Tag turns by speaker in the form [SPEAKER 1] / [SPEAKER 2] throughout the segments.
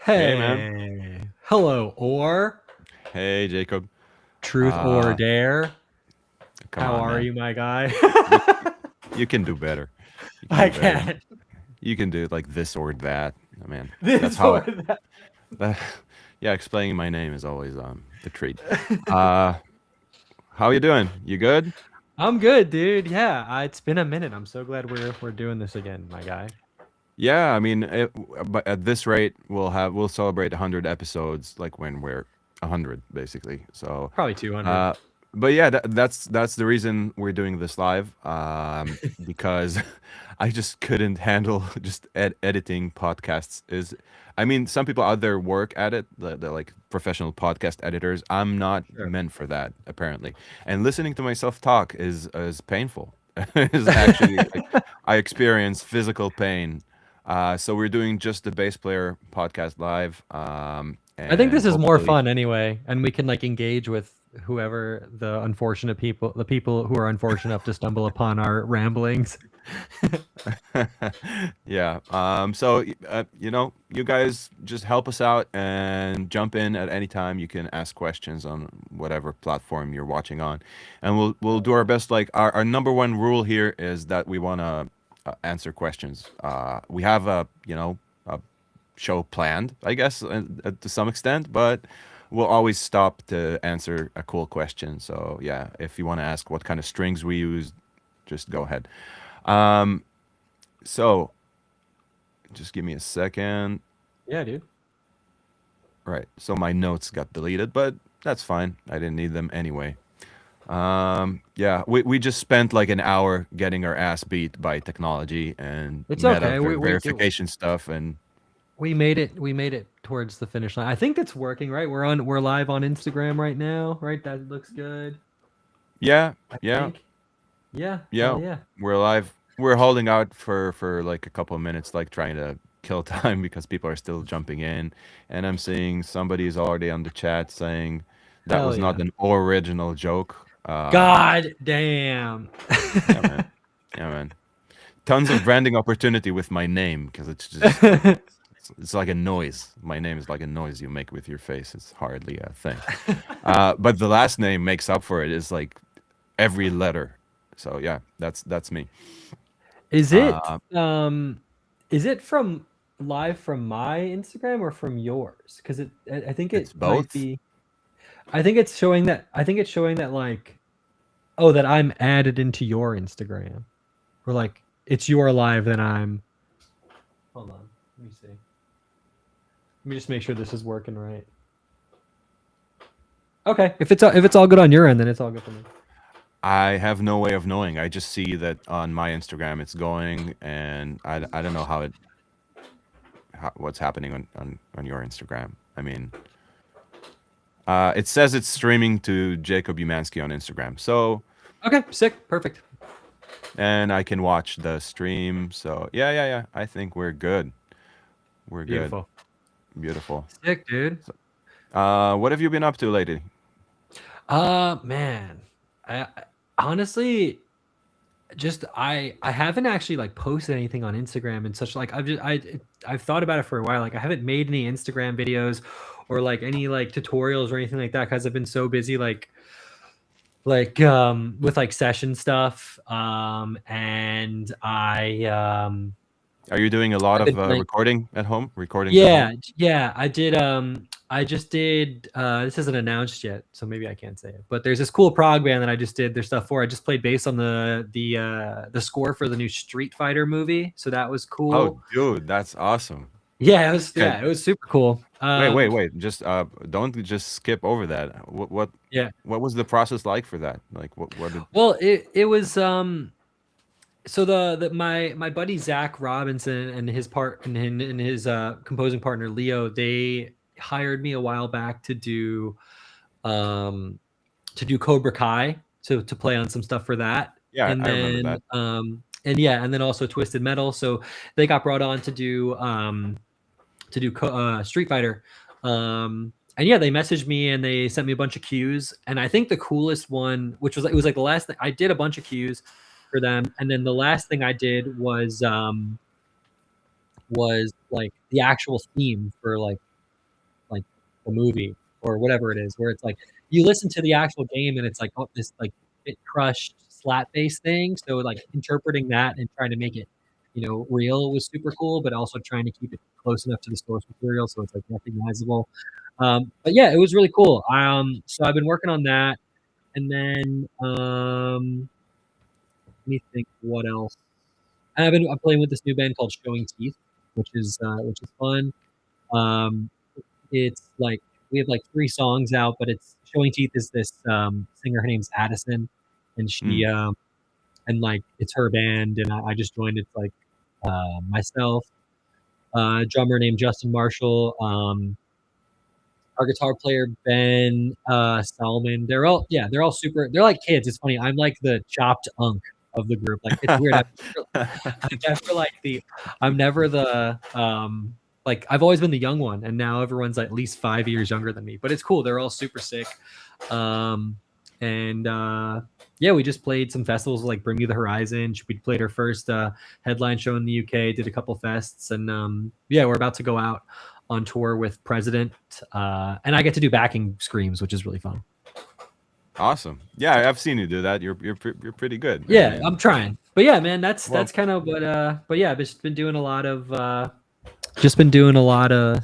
[SPEAKER 1] Hey, man.
[SPEAKER 2] Hey, hello, or
[SPEAKER 1] Hey, Jacob.
[SPEAKER 2] truth or
[SPEAKER 1] Uh,
[SPEAKER 2] dare.
[SPEAKER 1] Come
[SPEAKER 2] How
[SPEAKER 1] on,
[SPEAKER 2] are
[SPEAKER 1] man.
[SPEAKER 2] you, my guy?
[SPEAKER 1] You you can do better. You can
[SPEAKER 2] I
[SPEAKER 1] do better.
[SPEAKER 2] can't.
[SPEAKER 1] You can do it like this or that. I mean, that's
[SPEAKER 2] This
[SPEAKER 1] how
[SPEAKER 2] or
[SPEAKER 1] it.
[SPEAKER 2] that.
[SPEAKER 1] That, yeah, explaining my name is always a treat. Uh, how you doing? You good?
[SPEAKER 2] I'm good, dude. Yeah, it's been a minute. I'm so glad we're doing this again, my guy.
[SPEAKER 1] Yeah, I mean, but at this rate, we'll celebrate 100 episodes like when we're 100, basically. So,
[SPEAKER 2] Probably 200.
[SPEAKER 1] uh, but yeah, that's the reason we're doing this live. Because I just couldn't handle just editing podcasts. I mean, some people out there work at it, the like professional podcast editors. I'm not
[SPEAKER 2] Sure.
[SPEAKER 1] meant for that, apparently. And listening to myself talk is painful. Is actually like I experience physical pain, so we're doing just the bass player podcast live,
[SPEAKER 2] I think
[SPEAKER 1] and
[SPEAKER 2] this is more
[SPEAKER 1] hopefully,
[SPEAKER 2] fun anyway, and we can like engage with whoever the people who are unfortunate enough to stumble upon our ramblings.
[SPEAKER 1] yeah. So you guys just help us out and jump in at any time. You can ask questions on whatever platform you're watching on, and we'll do our best. Like our number one rule here is that we want to answer questions. We have a show planned, I guess, to some extent, but we'll always stop to answer a cool question. So yeah, if you want to ask what kind of strings we use, just go ahead. Um, so just give me a second.
[SPEAKER 2] Yeah, dude.
[SPEAKER 1] Right. So my notes got deleted, but that's fine. I didn't need them anyway. Yeah, we just spent like an hour getting our ass beat by technology and
[SPEAKER 2] It's
[SPEAKER 1] meta
[SPEAKER 2] okay. We do.
[SPEAKER 1] verification stuff, and
[SPEAKER 2] We made it. We made it towards the finish line. I think it's working, right? We're live on Instagram right now, right? That looks good.
[SPEAKER 1] yeah,
[SPEAKER 2] I
[SPEAKER 1] yeah,
[SPEAKER 2] think. Yeah, hell
[SPEAKER 1] yeah,
[SPEAKER 2] yeah.
[SPEAKER 1] we're alive. We're holding out for like a couple of minutes, like trying to kill time because people are still jumping in, and I'm seeing somebody's already on the chat saying that
[SPEAKER 2] Hell
[SPEAKER 1] was not
[SPEAKER 2] yeah.
[SPEAKER 1] an original joke.
[SPEAKER 2] God damn.
[SPEAKER 1] Yeah, man. Yeah, man. Tons of branding opportunity with my name because it's just like it's like a noise. My name is like a noise you make with your face. It's hardly a thing. But the last name makes up for it. Is like every letter. So yeah, that's me.
[SPEAKER 2] Is it
[SPEAKER 1] Uh,
[SPEAKER 2] um is it from live from my Instagram or from yours? Because I think
[SPEAKER 1] it's
[SPEAKER 2] it might
[SPEAKER 1] both.
[SPEAKER 2] be. I think it's showing that like, oh, that I'm added into your Instagram. Or like it's your live, then I'm. Hold on. Let me see. Let me just make sure this is working right. Okay, if it's all good on your end, then it's all good for me.
[SPEAKER 1] I have no way of knowing. I just see that on my Instagram it's going, and I don't know what's happening on your Instagram. I mean, it says it's streaming to Jacob Umansky on Instagram. So
[SPEAKER 2] Okay, sick, perfect,
[SPEAKER 1] and I can watch the stream. So yeah, yeah, yeah. I think we're good. We're good.
[SPEAKER 2] beautiful,
[SPEAKER 1] Beautiful.
[SPEAKER 2] sick, dude.
[SPEAKER 1] So, what have you been up to lately?
[SPEAKER 2] Man, I honestly just I haven't actually like posted anything on Instagram and such. Like I've thought about it for a while. Like I haven't made any Instagram videos or like any like tutorials or anything like that because I've been so busy with like session stuff. And
[SPEAKER 1] Are you doing a lot
[SPEAKER 2] I've
[SPEAKER 1] of
[SPEAKER 2] been playing.
[SPEAKER 1] recording at home? Recordings at home?
[SPEAKER 2] Yeah, I did. I just did. This isn't announced yet, so maybe I can't say it. But there's this cool prog band that I just did their stuff for. I just played bass on the score for the new Street Fighter movie, so that was
[SPEAKER 1] Oh,
[SPEAKER 2] cool.
[SPEAKER 1] dude, that's awesome.
[SPEAKER 2] Yeah, it was super cool.
[SPEAKER 1] Wait. Just don't just skip over that.
[SPEAKER 2] Yeah.
[SPEAKER 1] What was the process like for that? Like what did?
[SPEAKER 2] Well, it was so my buddy Zach Robinson and his composing partner Leo, they hired me a while back um to do Cobra Kai to play on some stuff for that.
[SPEAKER 1] Yeah,
[SPEAKER 2] And
[SPEAKER 1] I remember
[SPEAKER 2] then
[SPEAKER 1] that.
[SPEAKER 2] and then also Twisted Metal. So they got brought on to do Street Fighter. And yeah, they messaged me and they sent me a bunch of cues. And I think the coolest one, which was it was like the last thing I did a bunch of cues for them, and then the last thing I did was like the actual theme for like the movie or whatever it is, where it's like you listen to the actual game and it's like, oh, this like bit crushed slat based thing. So like interpreting that and trying to make it, real was super cool, but also trying to keep it close enough to the source material so it's like recognizable. But yeah, it was really cool. So I've been working on that, and then let me think what else. I'm playing with this new band called Showing Teeth, which is fun. Um, it's like we have like 3 songs out, but it's Showing Teeth is this singer. Her name's Addison, and she
[SPEAKER 1] Mm.
[SPEAKER 2] and like it's her band, and I just joined. It's like myself, drummer named Justin Marshall, our guitar player Ben Salman. They're all super. They're like kids. It's funny. I'm like the chopped unk of the group. Like it's weird. I'm never like I'm never the like I've always been the young one, and now everyone's at least 5 years younger than me. But it's cool. They're all super sick. And yeah, we just played some festivals like Bring Me the Horizon. We played our first headline show in the UK, did a couple fests, and yeah, we're about to go out on tour with President, and I get to do backing screams, which is really fun.
[SPEAKER 1] Awesome. Yeah, I've seen you do that. You're pretty good.
[SPEAKER 2] Yeah,
[SPEAKER 1] I mean,
[SPEAKER 2] I'm trying. But yeah, man, that's
[SPEAKER 1] well,
[SPEAKER 2] kind of what but yeah, I've just been doing a lot of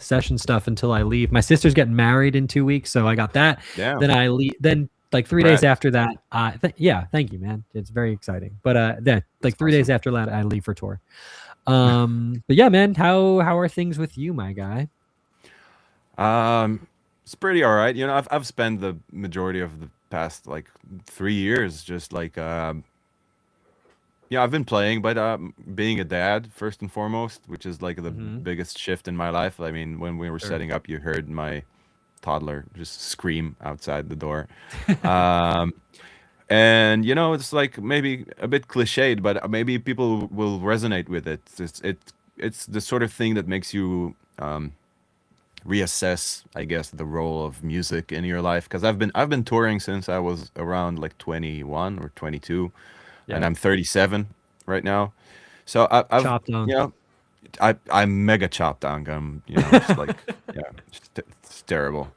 [SPEAKER 2] session stuff until I leave. My sister's getting married in 2 weeks, so I got that.
[SPEAKER 1] damn.
[SPEAKER 2] Then I leave. Then like 3 days after that, yeah, thank you, man. It's very exciting. But then like 3 days after that, I leave for tour. But yeah, man, how are things with you, my guy?
[SPEAKER 1] It's pretty all right. I've spent the majority of the past like 3 years just like yeah, I've been playing, but being a dad first and foremost, which is like the
[SPEAKER 2] Mm-hmm.
[SPEAKER 1] biggest shift in my life. I mean, when we were
[SPEAKER 2] Sure.
[SPEAKER 1] setting up, you heard my toddler just scream outside the door. Um, and it's like maybe a bit cliched, but maybe people will resonate with it. It's the sort of thing that makes you reassess, I guess, the role of music in your life. Because I've been touring since I was around like 21 or 22, and
[SPEAKER 2] Yeah,
[SPEAKER 1] I'm 37 right now. So I've
[SPEAKER 2] chopped on.
[SPEAKER 1] I'm mega chopped down. Just like yeah, it's terrible.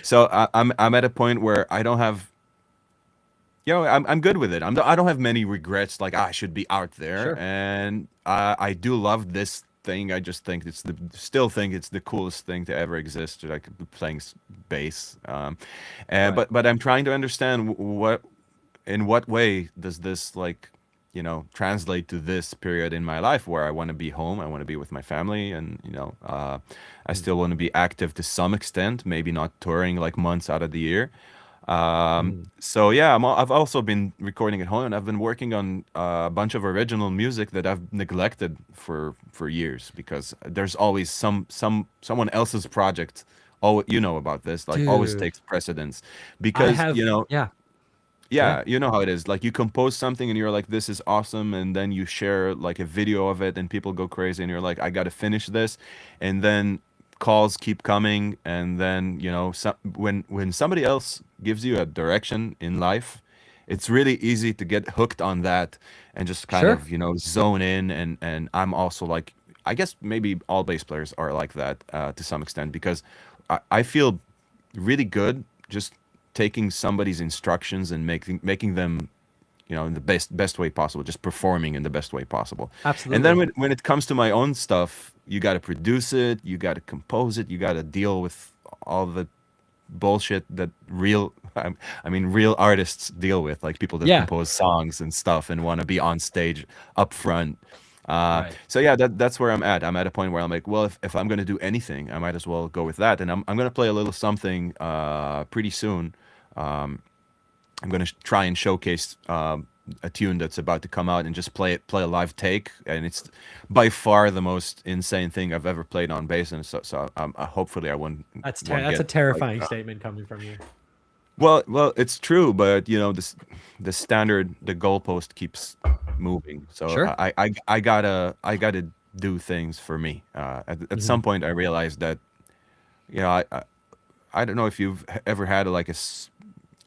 [SPEAKER 1] So I'm at a point where I don't have. I'm good with it. I don't have many regrets. Like I should be out there,
[SPEAKER 2] Sure.
[SPEAKER 1] and I do love this thing. I just think still think it's the coolest thing to ever exist. Like playing bass. And
[SPEAKER 2] Right.
[SPEAKER 1] but I'm trying to understand in what way does this like translate to this period in my life where I want to be home, I want to be with my family, and I still want to be active to some extent, maybe not touring like months out of the year.
[SPEAKER 2] Mm.
[SPEAKER 1] So yeah, I've also been recording at home, and I've been working on a bunch of original music that I've neglected for years because there's always someone else's project. Oh, you know about this, like always
[SPEAKER 2] Dude,
[SPEAKER 1] takes precedence
[SPEAKER 2] I
[SPEAKER 1] because
[SPEAKER 2] have yeah, yeah.
[SPEAKER 1] yeah, you know how it is. Like you compose something and you're like, this is awesome, and then you share like a video of it, and people go crazy, and you're like, I gotta finish this, and then calls keep coming, and then when somebody else gives you a direction in life, it's really easy to get hooked on that and just kind
[SPEAKER 2] Sure.
[SPEAKER 1] of zone in, and I'm also like, I guess maybe all bass players are like that to some extent because I feel really good just taking somebody's instructions and making them in the best way possible, just performing in the best way possible. And then
[SPEAKER 2] Absolutely.
[SPEAKER 1] when it comes to my own stuff, you got to produce it, you got to compose it, you got to deal with all the bullshit that real artists deal with, like people that
[SPEAKER 2] Yeah.
[SPEAKER 1] compose songs and stuff and want to be on stage up front.
[SPEAKER 2] Right.
[SPEAKER 1] So yeah, that's where I'm at. I'm at a point where I'm like, well, if I'm gonna do anything, I might as well go with that. And I'm gonna play a little something pretty soon. I'm gonna try and showcase a tune that's about to come out and just play a live take, and it's by far the most insane thing I've ever played on bass. And so hopefully I won't
[SPEAKER 2] That's a
[SPEAKER 1] get like
[SPEAKER 2] terrifying statement coming from you.
[SPEAKER 1] well, it's true, but the standard, the goalpost keeps moving. So
[SPEAKER 2] Sure.
[SPEAKER 1] I gotta do things for me. At
[SPEAKER 2] Hmm.
[SPEAKER 1] some point, I realized that you know I don't know if you've ever had like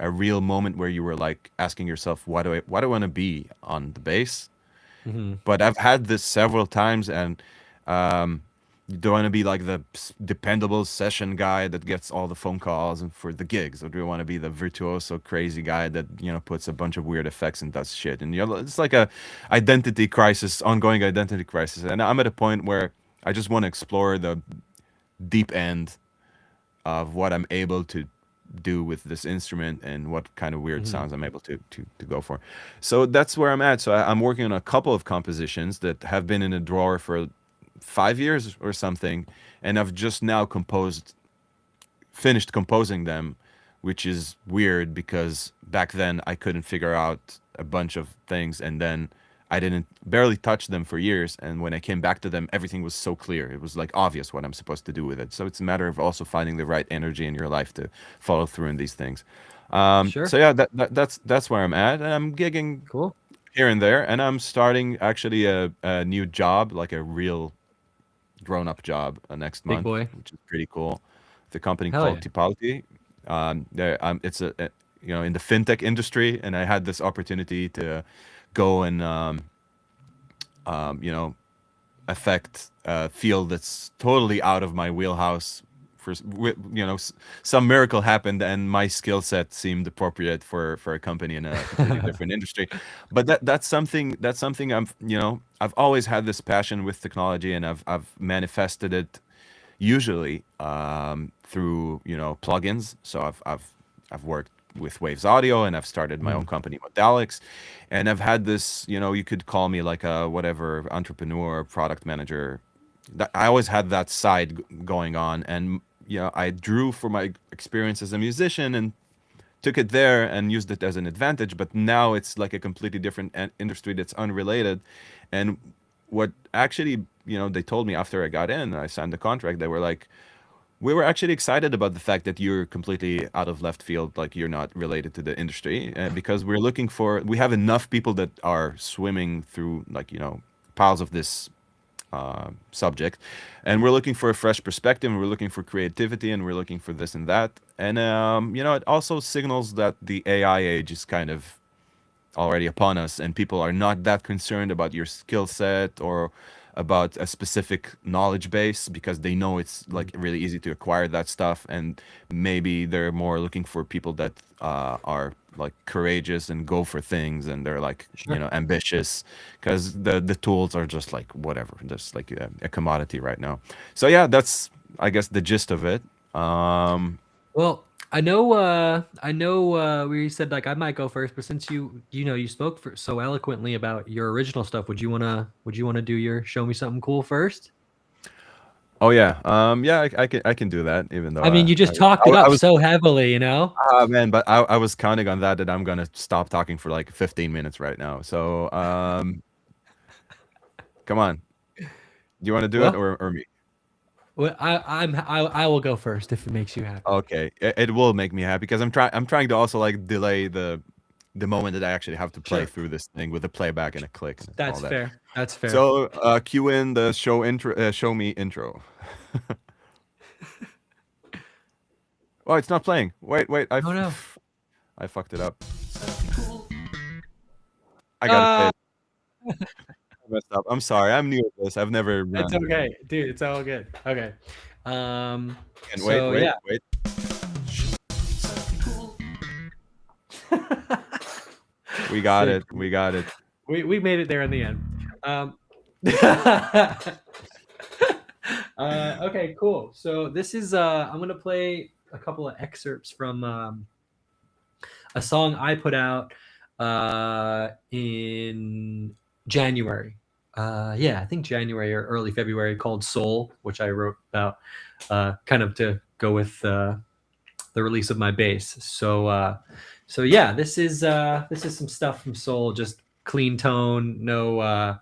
[SPEAKER 1] a real moment where you were like asking yourself, what do I want to be on the bass?
[SPEAKER 2] Hmm.
[SPEAKER 1] But I've had this several times, and um, Do I want to be like the dependable session guy that gets all the phone calls and for the gigs, or do I want to be the virtuoso crazy guy that puts a bunch of weird effects and does shit? And it's like a identity crisis, ongoing identity crisis. And I'm at a point where I just want to explore the deep end of what I'm able to do with this instrument and what kind of weird
[SPEAKER 2] Mhm.
[SPEAKER 1] sounds I'm able to go for. So that's where I'm at. So I'm working on a couple of compositions that have been in a drawer for 5 years or something, and I've just now finished composing them, which is weird because back then I couldn't figure out a bunch of things, and then I didn't barely touch them for years, and when I came back to them, everything was so clear. It was like obvious what I'm supposed to do with it. So it's a matter of also finding the right energy in your life to follow through in these things.
[SPEAKER 2] Sure.
[SPEAKER 1] So yeah, that's where I'm at, and I'm gigging
[SPEAKER 2] Cool.
[SPEAKER 1] here and there, and I'm starting actually a new job, like a real grown-up job next
[SPEAKER 2] Big
[SPEAKER 1] month,
[SPEAKER 2] boy.
[SPEAKER 1] which is pretty cool. The company
[SPEAKER 2] Hell
[SPEAKER 1] called
[SPEAKER 2] yeah.
[SPEAKER 1] Typology. It's in the fintech industry, and I had this opportunity to go and you know affect a field that's totally out of my wheelhouse. Some miracle happened, and my skill set seemed appropriate for a company in a completely different industry. But that's something I've always had this passion with technology, and I've manifested it usually through plugins. So I've worked with Waves Audio, and I've started my own
[SPEAKER 2] Mhm.
[SPEAKER 1] company, Modalix, and I've had this. You could call me like a whatever entrepreneur, product manager. I always had that side going on, and I drew for my experience as a musician and took it there and used it as an advantage. But now it's like a completely different industry that's unrelated. And what actually, they told me after I got in, I signed the contract, they were like, we were actually excited about the fact that you're completely out of left field, like you're not related to the industry, because we have enough people that are swimming through like, piles of this subject, and we're looking for a fresh perspective, and we're looking for creativity, and we're looking for this and that. And it also signals that the AI age is kind of already upon us, and people are not that concerned about your skill set or about a specific knowledge base, because they know it's like
[SPEAKER 2] Mhm.
[SPEAKER 1] really easy to acquire that stuff, and maybe they're more looking for people that are like courageous and go for things, and they're like
[SPEAKER 2] Sure.
[SPEAKER 1] ambitious, because the tools are just like whatever, just like a commodity right now. So yeah, that's, I guess, the gist of it.
[SPEAKER 2] Well, I know we said like I might go first, but since you spoke so eloquently about your original stuff, would you wanna do your show me something cool first?
[SPEAKER 1] Oh yeah, yeah, I can do that, even though
[SPEAKER 2] I mean, you
[SPEAKER 1] I,
[SPEAKER 2] just talked it
[SPEAKER 1] I
[SPEAKER 2] up
[SPEAKER 1] was.
[SPEAKER 2] so heavily, you know?
[SPEAKER 1] Man, but I was counting on that I'm gonna stop talking for like 15 minutes right now. So, come on. Do you want to do it,
[SPEAKER 2] Well,
[SPEAKER 1] or me?
[SPEAKER 2] well, I will go first if it makes you happy.
[SPEAKER 1] Okay, it will make me happy because I'm trying to also like delay the moment that I actually have to play
[SPEAKER 2] Sure.
[SPEAKER 1] through this thing with a playback and a click and all
[SPEAKER 2] That's
[SPEAKER 1] that.
[SPEAKER 2] fair. That's fair.
[SPEAKER 1] So, cue in the show me intro. Oh, it's not playing. Wait,
[SPEAKER 2] Oh no.
[SPEAKER 1] I fucked it up. I gotta play
[SPEAKER 2] Uh,
[SPEAKER 1] it. I messed up. I'm sorry. I'm new at this. I've never
[SPEAKER 2] it's
[SPEAKER 1] run.
[SPEAKER 2] okay, dude. It's all good. Okay. Um.
[SPEAKER 1] And wait,
[SPEAKER 2] So
[SPEAKER 1] wait,
[SPEAKER 2] yeah.
[SPEAKER 1] wait. We got
[SPEAKER 2] Sick.
[SPEAKER 1] it. We got it.
[SPEAKER 2] We made it there in the end. Um. Okay. Cool. So this is I'm gonna play a couple of excerpts from a song I put out in January. Yeah, I think January or early February, called Soul, which I wrote about kind of to go with the release of my bass. So yeah, this is some stuff from Soul, just clean tone, no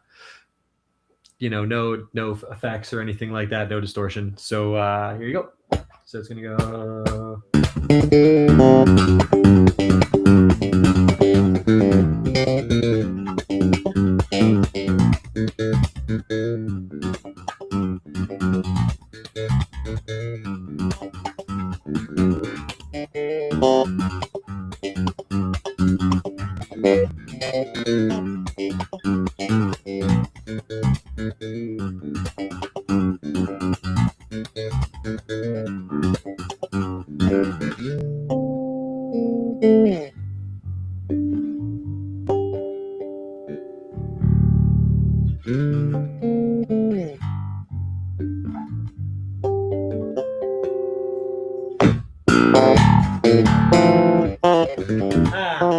[SPEAKER 2] no effects or anything like that, no distortion. So here you go. So it's gonna go.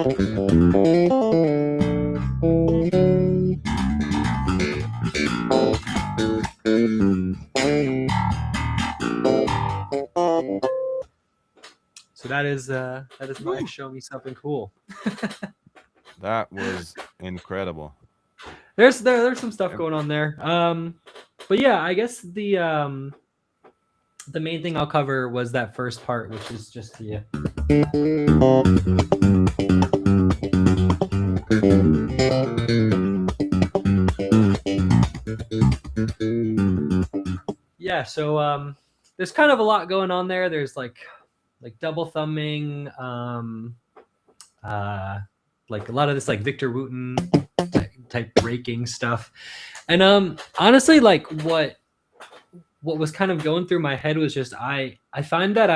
[SPEAKER 2] So that is my show me something cool.
[SPEAKER 1] That was incredible.
[SPEAKER 2] There's some stuff going on there. But yeah, I guess the main thing I'll cover was that first part, which is just the yeah. So there's kind of a lot going on there. There's like double thumbing, like a lot of this like Victor Wooten type breaking stuff, and honestly, like what was kind of going through my head was just I find that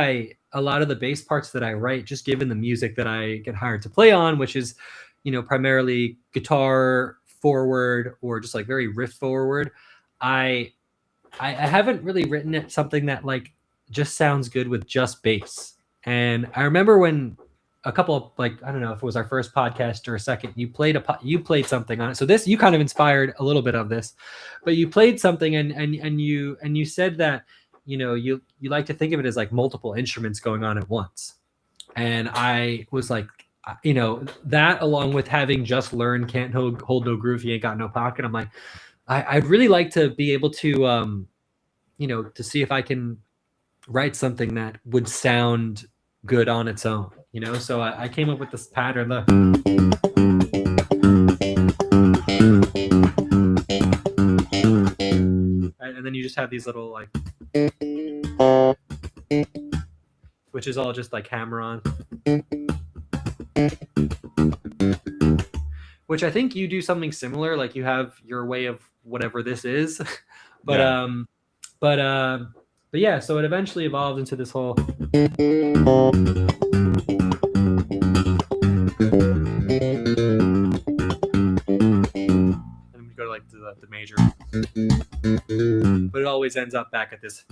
[SPEAKER 2] a lot of the bass parts that I write, just given the music that I get hired to play on, which is, you know, primarily guitar forward or just like very riff forward, I haven't really written it something that like just sounds good with just bass. And I remember when a couple of, like, I don't know if it was our first podcast or a second, you played something on it. So this, you kind of inspired a little bit of this, but you played something and you said that, you know, you like to think of it as like multiple instruments going on at once. And I was like, you know, that along with having just learned Can't Hold No Groove, You Ain't Got No Pocket, I'm like, I'd really like to be able to, you know, to see if I can write something that would sound good on its own, you know? So I came up with this pattern. And then you just have these little like, which is all just like hammer on. Which I think you do something similar, like you have your way of whatever this is. But yeah. But yeah, so it eventually evolved into this whole and we go to like the major, but it always ends up back at this.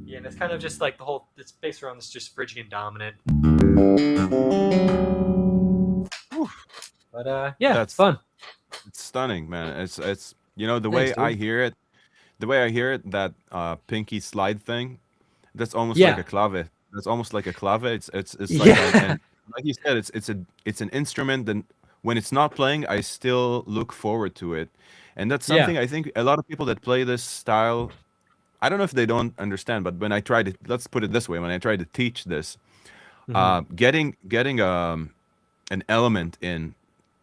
[SPEAKER 2] Yeah, and it's kind of just like the whole, it's based around this just Phrygian dominant. But yeah, that's fun.
[SPEAKER 1] It's stunning, man. It's you know, the way I hear it, that pinky slide thing, that's almost like a clave. That's almost like a clave. It's like and like you said, it's an instrument that when it's not playing, I still look forward to it. And that's something I think a lot of people that play this style, I don't know if they don't understand, but when I try to, let's put it this way, when I try to teach this, getting an element in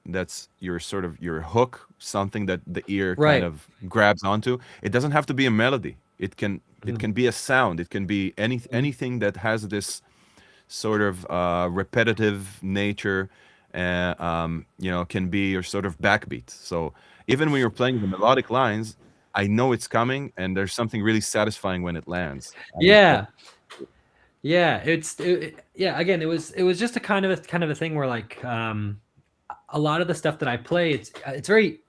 [SPEAKER 1] that's your sort of your hook, something that the ear kind of grabs onto. It doesn't have to be a melody. It can be a sound. It can be anything that has this sort of repetitive nature. You know, can be your sort of backbeat. So even when you're playing the melodic lines, I know it's coming, and there's something really satisfying when it lands.
[SPEAKER 2] Yeah. Again, it was just a kind of a thing where like a lot of the stuff that I play, it's very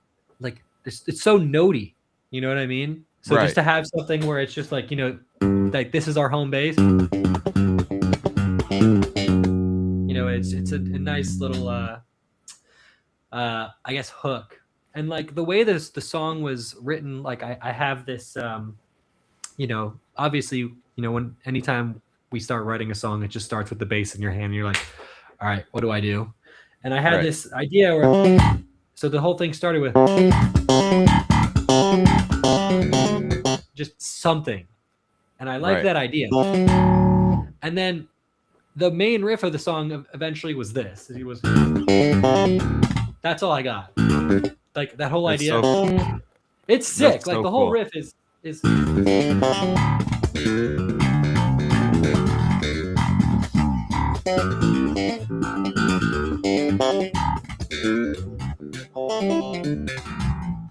[SPEAKER 2] like it's so notey, you know what I mean? So just to have something where it's just like, you know, like this is our home base, you know, it's a nice little I guess hook. And like the way the song was written, like I have this you know, obviously, you know, anytime we start writing a song, it just starts with the bass in your hand and you're like, all right, what do I do? And I had this idea where, so the whole thing started with just something. And I liked that idea. And then the main riff of the song eventually was this. It was, that's all I got. Like that whole idea. It's sick. Like the whole riff is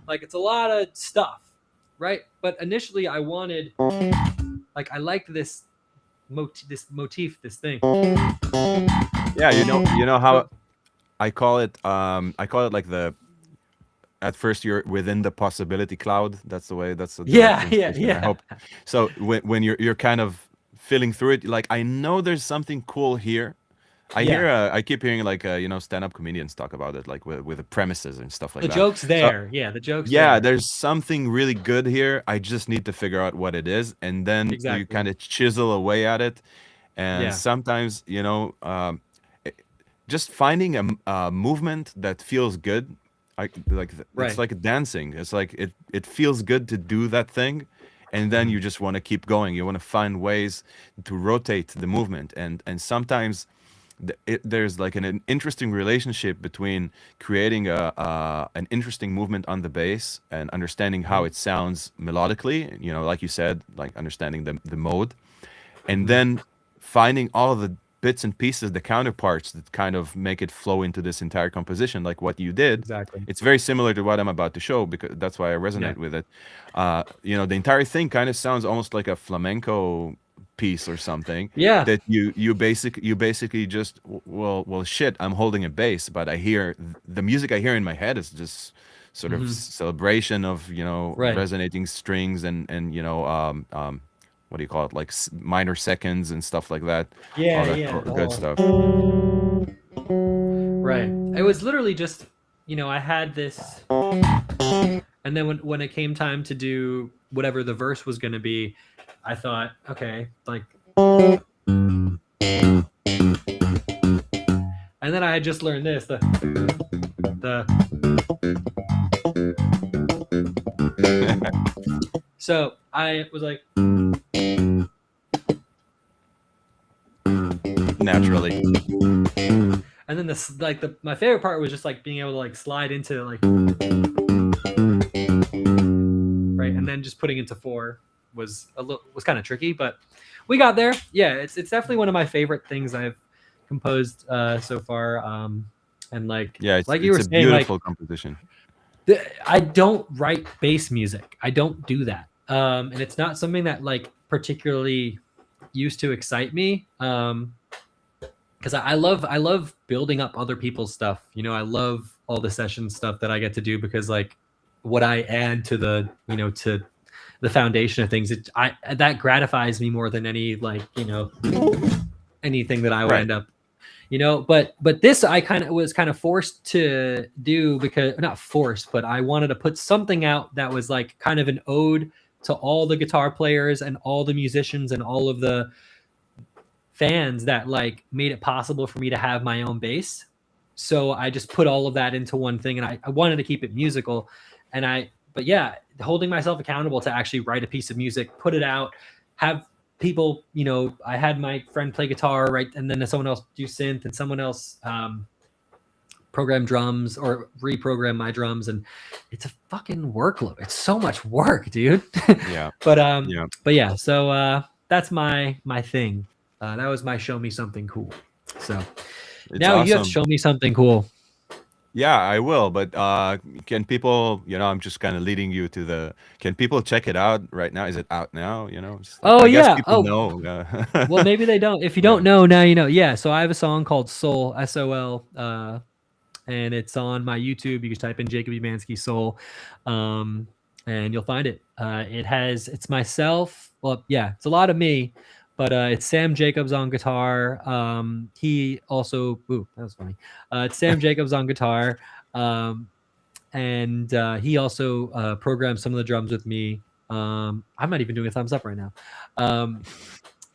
[SPEAKER 2] like it's a lot of stuff, right? But initially I wanted, like, I liked this motif, this thing.
[SPEAKER 1] Yeah, you know how
[SPEAKER 2] So
[SPEAKER 1] I call it like the at first you're within the possibility cloud. That's the way. That's the right
[SPEAKER 2] yeah, yeah,
[SPEAKER 1] translation. I
[SPEAKER 2] yeah,
[SPEAKER 1] hope. So when you're kind of feeling through it, like I know there's something cool here.
[SPEAKER 2] yeah.
[SPEAKER 1] I keep hearing like stand-up comedians talk about it, like with the premises and stuff like
[SPEAKER 2] The
[SPEAKER 1] that.
[SPEAKER 2] joke's
[SPEAKER 1] So
[SPEAKER 2] there. Yeah, the joke's
[SPEAKER 1] yeah,
[SPEAKER 2] there.
[SPEAKER 1] there's something really good here. I just need to figure out what it is, and then you
[SPEAKER 2] Exactly.
[SPEAKER 1] kind of chisel away at it. And
[SPEAKER 2] Yeah.
[SPEAKER 1] sometimes, just finding a movement that feels good, it's
[SPEAKER 2] Right.
[SPEAKER 1] like dancing. It's like it feels good to do that thing, and then
[SPEAKER 2] Mhm.
[SPEAKER 1] you just want to keep going. You want to find ways to rotate the movement, and sometimes there's like an interesting relationship between creating an interesting movement on the bass and understanding how
[SPEAKER 2] Mhm.
[SPEAKER 1] it sounds melodically, like you said, like understanding the mode, and
[SPEAKER 2] Mhm.
[SPEAKER 1] then finding all of the bits and pieces, the counterparts that kind of make it flow into this entire composition, like what you did.
[SPEAKER 2] Exactly.
[SPEAKER 1] It's very similar to what I'm about to show because that's why I
[SPEAKER 2] Yeah.
[SPEAKER 1] resonate with it. The entire thing kind of sounds almost like a flamenco piece or something
[SPEAKER 2] Yeah.
[SPEAKER 1] that you basically just well shit, I'm holding a bass, but I hear the music I hear in my head is just sort of
[SPEAKER 2] Mhm.
[SPEAKER 1] celebration of
[SPEAKER 2] Right.
[SPEAKER 1] resonating strings and what do you call it, like minor seconds and stuff like that, all
[SPEAKER 2] Yeah,
[SPEAKER 1] that
[SPEAKER 2] yeah. The
[SPEAKER 1] good
[SPEAKER 2] whole
[SPEAKER 1] stuff.
[SPEAKER 2] right. It was literally just, I had this, and then when it came time to do whatever the verse was going to be, I thought, okay, like, and then I had just learned this, the so I was like,
[SPEAKER 1] Naturally.
[SPEAKER 2] and then this like my favorite part was just like being able to like slide into like right, and then just putting into four was kind of tricky, but we got there. Yeah, it's definitely one of my favorite things I've composed so far. And
[SPEAKER 1] Yeah, it's
[SPEAKER 2] like you
[SPEAKER 1] it's
[SPEAKER 2] were
[SPEAKER 1] a
[SPEAKER 2] saying, like
[SPEAKER 1] beautiful composition.
[SPEAKER 2] I don't write bass music. I don't do that. And it's not something that like particularly used to excite me. Because I love building up other people's stuff. I love all the session stuff that I get to do because like what I add to to the foundation of things, that gratifies me more than any like anything that I would
[SPEAKER 1] Right.
[SPEAKER 2] end up but this I kind of forced to do, because not forced, but I wanted to put something out that was like kind of an ode to all the guitar players and all the musicians and all of the fans that like made it possible for me to have my own bass. So I just put all of that into one thing, and I wanted to keep it musical. But yeah, holding myself accountable to actually write a piece of music, put it out, have people, I had my friend play guitar, right, and then someone else do synth, and someone else program drums or reprogram my drums, and it's a fucking workload. It's so much work, dude.
[SPEAKER 1] Yeah.
[SPEAKER 2] but
[SPEAKER 1] Yeah.
[SPEAKER 2] but yeah, so that's my thing. That was my show me something cool. So
[SPEAKER 1] It's
[SPEAKER 2] now you have to
[SPEAKER 1] awesome.
[SPEAKER 2] show me something cool.
[SPEAKER 1] Yeah, I will. But can people, I'm just kind of leading you to can people check it out right now? Is it out now? Just like,
[SPEAKER 2] Oh
[SPEAKER 1] I guess
[SPEAKER 2] yeah.
[SPEAKER 1] people
[SPEAKER 2] Oh
[SPEAKER 1] know.
[SPEAKER 2] well, maybe they don't. If you
[SPEAKER 1] Yeah.
[SPEAKER 2] don't know, now you know. Yeah. So I have a song called Soul, SOL, and it's on my YouTube. You can type in Jacob Umansky Soul, um, and you'll find it. It's myself. Well, yeah, it's a lot of me, but it's Sam Jacobs on guitar. He also, ooh, that was funny. It's Sam Jacobs on guitar, um, and he also programmed some of the drums with me. I'm not even doing a thumbs up right now. Um,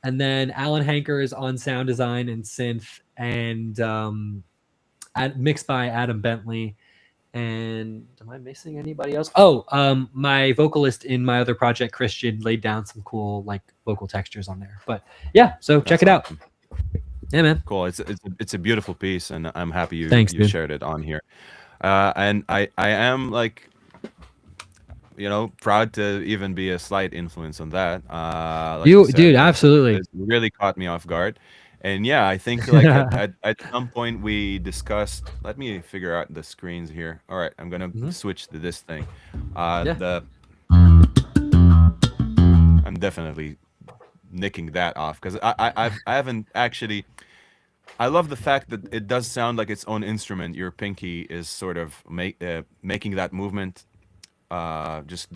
[SPEAKER 2] and then Alan Hanker is on sound design and synth, and mixed by Adam Bentley. And am I missing anybody else? Oh, my vocalist in my other project, Christian, laid down some cool like vocal textures on there. But yeah, so check
[SPEAKER 1] That's
[SPEAKER 2] it out.
[SPEAKER 1] awesome.
[SPEAKER 2] Yeah, man.
[SPEAKER 1] Cool. It's a beautiful piece, and I'm happy you
[SPEAKER 2] Thanks,
[SPEAKER 1] you
[SPEAKER 2] dude.
[SPEAKER 1] shared it on here. And I am like, proud to even be a slight influence on that. Like you said,
[SPEAKER 2] Dude, absolutely.
[SPEAKER 1] this really caught me off guard. And yeah, I think like at some point we discussed. Let me figure out the screens here. All right, I'm gonna
[SPEAKER 2] Mhm.
[SPEAKER 1] switch to this thing.
[SPEAKER 2] Yeah.
[SPEAKER 1] The I'm definitely nicking that off because I haven't actually. I love the fact that it does sound like its own instrument. Your pinky is sort of making that movement. Just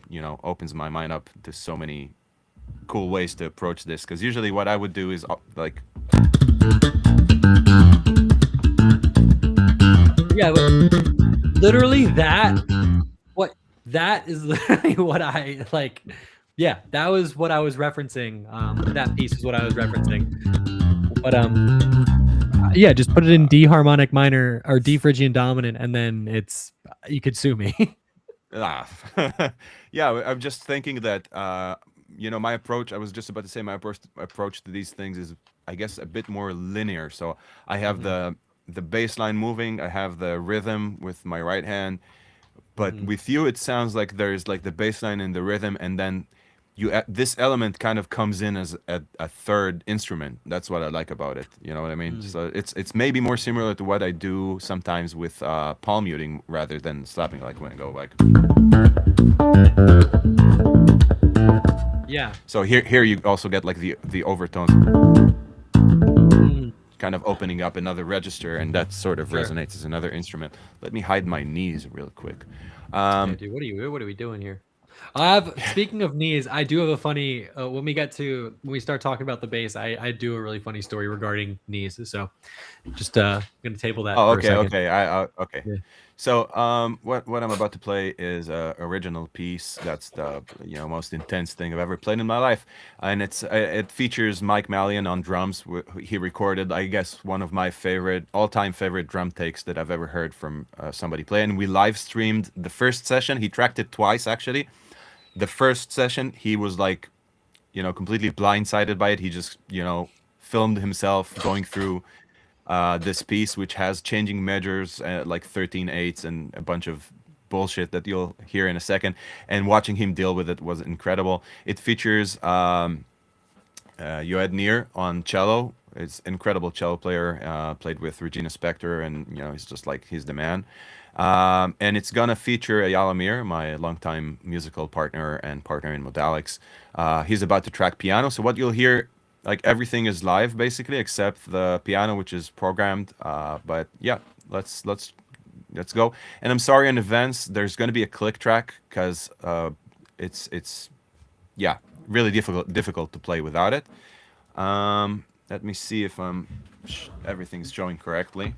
[SPEAKER 1] opens my mind up to so many cool ways to approach this. Because usually, what I would do is like,
[SPEAKER 2] Yeah, but literally that is literally what I like. Yeah, that was what I was referencing. That piece is what I was referencing. But yeah, just put it in D harmonic minor or D Phrygian dominant, and then you could sue me.
[SPEAKER 1] ah. Yeah, I'm just thinking that my approach. I was just about to say my approach to these things is, I guess, a bit more linear. So I have the bass line moving. I have the rhythm with my right hand. But with you, it sounds like there's like the bass line and the rhythm, and then this element kind of comes in as a third instrument. That's what I like about it. You know what I mean? So it's maybe more similar to what I do sometimes with palm muting rather than slapping, like when I go like.
[SPEAKER 2] Yeah.
[SPEAKER 1] So here you also get like the overtones. Kind of opening up another register, and that sort of resonates as another instrument. Let me hide my knees real quick.
[SPEAKER 2] Yeah, dude, what are we doing here? Speaking of knees, I do have a funny when we start talking about the bass, I do a really funny story regarding knees. So just gonna table that for a second.
[SPEAKER 1] Okay. Yeah. So what I'm about to play is a original piece. That's the most intense thing I've ever played in my life, and it features Mike Mallion on drums. He recorded, I guess, one of my all-time favorite drum takes that I've ever heard from somebody play, and we live streamed the first session. He tracked it twice actually. The first session he was like, completely blindsided by it. He just filmed himself going through this piece, which has changing measures, like 13/8 and a bunch of bullshit that you'll hear in a second. And watching him deal with it was incredible. It features Yoed Nir on cello. It's incredible cello player. Played with Regina Spektor, and he's the man. And it's gonna feature Eyal Amir, my longtime musical partner and partner in Modalics. He's about to track piano, so what you'll hear, like, everything is live basically except the piano, which is programmed. But yeah, let's go. And I'm sorry in advance, there's gonna be a click track because it's really difficult to play without it. Let me see if everything's showing correctly.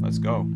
[SPEAKER 1] Let's go.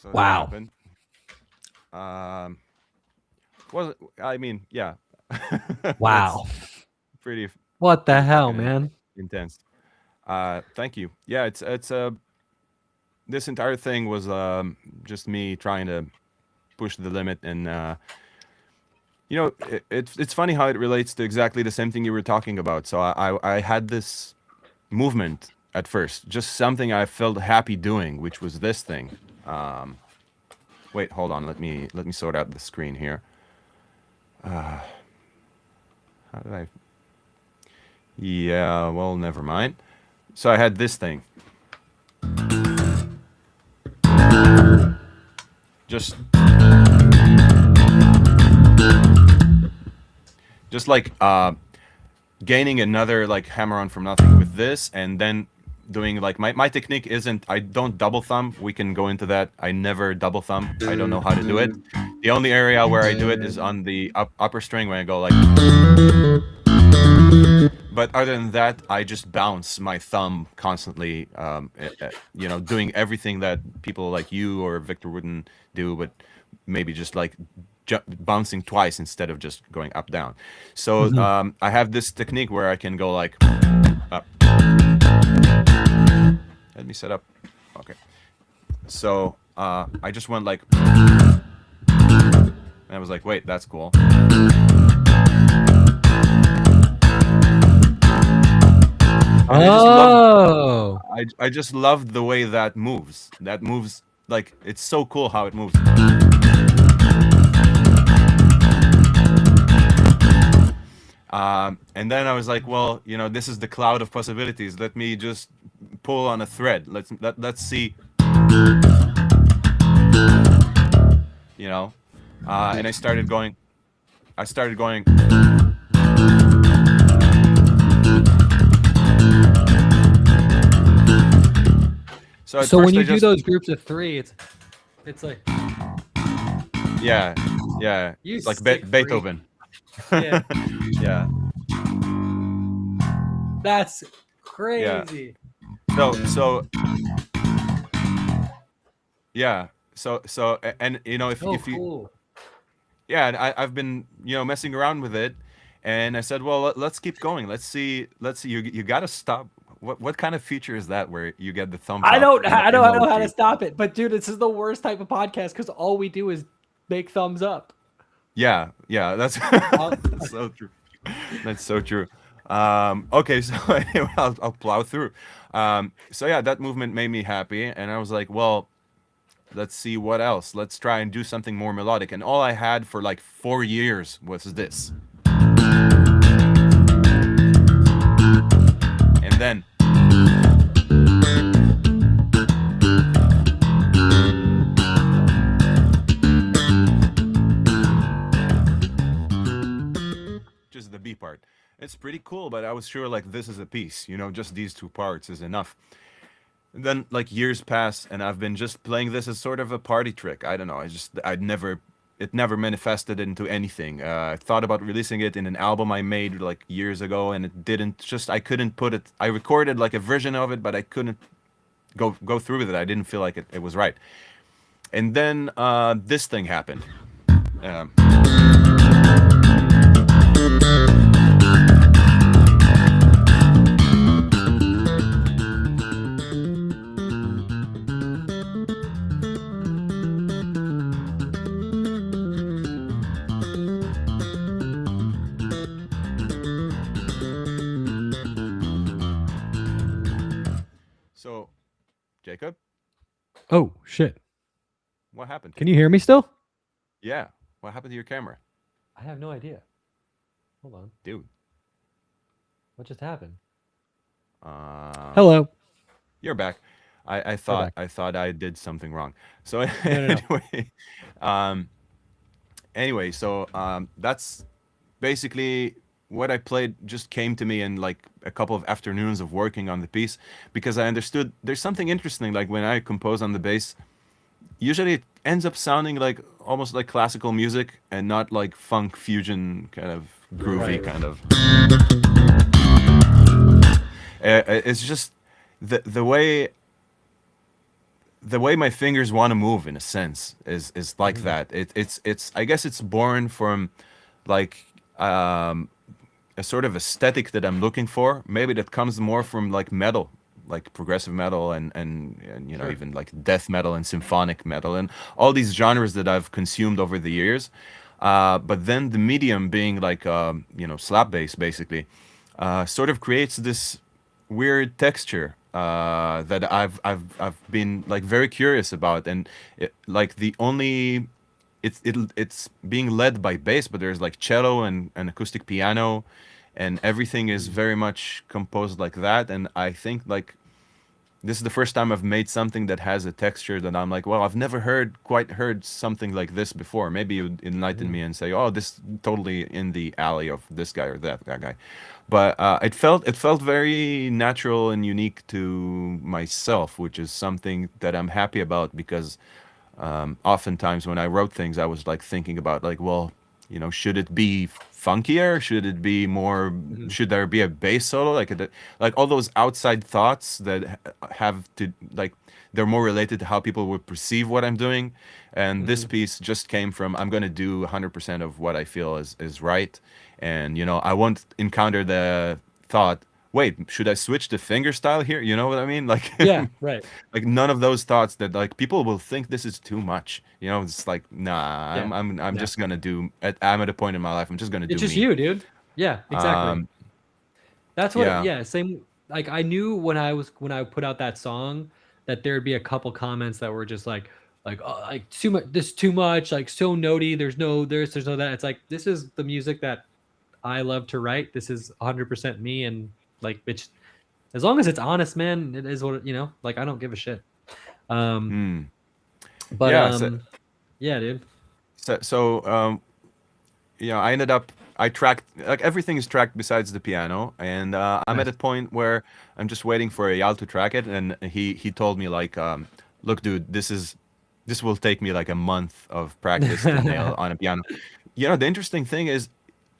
[SPEAKER 1] So that
[SPEAKER 2] Wow.
[SPEAKER 1] happened. Was I mean, yeah. That's
[SPEAKER 2] Wow.
[SPEAKER 1] pretty
[SPEAKER 2] What the
[SPEAKER 1] pretty
[SPEAKER 2] hell,
[SPEAKER 1] fucking
[SPEAKER 2] man?
[SPEAKER 1] intense. Thank you. Yeah, it's this entire thing was just me trying to push the limit, and it's funny how it relates to exactly the same thing you were talking about. So I had this movement at first, just something I felt happy doing, which was this thing. Wait, hold on. Let me sort out the screen here. How did I? Yeah, well, never mind. So I had this thing. Just like gaining another like hammer on from nothing with this, and then doing like my technique isn't, I don't double thumb. We can go into that. I never double thumb. I don't know how to do it. The only area where I do it is on the upper string when I go like. But other than that, I just bounce my thumb constantly, doing everything that people like you or Victor wouldn't do, but maybe just like bouncing twice instead of just going up down. So I have this technique where I can go like up. Let me set up. Okay. So I just went like, and I was like, wait, that's cool. And I just loved the way that moves. That moves like, it's so cool how it moves. And then I was like, well, this is the cloud of possibilities. Let me just pull on a thread. Let's see. And I started going.
[SPEAKER 2] So when you do those groups of three, it's like,
[SPEAKER 1] yeah,
[SPEAKER 2] you
[SPEAKER 1] like
[SPEAKER 2] sick
[SPEAKER 1] Beethoven.
[SPEAKER 2] Yeah.
[SPEAKER 1] Yeah.
[SPEAKER 2] That's crazy.
[SPEAKER 1] Yeah. Yeah. And if you,
[SPEAKER 2] cool.
[SPEAKER 1] yeah, and I've been messing around with it, and I said, well, let's keep going. Let's see. You got to stop. What kind of feature is that where you get the thumbs up?
[SPEAKER 2] I don't know how to stop it, but dude, this is the worst type of podcast because all we do is make thumbs up.
[SPEAKER 1] Yeah, that's, that's so true. That's so true. Okay, so anyway, I'll plow through. So yeah, that movement made me happy, and I was like, well, let's see what else. Let's try and do something more melodic. And all I had for like 4 years was this. And then just the B part. It's pretty cool, but I was sure like this is a piece, just these two parts is enough. And then like years pass, and I've been just playing this as sort of a party trick. I don't know. It never manifested into anything. I thought about releasing it in an album I made like years ago, and it didn't. I couldn't put it. I recorded like a version of it, but I couldn't go through with it. I didn't feel like it was right. And then this thing happened. So, Jacob?
[SPEAKER 2] Oh, shit.
[SPEAKER 1] What happened?
[SPEAKER 2] Can you hear me still?
[SPEAKER 1] Yeah. What happened to your camera?
[SPEAKER 2] I have no idea. Hold on.
[SPEAKER 1] Dude.
[SPEAKER 2] What just happened?
[SPEAKER 1] Hello. You're back. I thought I did something wrong. So anyway, so that's basically what I played. Just came to me in like a couple of afternoons of working on the piece, because I understood there's something interesting. Like when I compose on the bass, usually it ends up sounding like almost like classical music and not like funk fusion kind of groovy kind of. It's just the way the way my fingers want to move in a sense is like
[SPEAKER 2] Mhm.
[SPEAKER 1] that. It's I guess it's born from like um a sort of aesthetic that I'm looking for. Maybe that comes more from like metal, like progressive metal and you know
[SPEAKER 2] Sure.
[SPEAKER 1] even like death metal and symphonic metal and all these genres that I've consumed over the years. But then the medium being like you know slap bass basically, sort of creates this weird texture that I've been like very curious about and like the only it's being led by bass, but there's like cello and acoustic piano, and everything is
[SPEAKER 2] Mhm.
[SPEAKER 1] very much composed like that. And I think like this is the first time I've made something that has a texture that I'm like, well, I've never quite heard something like this before. Maybe you'd enlighten
[SPEAKER 2] Mhm.
[SPEAKER 1] me and say, oh, this totally in the alley of this guy or that guy. But it felt very natural and unique to myself, which is something that I'm happy about because oftentimes when I wrote things, I was like thinking about like, well, you know, should it be funkier? Should it be more?
[SPEAKER 2] Mhm.
[SPEAKER 1] Should there be a bass solo? Like all those outside thoughts that have to like they're more related to how people would perceive what I'm doing. And this
[SPEAKER 2] Mhm.
[SPEAKER 1] piece just came from I'm gonna do 100% of what I feel is right, and you know I won't encounter the thought. Wait, should I switch the finger style here? You know what I mean? Like
[SPEAKER 2] Yeah, right.
[SPEAKER 1] like none of those thoughts that like people will think this is too much. You know, it's like nah,
[SPEAKER 2] Yeah.
[SPEAKER 1] I'm
[SPEAKER 2] Yeah.
[SPEAKER 1] just gonna I'm at a point in my life I'm just gonna
[SPEAKER 2] It's
[SPEAKER 1] do
[SPEAKER 2] just
[SPEAKER 1] me.
[SPEAKER 2] you, dude. Yeah, exactly.
[SPEAKER 1] Um,
[SPEAKER 2] That's what
[SPEAKER 1] yeah.
[SPEAKER 2] yeah, same like I knew when I put out that song that there'd be a couple comments that were just like oh, like too much this too much, like so notey, there's no this, there's no that. It's like this is the music that I love to write. This is 100% me and like bitch as long as it's honest, man, it is what you know, like I don't give a shit. Um
[SPEAKER 1] Hmm.
[SPEAKER 2] but
[SPEAKER 1] Yeah.
[SPEAKER 2] yeah, dude.
[SPEAKER 1] You know, I ended up I tracked like everything is tracked besides the piano, and I'm at
[SPEAKER 2] Nice.
[SPEAKER 1] a point where I'm just waiting for Eyal to track it, and he told me like, look, dude, this will take me like a month of practice to nail on a piano. You know, the interesting thing is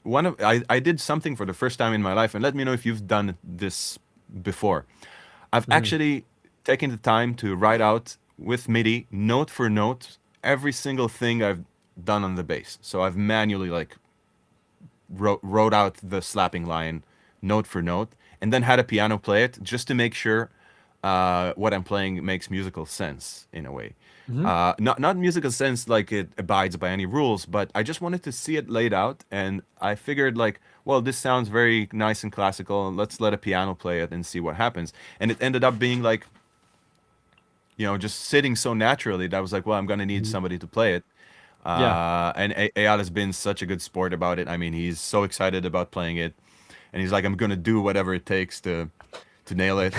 [SPEAKER 1] I did something for the first time in my life, and let me know if you've done this before. I've
[SPEAKER 2] Mhm.
[SPEAKER 1] actually taken the time to write out with MIDI, note for note, every single thing I've done on the bass. So I've manually like wrote out the slapping line note for note, and then had a piano play it just to make sure what I'm playing makes musical sense in a way.
[SPEAKER 2] Mhm.
[SPEAKER 1] Not musical sense like it abides by any rules, but I just wanted to see it laid out, and I figured like, well, this sounds very nice and classical. Let's let a piano play it and see what happens. And it ended up being like, you know, just sitting so naturally that I was like, well, I'm gonna need
[SPEAKER 2] Mhm.
[SPEAKER 1] somebody to play it.
[SPEAKER 2] Yeah.
[SPEAKER 1] And Eyal has been such a good sport about it. I mean, he's so excited about playing it, and he's like, "I'm gonna do whatever it takes to nail it."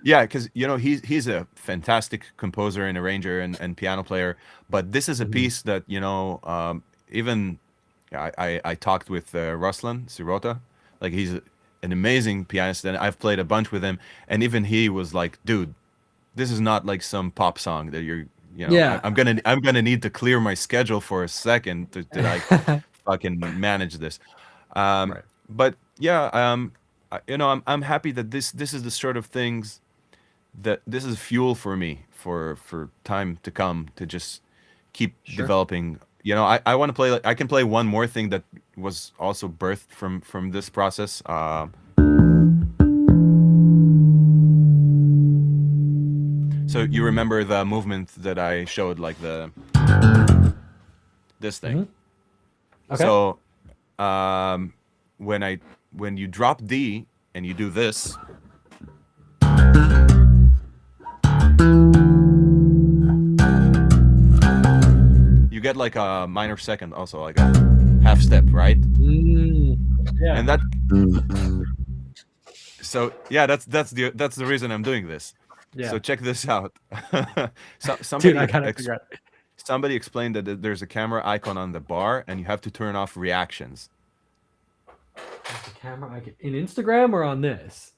[SPEAKER 1] Yeah, because you know he's a fantastic composer and arranger and piano player. But this is a
[SPEAKER 2] Mhm.
[SPEAKER 1] piece that you know even I talked with Ruslan Sirota, like he's an amazing pianist, and I've played a bunch with him, and even he was like, "Dude, this is not like some pop song that you're you know
[SPEAKER 2] Yeah.
[SPEAKER 1] I'm gonna need to clear my schedule for a second to like fucking manage this." um
[SPEAKER 2] Right.
[SPEAKER 1] but yeah, you know I'm happy that this is the sort of things that this is fuel for me for time to come to just keep
[SPEAKER 2] Sure.
[SPEAKER 1] developing. You know, I want to play like I can play one more thing that was also birthed from this process. So you remember the movement that I showed, like the this thing.
[SPEAKER 2] Mhm. Okay.
[SPEAKER 1] So um, when I when you drop D and you do this, you get like a minor second, also like a half step, right?
[SPEAKER 2] Mm. Yeah.
[SPEAKER 1] And that so yeah, that's the reason I'm doing this. So
[SPEAKER 2] Yeah.
[SPEAKER 1] check this out. So
[SPEAKER 2] Dude, I gotta figure out
[SPEAKER 1] somebody explained that there's a camera icon on the bar, and you have to turn off reactions.
[SPEAKER 2] the camera in Instagram or on this.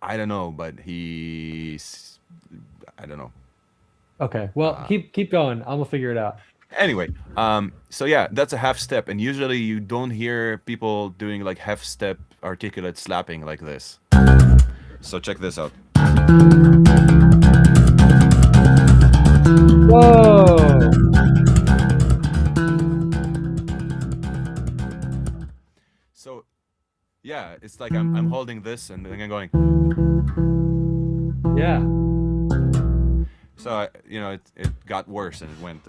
[SPEAKER 1] I don't know, but I don't know.
[SPEAKER 2] Okay. Well, keep going. I'm gonna figure it out.
[SPEAKER 1] Anyway, so yeah, that's a half step, and usually you don't hear people doing like half step articulate slapping like this. So check this out.
[SPEAKER 2] Whoa.
[SPEAKER 1] So yeah, it's like I'm holding this and then I'm going.
[SPEAKER 2] Yeah.
[SPEAKER 1] So it got worse and it went.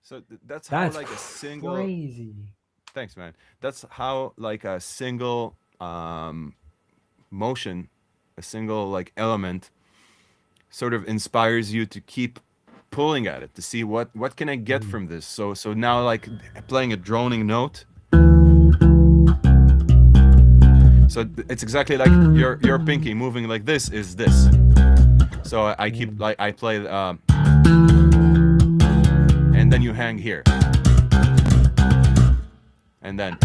[SPEAKER 1] So that's how
[SPEAKER 2] That's
[SPEAKER 1] like a single.
[SPEAKER 2] crazy.
[SPEAKER 1] Thanks, man. That's how like a single motion, a single like element, sort of inspires you to keep pulling at it to see what can I get
[SPEAKER 2] Mm.
[SPEAKER 1] from this. So now like playing a droning note. So it's exactly like your pinky moving like this is this. So I keep like I play and then you hang here. And then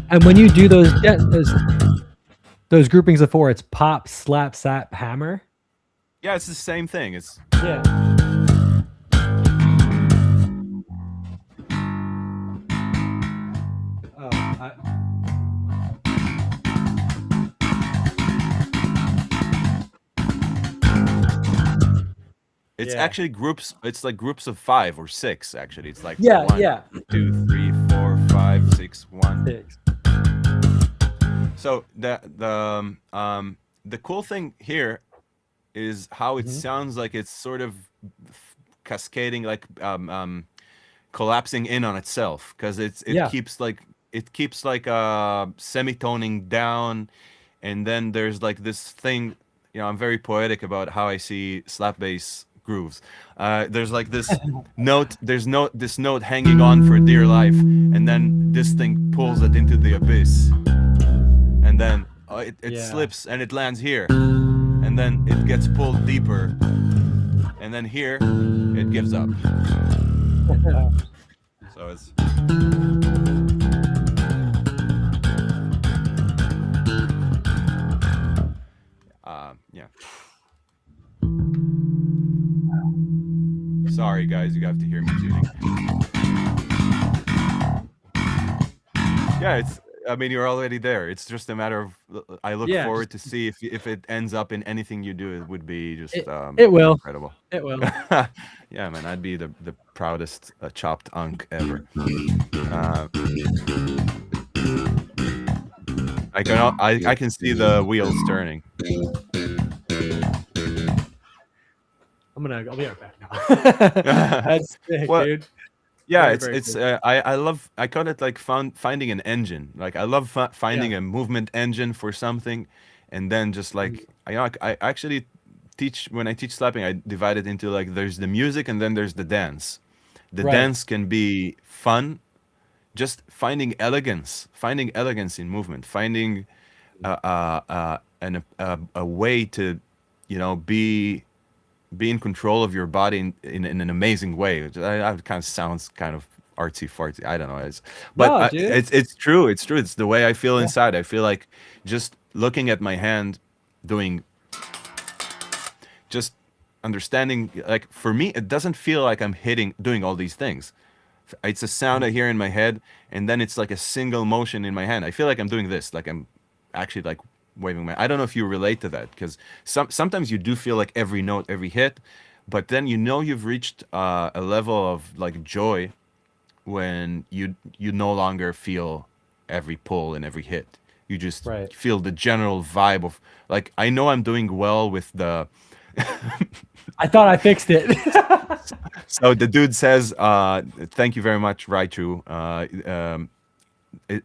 [SPEAKER 2] And when you do those groupings of four, it's pop, slap, sap, hammer.
[SPEAKER 1] yeah, it's the same thing. It's
[SPEAKER 2] Yeah. Oh,
[SPEAKER 1] it's
[SPEAKER 2] Yeah.
[SPEAKER 1] actually groups. It's like groups of 5 or 6. Actually, it's like
[SPEAKER 2] Yeah,
[SPEAKER 1] 1,
[SPEAKER 2] yeah.
[SPEAKER 1] 2, 3, 4, 5, 6, 1.
[SPEAKER 2] 6.
[SPEAKER 1] So the cool thing here is how it sounds like it's sort of cascading, like collapsing in on itself, because it
[SPEAKER 2] Yeah.
[SPEAKER 1] keeps like semitoning down, and then there's like this thing. I'm very poetic about how I see slap bass grooves. There's like this this note hanging on for dear life, and then this thing pulls it into the abyss, and then it
[SPEAKER 2] Yeah.
[SPEAKER 1] slips and it lands here, and then it gets pulled deeper, and then here it gives up. So it's yeah. Sorry guys, you have to hear me tuning. Yeah, I mean, you're already there. It's just a matter of I look
[SPEAKER 2] Yeah,
[SPEAKER 1] forward to see if it ends up in anything you do. It would be just
[SPEAKER 2] it will.
[SPEAKER 1] incredible.
[SPEAKER 2] It will.
[SPEAKER 1] Yeah, man, I'd be the proudest chopped unk ever. I can see the wheels turning.
[SPEAKER 2] I'll be right back now. That's sick,
[SPEAKER 1] Well,
[SPEAKER 2] dude.
[SPEAKER 1] yeah,
[SPEAKER 2] Very, very
[SPEAKER 1] it's
[SPEAKER 2] cool.
[SPEAKER 1] I call it like finding an engine. Like I love finding a movement engine for something, and then just like I actually when I teach slapping, I divide it into like there's the music and then there's the dance. The
[SPEAKER 2] Right.
[SPEAKER 1] dance can be fun, just finding elegance in movement, finding a way to be in control of your body in an amazing way. It kind of sounds kind of artsy fartsy. I don't know.
[SPEAKER 2] No, dude.
[SPEAKER 1] It's true. It's true. It's the way I feel
[SPEAKER 2] Yeah.
[SPEAKER 1] inside. I feel like just looking at my hand, just understanding. Like for me, it doesn't feel like I'm doing all these things. It's a sound I hear in my head, and then it's like a single motion in my hand. I feel like I'm doing this. Like I'm actually like waving my. I don't know if you relate to that, because sometimes you do feel like every note, every hit, but then you've reached a level of like joy when you no longer feel every pull and every hit. You just
[SPEAKER 2] Right.
[SPEAKER 1] feel the general vibe of like I know I'm doing well with the.
[SPEAKER 2] I thought I fixed it.
[SPEAKER 1] So the dude says, "Thank you very much, Raichu."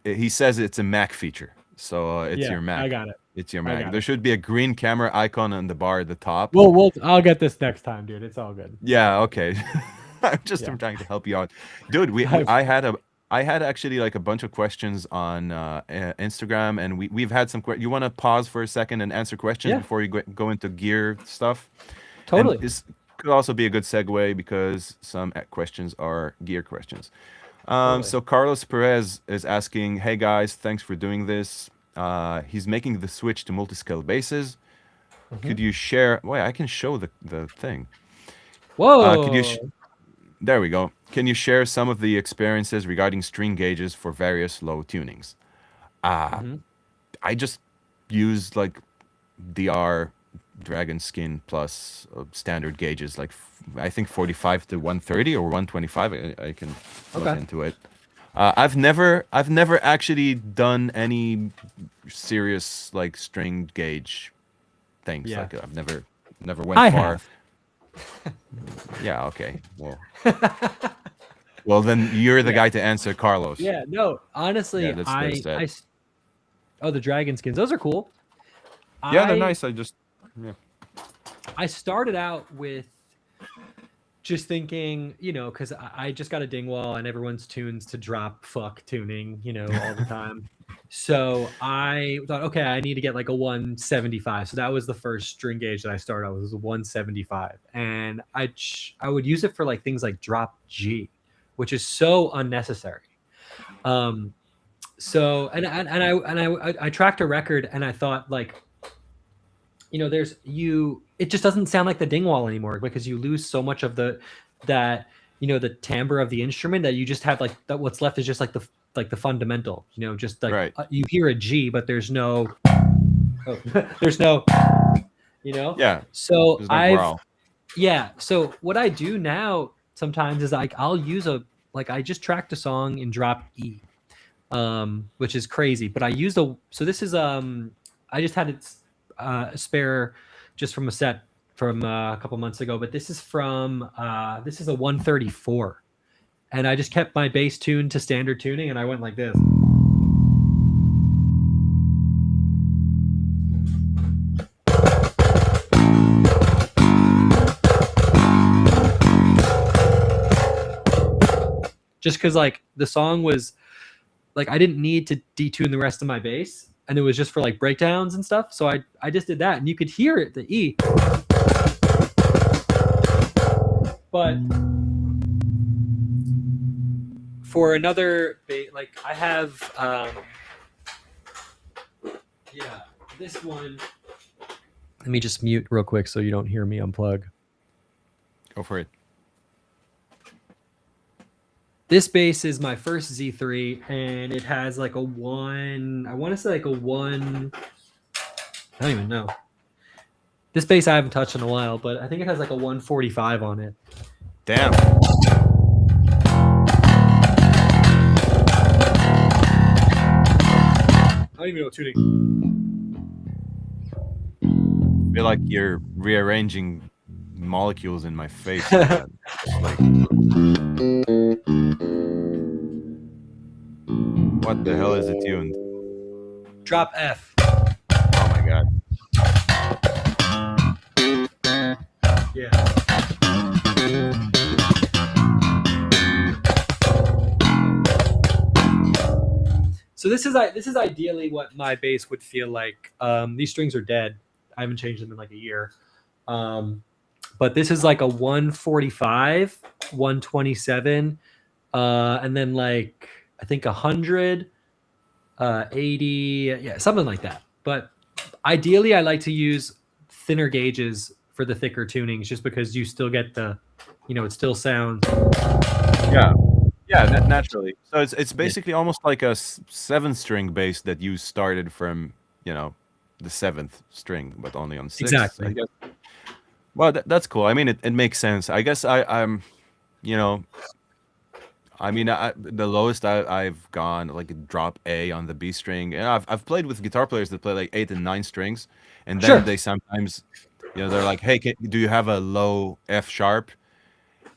[SPEAKER 1] He says it's a Mac feature, so it's
[SPEAKER 2] Yeah,
[SPEAKER 1] your Mac.
[SPEAKER 2] I got it.
[SPEAKER 1] It's your
[SPEAKER 2] I
[SPEAKER 1] Mac.
[SPEAKER 2] got
[SPEAKER 1] There
[SPEAKER 2] it.
[SPEAKER 1] should be a green camera icon on the bar at the top.
[SPEAKER 2] I'll get this next time, dude. It's all good.
[SPEAKER 1] Yeah, okay. I'm
[SPEAKER 2] Yeah.
[SPEAKER 1] trying to help you out, dude. I had actually like a bunch of questions on Instagram, and we've had some. You want to pause for a second and answer questions
[SPEAKER 2] Yeah.
[SPEAKER 1] before you go into gear stuff?
[SPEAKER 2] Totally.
[SPEAKER 1] And this could also be a good segue because some questions are gear questions.
[SPEAKER 2] Totally.
[SPEAKER 1] So Carlos Perez is asking, "Hey guys, thanks for doing this." He's making the switch to multi-scale basses. Could you share? Wait, I can show the thing. Could you?
[SPEAKER 2] Whoa.
[SPEAKER 1] There we go. Can you share some of the experiences regarding string gauges for various low tunings? Uh,
[SPEAKER 2] Hmm.
[SPEAKER 1] I just use like DR Dragon Skin plus standard gauges, like I think 45 to 130 or 125. I can look
[SPEAKER 2] Okay.
[SPEAKER 1] into it. I've never actually done any serious like string gauge things.
[SPEAKER 2] Yeah.
[SPEAKER 1] Like I've never went
[SPEAKER 2] I
[SPEAKER 1] far.
[SPEAKER 2] have.
[SPEAKER 1] Yeah. Okay. Well, then you're the
[SPEAKER 2] Yeah.
[SPEAKER 1] guy to answer, Carlos.
[SPEAKER 2] Yeah. No,
[SPEAKER 1] Yeah,
[SPEAKER 2] honestly,
[SPEAKER 1] that's that.
[SPEAKER 2] oh, the dragon skins. Those are cool.
[SPEAKER 1] Yeah, they're
[SPEAKER 2] I
[SPEAKER 1] nice. Yeah.
[SPEAKER 2] I started out with just thinking, because I just got a Dingwall and everyone's tunes to drop fuck tuning, all the time. So I thought, okay, I need to get like a 175. So that was the first string gauge that I started out with, was a 175. And I would use it for like things like drop G, which is so unnecessary. Um, so I tracked a record and I thought like, it just doesn't sound like the Dingwall anymore because you lose so much of that the timbre of the instrument that you just have like that. What's left is just like the fundamental, just like
[SPEAKER 1] Right.
[SPEAKER 2] you hear a G, but there's no, there's no,
[SPEAKER 1] Yeah.
[SPEAKER 2] So
[SPEAKER 1] There's no growl.
[SPEAKER 2] So what I do now sometimes is like I'll use I just tracked a song in drop E, which is crazy. But I used so this is I just had it a spare just from a set from a couple months ago, but this is a 134, and I just kept my bass tuned to standard tuning, and I went like this. Just because like the song was like I didn't need to detune the rest of my bass, and it was just for like breakdowns and stuff. So I just did that, and you could hear it, the E. But for another like I have this one. Let me just mute real quick so you don't hear me unplug.
[SPEAKER 1] Go for it.
[SPEAKER 2] This bass is my first Z3, and it has like a one. I want to say like a one. I don't even know. This bass I haven't touched in a while, but I think it has like a 145 on it.
[SPEAKER 1] Damn.
[SPEAKER 2] I don't even know tuning.
[SPEAKER 1] I feel like you're rearranging molecules in my face. Like, what the hell is it tuned?
[SPEAKER 2] Drop F.
[SPEAKER 1] Oh my god.
[SPEAKER 2] Yeah. So this is ideally what my bass would feel like. These strings are dead. I haven't changed them in like a year. But this is like a 145, 127, and then like I think 100, 80, yeah, something like that. But ideally, I like to use thinner gauges for the thicker tunings, just because you still get it still sounds.
[SPEAKER 1] Yeah. Yeah, naturally. So it's basically almost like a 7-string bass that you started from, the 7th string, but only on 6th, I
[SPEAKER 2] Exactly.
[SPEAKER 1] guess. Well, that's cool. I mean, it makes sense. I guess I'm, you know, I mean, the lowest I've gone like a drop A on the B string, and I've played with guitar players that play like 8 and 9 strings, and then
[SPEAKER 2] Sure.
[SPEAKER 1] they sometimes, they're like, "Hey, do you have a low F sharp?"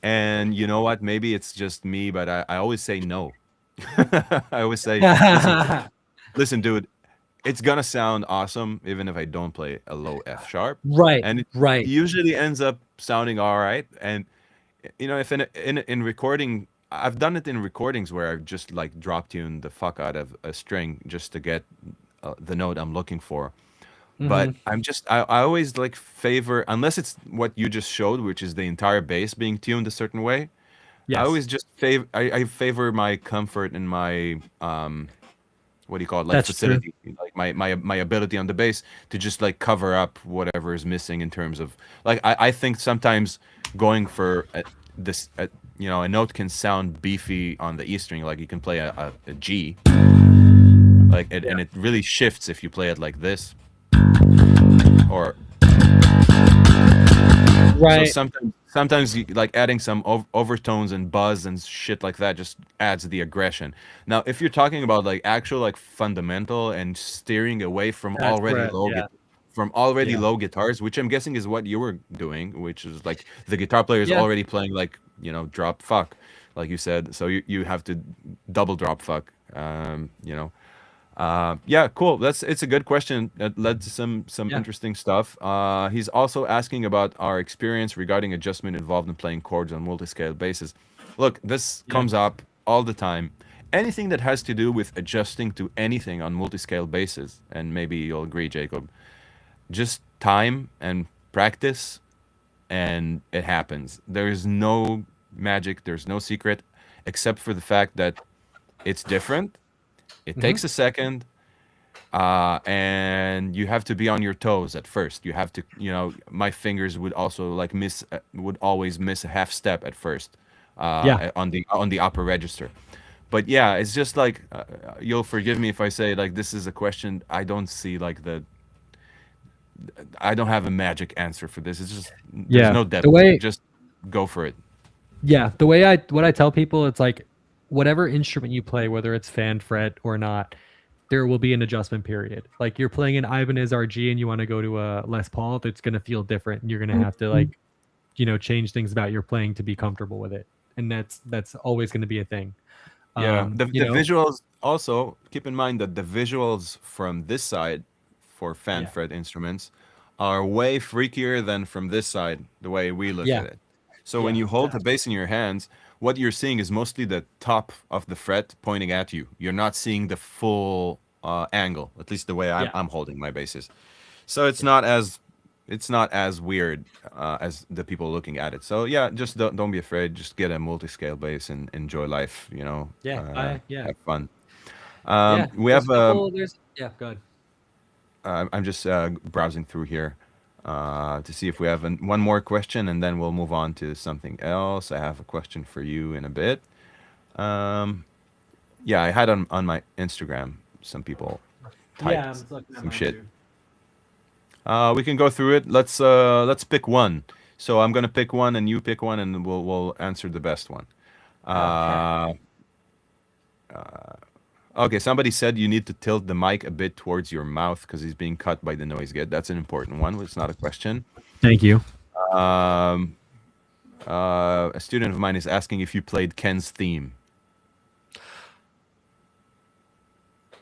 [SPEAKER 1] And you know what? Maybe it's just me, but I always say no. I always say, listen, dude, it's gonna sound awesome even if I don't play a low F sharp,
[SPEAKER 2] Right.
[SPEAKER 1] and it
[SPEAKER 2] Right.
[SPEAKER 1] usually ends up sounding all right. And if in recording, I've done it in recordings where I've just like drop tuned the fuck out of a string just to get the note I'm looking for. But
[SPEAKER 2] Mm-hmm.
[SPEAKER 1] I always like favor, unless it's what you just showed, which is the entire bass being tuned a certain way. I
[SPEAKER 2] Yes.
[SPEAKER 1] always just favor, I favor my comfort and my what do you call it, like
[SPEAKER 2] That's true.
[SPEAKER 1] facility, like my ability on the bass to just like cover up whatever is missing in terms of like I think sometimes going for this you know, a note can sound beefy on the E string, like you can play a G, like it,
[SPEAKER 2] Yeah.
[SPEAKER 1] and it really shifts if you play it like this, or so
[SPEAKER 2] Right.
[SPEAKER 1] sometimes you, like adding some overtones and buzz and shit like that just adds the aggression. Now, if you're talking about like actual like fundamental and steering away
[SPEAKER 2] That's where, yeah.
[SPEAKER 1] from already
[SPEAKER 2] Yeah.
[SPEAKER 1] low guitars, which I'm guessing is what you were doing, which is like the guitar player is
[SPEAKER 2] Yeah.
[SPEAKER 1] already playing like, you know, drop fuck, like you said. So you have to double drop fuck, you know. Yeah, cool. It's a good question. That led to some
[SPEAKER 2] Yeah.
[SPEAKER 1] interesting stuff. He's also asking about our experience regarding adjustment involved in playing chords on multi-scale basses. Look, this
[SPEAKER 2] Yeah.
[SPEAKER 1] comes up all the time. Anything that has to do with adjusting to anything on multi-scale basses, and maybe you'll agree, Jacob, just time and practice, and it happens. There is no magic. There's no secret, except for the fact that it's different. It
[SPEAKER 2] Hmm.
[SPEAKER 1] takes a second, and you have to be on your toes at first. You have to, you know, my fingers would also like would always miss a half step at first,
[SPEAKER 2] Yeah.
[SPEAKER 1] on the upper register. But yeah, it's just like you'll forgive me if I say like this is a question I don't see like I don't have a magic answer for this. It's just there's
[SPEAKER 2] Yeah.
[SPEAKER 1] no
[SPEAKER 2] The
[SPEAKER 1] depth to it.
[SPEAKER 2] way,
[SPEAKER 1] Just go for it.
[SPEAKER 2] yeah, the way what I tell people, it's like whatever instrument you play, whether it's fan fret or not, there will be an adjustment period. Like you're playing an Ibanez RG and you want to go to a Les Paul, it's going to feel different. And you're going to have to like, change things about your playing to be comfortable with it. And that's always going to be a thing.
[SPEAKER 1] Yeah,
[SPEAKER 2] You
[SPEAKER 1] the
[SPEAKER 2] know,
[SPEAKER 1] visuals also keep in mind that the visuals from this side for fan
[SPEAKER 2] yeah,
[SPEAKER 1] fret instruments are way freakier than from this side, the way we look
[SPEAKER 2] yeah,
[SPEAKER 1] at it. So when
[SPEAKER 2] yeah,
[SPEAKER 1] you hold the bass in your hands, what you're seeing is mostly the top of the fret pointing at you. You're not seeing the full angle, at least the way
[SPEAKER 2] yeah,
[SPEAKER 1] I'm holding my basses. So
[SPEAKER 2] yeah,
[SPEAKER 1] it's not as weird as the people looking at it. So yeah, just don't be afraid. Just get a multi-scale bass and enjoy life. You know,
[SPEAKER 2] yeah, yeah,
[SPEAKER 1] have fun.
[SPEAKER 2] yeah.
[SPEAKER 1] We
[SPEAKER 2] There's
[SPEAKER 1] have.
[SPEAKER 2] a couple. There's yeah. Go ahead.
[SPEAKER 1] I'm just browsing through here to see if we have one more question, and then we'll move on to something else. I have a question for you in a bit. Um, yeah, I had on my Instagram some people
[SPEAKER 2] Yeah,
[SPEAKER 1] typed
[SPEAKER 2] I'm looking at
[SPEAKER 1] some
[SPEAKER 2] mine
[SPEAKER 1] shit.
[SPEAKER 2] too.
[SPEAKER 1] We can go through it. Let's pick one. So I'm gonna pick one, and you pick one, and we'll answer the best one.
[SPEAKER 2] Okay.
[SPEAKER 1] Uh, okay. Somebody said you need to tilt the mic a bit towards your mouth because he's being cut by the noise gate. That's an important one. It's not a question.
[SPEAKER 2] Thank you.
[SPEAKER 1] Um, a student of mine is asking if you played Ken's theme.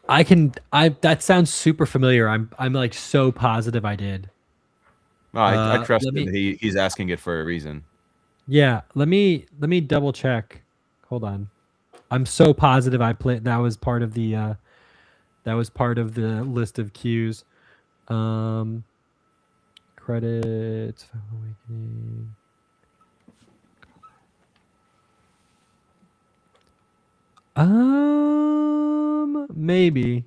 [SPEAKER 2] That sounds super familiar. I'm like so positive I did.
[SPEAKER 1] Well, I trust
[SPEAKER 2] Let
[SPEAKER 1] that
[SPEAKER 2] me
[SPEAKER 1] he's asking it for a reason.
[SPEAKER 2] Yeah, let me double check. Hold on. I'm so positive I played that was part of the list of cues. Um Credits, Final Awakening. Maybe.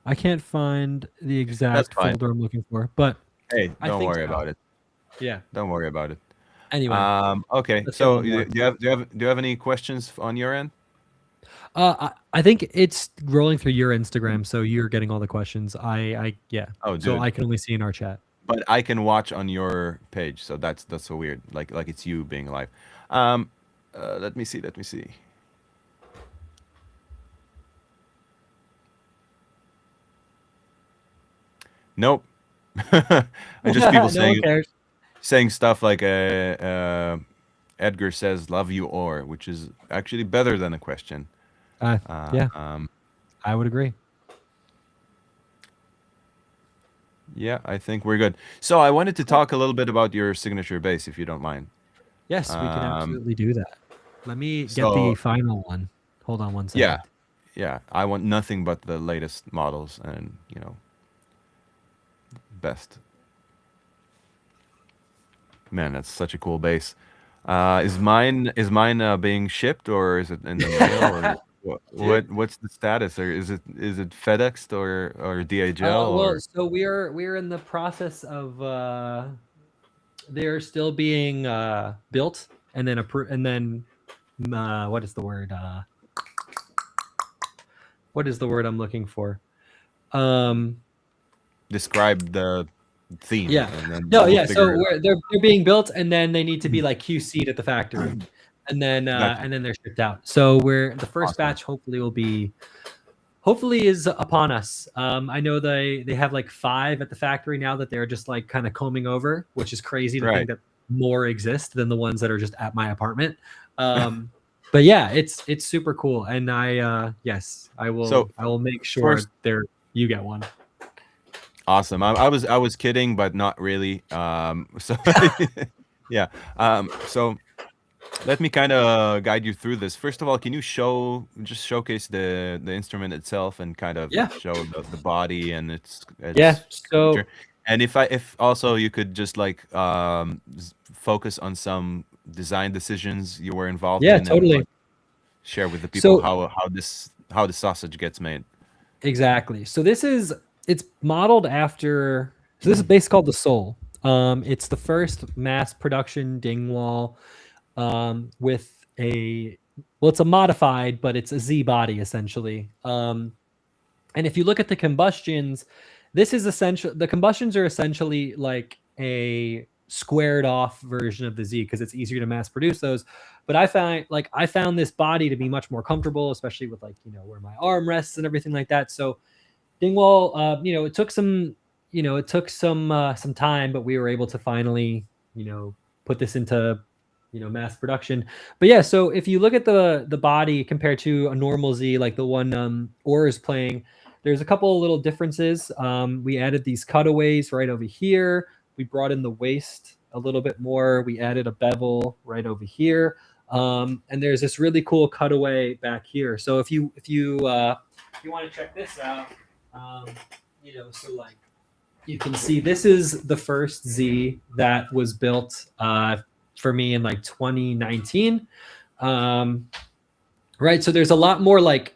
[SPEAKER 2] I can't find the
[SPEAKER 1] That's
[SPEAKER 2] exact
[SPEAKER 1] fine.
[SPEAKER 2] folder I'm looking for, but
[SPEAKER 1] Hey,
[SPEAKER 2] I
[SPEAKER 1] don't
[SPEAKER 2] think
[SPEAKER 1] worry
[SPEAKER 2] so.
[SPEAKER 1] about it.
[SPEAKER 2] Yeah.
[SPEAKER 1] Don't worry about it.
[SPEAKER 2] Anyway,
[SPEAKER 1] Okay.
[SPEAKER 2] let's get
[SPEAKER 1] So
[SPEAKER 2] one more.
[SPEAKER 1] do you have any questions on your end?
[SPEAKER 2] I think it's rolling through your Instagram, so you're getting all the questions. Yeah.
[SPEAKER 1] Oh,
[SPEAKER 2] So
[SPEAKER 1] dude.
[SPEAKER 2] I can only see in our chat.
[SPEAKER 1] But I can watch on your page, so that's so weird. Like it's you being live. Um, let me see. Let me see. Nope. And just people
[SPEAKER 2] No one cares.
[SPEAKER 1] saying stuff like Edgar says "love you" or, which is actually better than a question.
[SPEAKER 2] Yeah,
[SPEAKER 1] Um,
[SPEAKER 2] I would agree.
[SPEAKER 1] yeah, I think we're good. So I wanted to talk a little bit about your signature bass, if you don't mind.
[SPEAKER 2] Yes, we can
[SPEAKER 1] Um,
[SPEAKER 2] absolutely do that. Let me get the
[SPEAKER 1] so
[SPEAKER 2] final one. Hold on one
[SPEAKER 1] yeah,
[SPEAKER 2] second.
[SPEAKER 1] yeah, I want nothing but the latest models and, you know, best. Man, that's such a cool bass. Is mine being shipped, or is it in the mail, or What's the status? Or is it FedExed or DHL
[SPEAKER 2] Well,
[SPEAKER 1] or
[SPEAKER 2] so we're in the process of they're still being built and then what is the word? What is the word I'm looking for?
[SPEAKER 1] describe the theme,
[SPEAKER 2] Yeah.
[SPEAKER 1] and then
[SPEAKER 2] No,
[SPEAKER 1] we'll
[SPEAKER 2] yeah.
[SPEAKER 1] figure
[SPEAKER 2] So
[SPEAKER 1] it
[SPEAKER 2] they're being built, and then they need to be
[SPEAKER 1] out.
[SPEAKER 2] like QC'd at the factory,
[SPEAKER 1] Gotcha.
[SPEAKER 2] and then they're shipped out. So the first
[SPEAKER 1] Awesome.
[SPEAKER 2] batch hopefully is upon us. I know they have like 5 at the factory now that they're just like kind of combing over, which is crazy to think
[SPEAKER 1] Right.
[SPEAKER 2] that more exist than the ones that are just at my apartment. But yeah, it's super cool, and yes, I
[SPEAKER 1] So
[SPEAKER 2] will make sure
[SPEAKER 1] first,
[SPEAKER 2] you get one.
[SPEAKER 1] awesome. I was kidding, but not really. So yeah. So let me kind of guide you through this. First of all, can you showcase the instrument itself and kind of
[SPEAKER 2] Yeah,
[SPEAKER 1] show the body and
[SPEAKER 2] yeah.
[SPEAKER 1] its
[SPEAKER 2] So
[SPEAKER 1] structure? And if also you could just like focus on some design decisions you were involved
[SPEAKER 2] yeah,
[SPEAKER 1] in, and
[SPEAKER 2] totally.
[SPEAKER 1] like share with the people
[SPEAKER 2] So
[SPEAKER 1] how the sausage gets made.
[SPEAKER 2] exactly. So it's modeled after. So this is basically called the Soul. It's the first mass production dingwall with it's a modified, but it's a Z body essentially. And if you look at the combustions, the combustions are essentially like a squared off version of the Z because it's easier to mass produce those. But I found this body to be much more comfortable, especially with like, where my arm rests and everything like that. So Dingwall, it took some time, but we were able to finally, put this into, mass production. But yeah, so if you look at the body compared to a normal Z, like the one Or is playing, there's a couple of little differences. We added these cutaways right over here. We brought in the waist a little bit more. We added a bevel right over here. And there's this really cool cutaway back here. So if you want to check this out, um, so like you can see this is the first Z that was built for me in like 2019. Right. So there's a lot more like,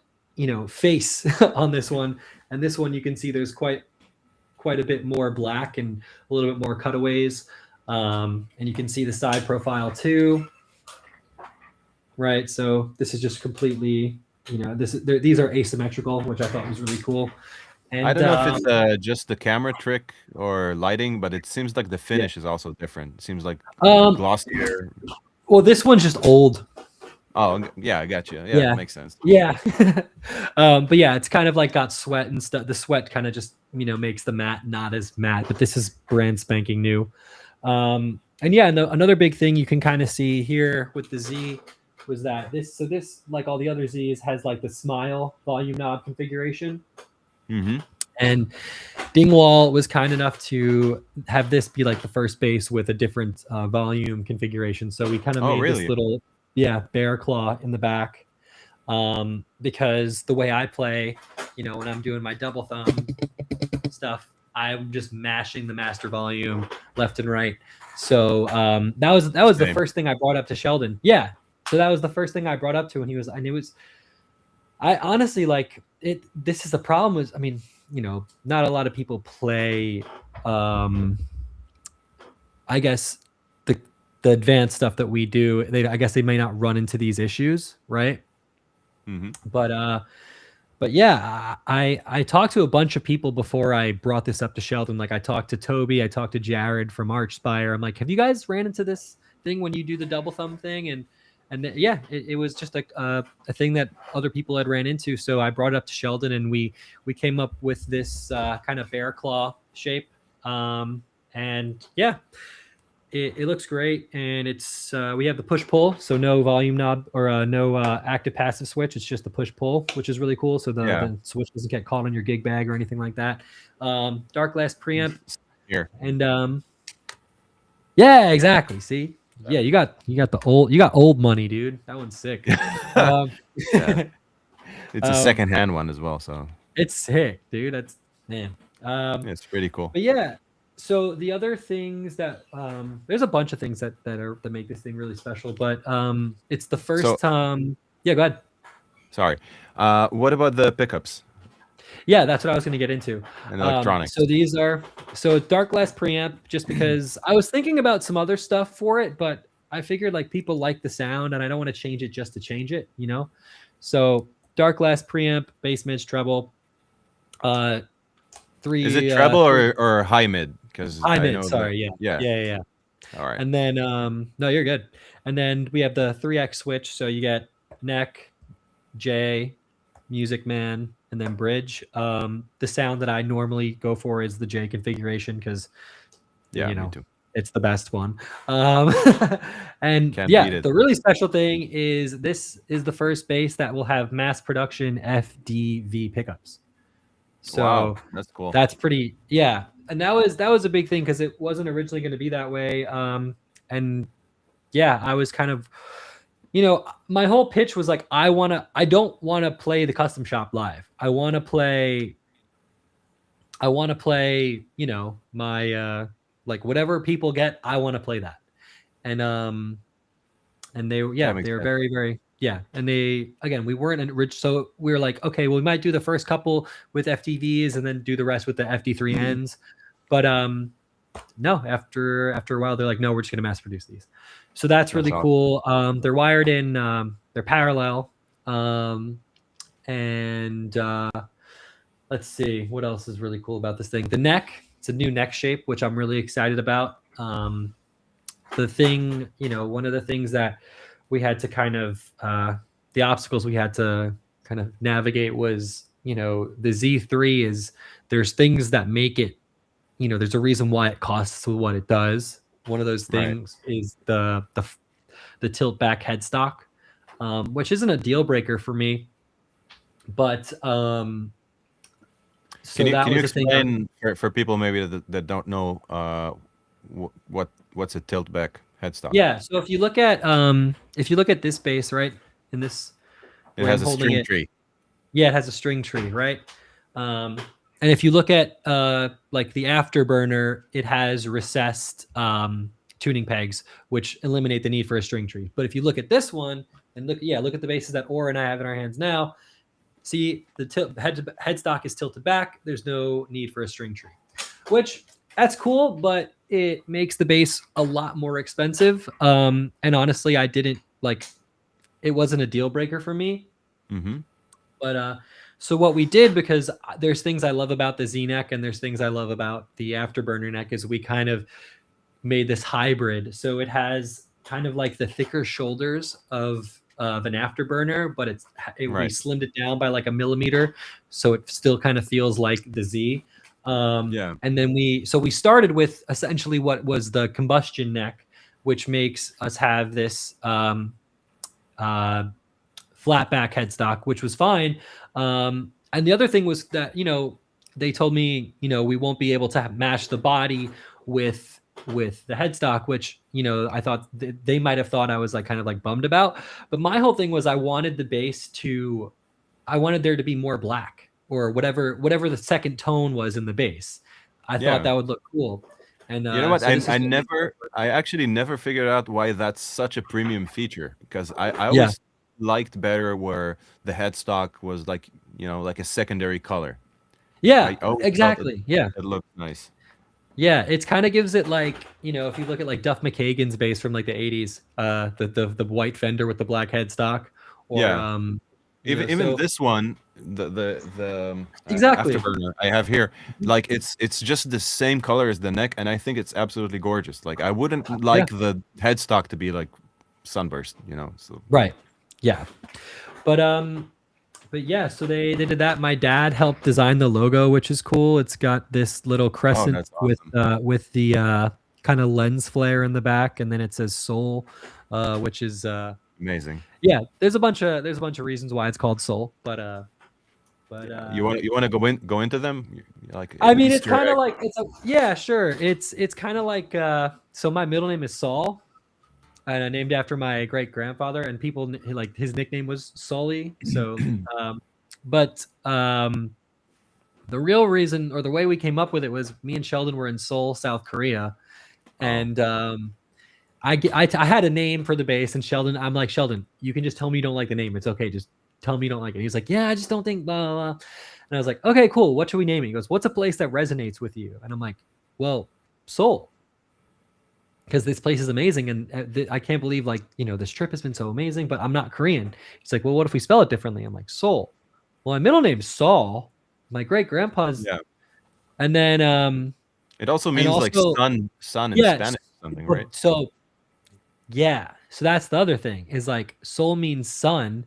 [SPEAKER 2] face on this one. And this one you can see there's quite a bit more black and a little bit more cutaways. And you can see the side profile too. Right. So this is just completely, these are asymmetrical, which I thought was really cool.
[SPEAKER 1] I
[SPEAKER 2] And
[SPEAKER 1] don't know if it's just the camera trick or lighting, but it seems like the
[SPEAKER 2] yeah.
[SPEAKER 1] finish is also different. It seems like
[SPEAKER 2] Um,
[SPEAKER 1] glossier.
[SPEAKER 2] well, this one's just old.
[SPEAKER 1] Oh, yeah, I got you. Yeah,
[SPEAKER 2] Yeah.
[SPEAKER 1] makes sense.
[SPEAKER 2] Yeah. But yeah, it's kind of like got sweat and stuff. The sweat kind of just, makes the matte not as matte, but this is brand spanking new. And yeah, another big thing you can kind of see here with the Z was that this, like all the other Zs, has like the smile volume knob configuration.
[SPEAKER 1] Mm-hmm.
[SPEAKER 2] And Dingwall was kind enough to have this be like the first bass with a different volume configuration. So we kind of
[SPEAKER 1] Oh,
[SPEAKER 2] made this
[SPEAKER 1] really?
[SPEAKER 2] little, bear claw in the back. Because the way I play, when I'm doing my double thumb stuff, I'm just mashing the master volume left and right. So that was the
[SPEAKER 1] Same.
[SPEAKER 2] first thing I brought up to Sheldon. Yeah. So that was the first thing I brought up to, and I honestly like it. This is the problem was, I mean, not a lot of people play, I guess the advanced stuff that we do. I guess they may not run into these issues, right?
[SPEAKER 1] Mm-hmm.
[SPEAKER 2] But yeah, I talked to a bunch of people before I brought this up to Sheldon. Like I talked to Toby, I talked to Jared from Archspire. I'm like, have you guys ran into this thing when you do the double thumb thing? And yeah, it was just a thing that other people had ran into. So I brought it up to Sheldon, and we came up with this kind of bear claw shape. And yeah, it looks great, and it's we have the push pull, so no volume knob or no active passive switch. It's just the push pull, which is really cool. So
[SPEAKER 1] Yeah.
[SPEAKER 2] the switch doesn't get caught on your gig bag or anything like that. Dark glass preamp,
[SPEAKER 1] Here.
[SPEAKER 2] and yeah, exactly. See, yeah, you got old money, dude. That one's sick.
[SPEAKER 1] Yeah. It's a
[SPEAKER 2] Um,
[SPEAKER 1] secondhand one as well, so
[SPEAKER 2] it's sick, dude. That's man.
[SPEAKER 1] it's pretty cool.
[SPEAKER 2] But yeah, so the other things that there's a bunch of things that make this thing really special, but it's the first
[SPEAKER 1] So
[SPEAKER 2] yeah, go ahead.
[SPEAKER 1] Sorry. What about the pickups
[SPEAKER 2] Yeah, that's what I was going to get into.
[SPEAKER 1] and electronics?
[SPEAKER 2] So these are dark glass preamp, just because I was thinking about some other stuff for it, but I figured like people like the sound and I don't want to change it just to change it, you know? So dark glass preamp, bass, mid, treble,
[SPEAKER 1] Is it
[SPEAKER 2] three,
[SPEAKER 1] treble or high mid? Because
[SPEAKER 2] high
[SPEAKER 1] I
[SPEAKER 2] mid.
[SPEAKER 1] know that.
[SPEAKER 2] Sorry. Yeah.
[SPEAKER 1] Yeah.
[SPEAKER 2] Yeah. Yeah.
[SPEAKER 1] All right.
[SPEAKER 2] And then, no, you're good. And then we have the 3X switch. So you get neck, J, Music Man, and then bridge. The sound that I normally go for is the J configuration because,
[SPEAKER 1] Yeah,
[SPEAKER 2] you
[SPEAKER 1] me
[SPEAKER 2] know,
[SPEAKER 1] too.
[SPEAKER 2] it's the best one. And
[SPEAKER 1] Can't beat
[SPEAKER 2] yeah,
[SPEAKER 1] it.
[SPEAKER 2] the really special thing is this is the first bass that will have mass production FDV pickups. So
[SPEAKER 1] Wow, that's cool.
[SPEAKER 2] that's pretty, yeah. And that was a big thing because it wasn't originally going to be that way. And yeah, I was kind of, my whole pitch was like, I don't want to play the custom shop live. I want to play, my like whatever people get, I want to play that. And they were
[SPEAKER 1] That makes sense.
[SPEAKER 2] very, very, yeah. And again, we weren't rich, so we were like, okay, well, we might do the first couple with FTVs and then do the rest with the FD3Ns. But no, after a while, they're like, no, we're just gonna mass produce these. So that's really
[SPEAKER 1] awesome.
[SPEAKER 2] cool. They're wired in, they're parallel. And let's see, what else is really cool about this thing? The neck, it's a new neck shape, which I'm really excited about. The thing, one of the things that we had to kind of, the obstacles we had to kind of navigate was, the Z3 is, there's things that make it, there's a reason why it costs what it does. One of those things is the tilt back headstock, which isn't a deal breaker for me, but so
[SPEAKER 1] Can you
[SPEAKER 2] explain
[SPEAKER 1] for people maybe that don't know what's a tilt back headstock?
[SPEAKER 2] Yeah, so if you look at this bass, right, in this,
[SPEAKER 1] It has a string tree.
[SPEAKER 2] Yeah, it has a string tree, right? And if you look at like the afterburner, it has recessed tuning pegs, which eliminate the need for a string tree. But if you look at this one and look at the basses that Aura and I have in our hands now, see the headstock is tilted back. There's no need for a string tree, which that's cool, but it makes the bass a lot more expensive. And honestly, I didn't like, it wasn't a deal breaker for me.
[SPEAKER 1] Mm-hmm.
[SPEAKER 2] But so what we did, because there's things I love about the Z neck and there's things I love about the afterburner neck, is we kind of made this hybrid. So it has kind of like the thicker shoulders of an afterburner, but we slimmed it down by like 1 millimeter, so it still kind of feels like the Z. And then we started with essentially what was the combustion neck, which makes us have this flat back headstock, which was fine. And the other thing was that, they told me, we won't be able to match the body with the headstock, which, I thought they might have thought I was like kind of like bummed about. But my whole thing was I wanted the bass I wanted there to be more black, or whatever the second tone was in the bass. I thought that would look cool. And
[SPEAKER 1] you know what? I actually never figured out why that's such a premium feature, because I always liked better where the headstock was like, like a secondary color.
[SPEAKER 2] Yeah, exactly.
[SPEAKER 1] It looked nice.
[SPEAKER 2] Yeah, it kind of gives it like, if you look at like Duff McKagan's bass from like the 80s, the white fender with the black headstock, or
[SPEAKER 1] even this one, the
[SPEAKER 2] exactly
[SPEAKER 1] afterburner I have here, like it's just the same color as the neck, and I think it's absolutely gorgeous. Like I wouldn't like the headstock to be like sunburst, so
[SPEAKER 2] right. Yeah. But yeah, so they did that. My dad helped design the logo, which is cool. It's got this little crescent with the kind of lens flare in the back, and then it says Soul, which is
[SPEAKER 1] amazing.
[SPEAKER 2] Yeah, there's a bunch of reasons why it's called Soul, but
[SPEAKER 1] you want to go into them? Like,
[SPEAKER 2] I mean, it's kind of like sure. It's kind of like so my middle name is Saul, and I named after my great grandfather, and people like his nickname was Sully. So, but the real reason, or the way we came up with it, was me and Sheldon were in Seoul, South Korea, and I had a name for the bass, and I'm like, Sheldon, you can just tell me you don't like the name. It's okay. Just tell me you don't like it. He's like, yeah, I just don't think blah, blah, blah. And I was like, okay, cool. What should we name it? He goes, what's a place that resonates with you? And I'm like, well, Seoul, because this place is amazing. And I can't believe, like, this trip has been so amazing, but I'm not Korean. He's like, well, what if we spell it differently? I'm like, Seoul. Well, my middle name's Saul. My great grandpa's.
[SPEAKER 1] Yeah.
[SPEAKER 2] And then,
[SPEAKER 1] It also
[SPEAKER 2] and
[SPEAKER 1] means like
[SPEAKER 2] also,
[SPEAKER 1] sun in
[SPEAKER 2] yeah.
[SPEAKER 1] Spanish or something, right?
[SPEAKER 2] So, yeah. So that's the other thing is like Seoul means sun,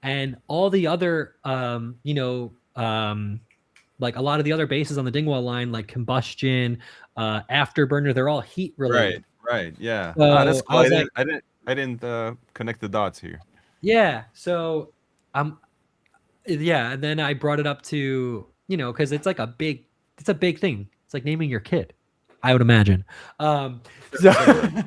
[SPEAKER 2] and all the other, like a lot of the other bases on the Dingwall line, like combustion, afterburner, they're all heat related.
[SPEAKER 1] Right. Yeah. Ah, that's
[SPEAKER 2] So I
[SPEAKER 1] cool.
[SPEAKER 2] was like,
[SPEAKER 1] I didn't connect the dots here.
[SPEAKER 2] yeah. So I'm, yeah. And then I brought it up to, because it's like it's a big thing. It's like naming your kid, I would imagine. So
[SPEAKER 1] Similar.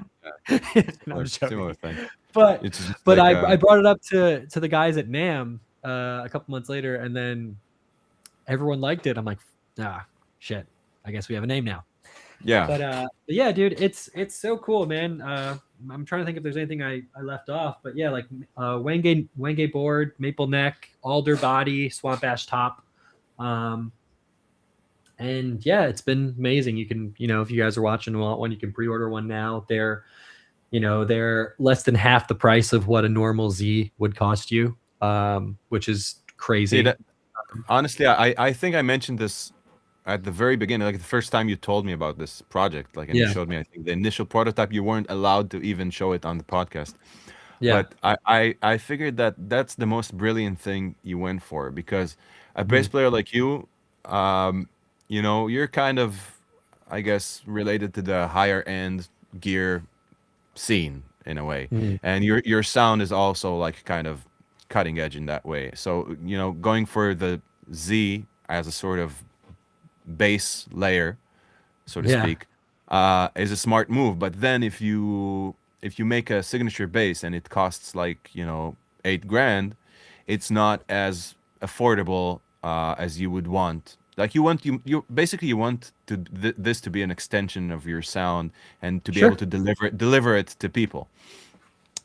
[SPEAKER 1] Yeah.
[SPEAKER 2] no, I'm
[SPEAKER 1] Similar
[SPEAKER 2] joking.
[SPEAKER 1] thing.
[SPEAKER 2] But
[SPEAKER 1] It's just
[SPEAKER 2] but
[SPEAKER 1] like
[SPEAKER 2] I brought it up to the guys at NAM a couple months later, and then everyone liked it. I'm like, shit. I guess we have a name now.
[SPEAKER 1] yeah.
[SPEAKER 2] But yeah, dude, it's so cool, man. I'm trying to think if there's anything I left off, but yeah, like Wenge board, maple neck, alder body, swamp ash top. And yeah, it's been amazing. You can, if you guys are watching and want one, you can pre-order one now. They're less than half the price of what a normal Z would cost you, which is crazy.
[SPEAKER 1] See, honestly, I think I mentioned this at the very beginning, like the first time you told me about this project, like, and you
[SPEAKER 2] Yeah.
[SPEAKER 1] showed me, I think, the initial prototype. You weren't allowed to even show it on the podcast.
[SPEAKER 2] Yeah.
[SPEAKER 1] But I figured that that's the most brilliant thing you went for, because a bass player like you, you're kind of, I guess, related to the higher end gear scene in a way,
[SPEAKER 2] Mhm.
[SPEAKER 1] and your sound is also like kind of cutting edge in that way. So going for the Z as a sort of base layer, so to
[SPEAKER 2] Yeah.
[SPEAKER 1] speak, is a smart move. But then if you make a signature bass and it costs like 8 grand, it's not as affordable as you would want. Like you basically you want this to be an extension of your sound and to be able
[SPEAKER 2] Sure.
[SPEAKER 1] to deliver it to people.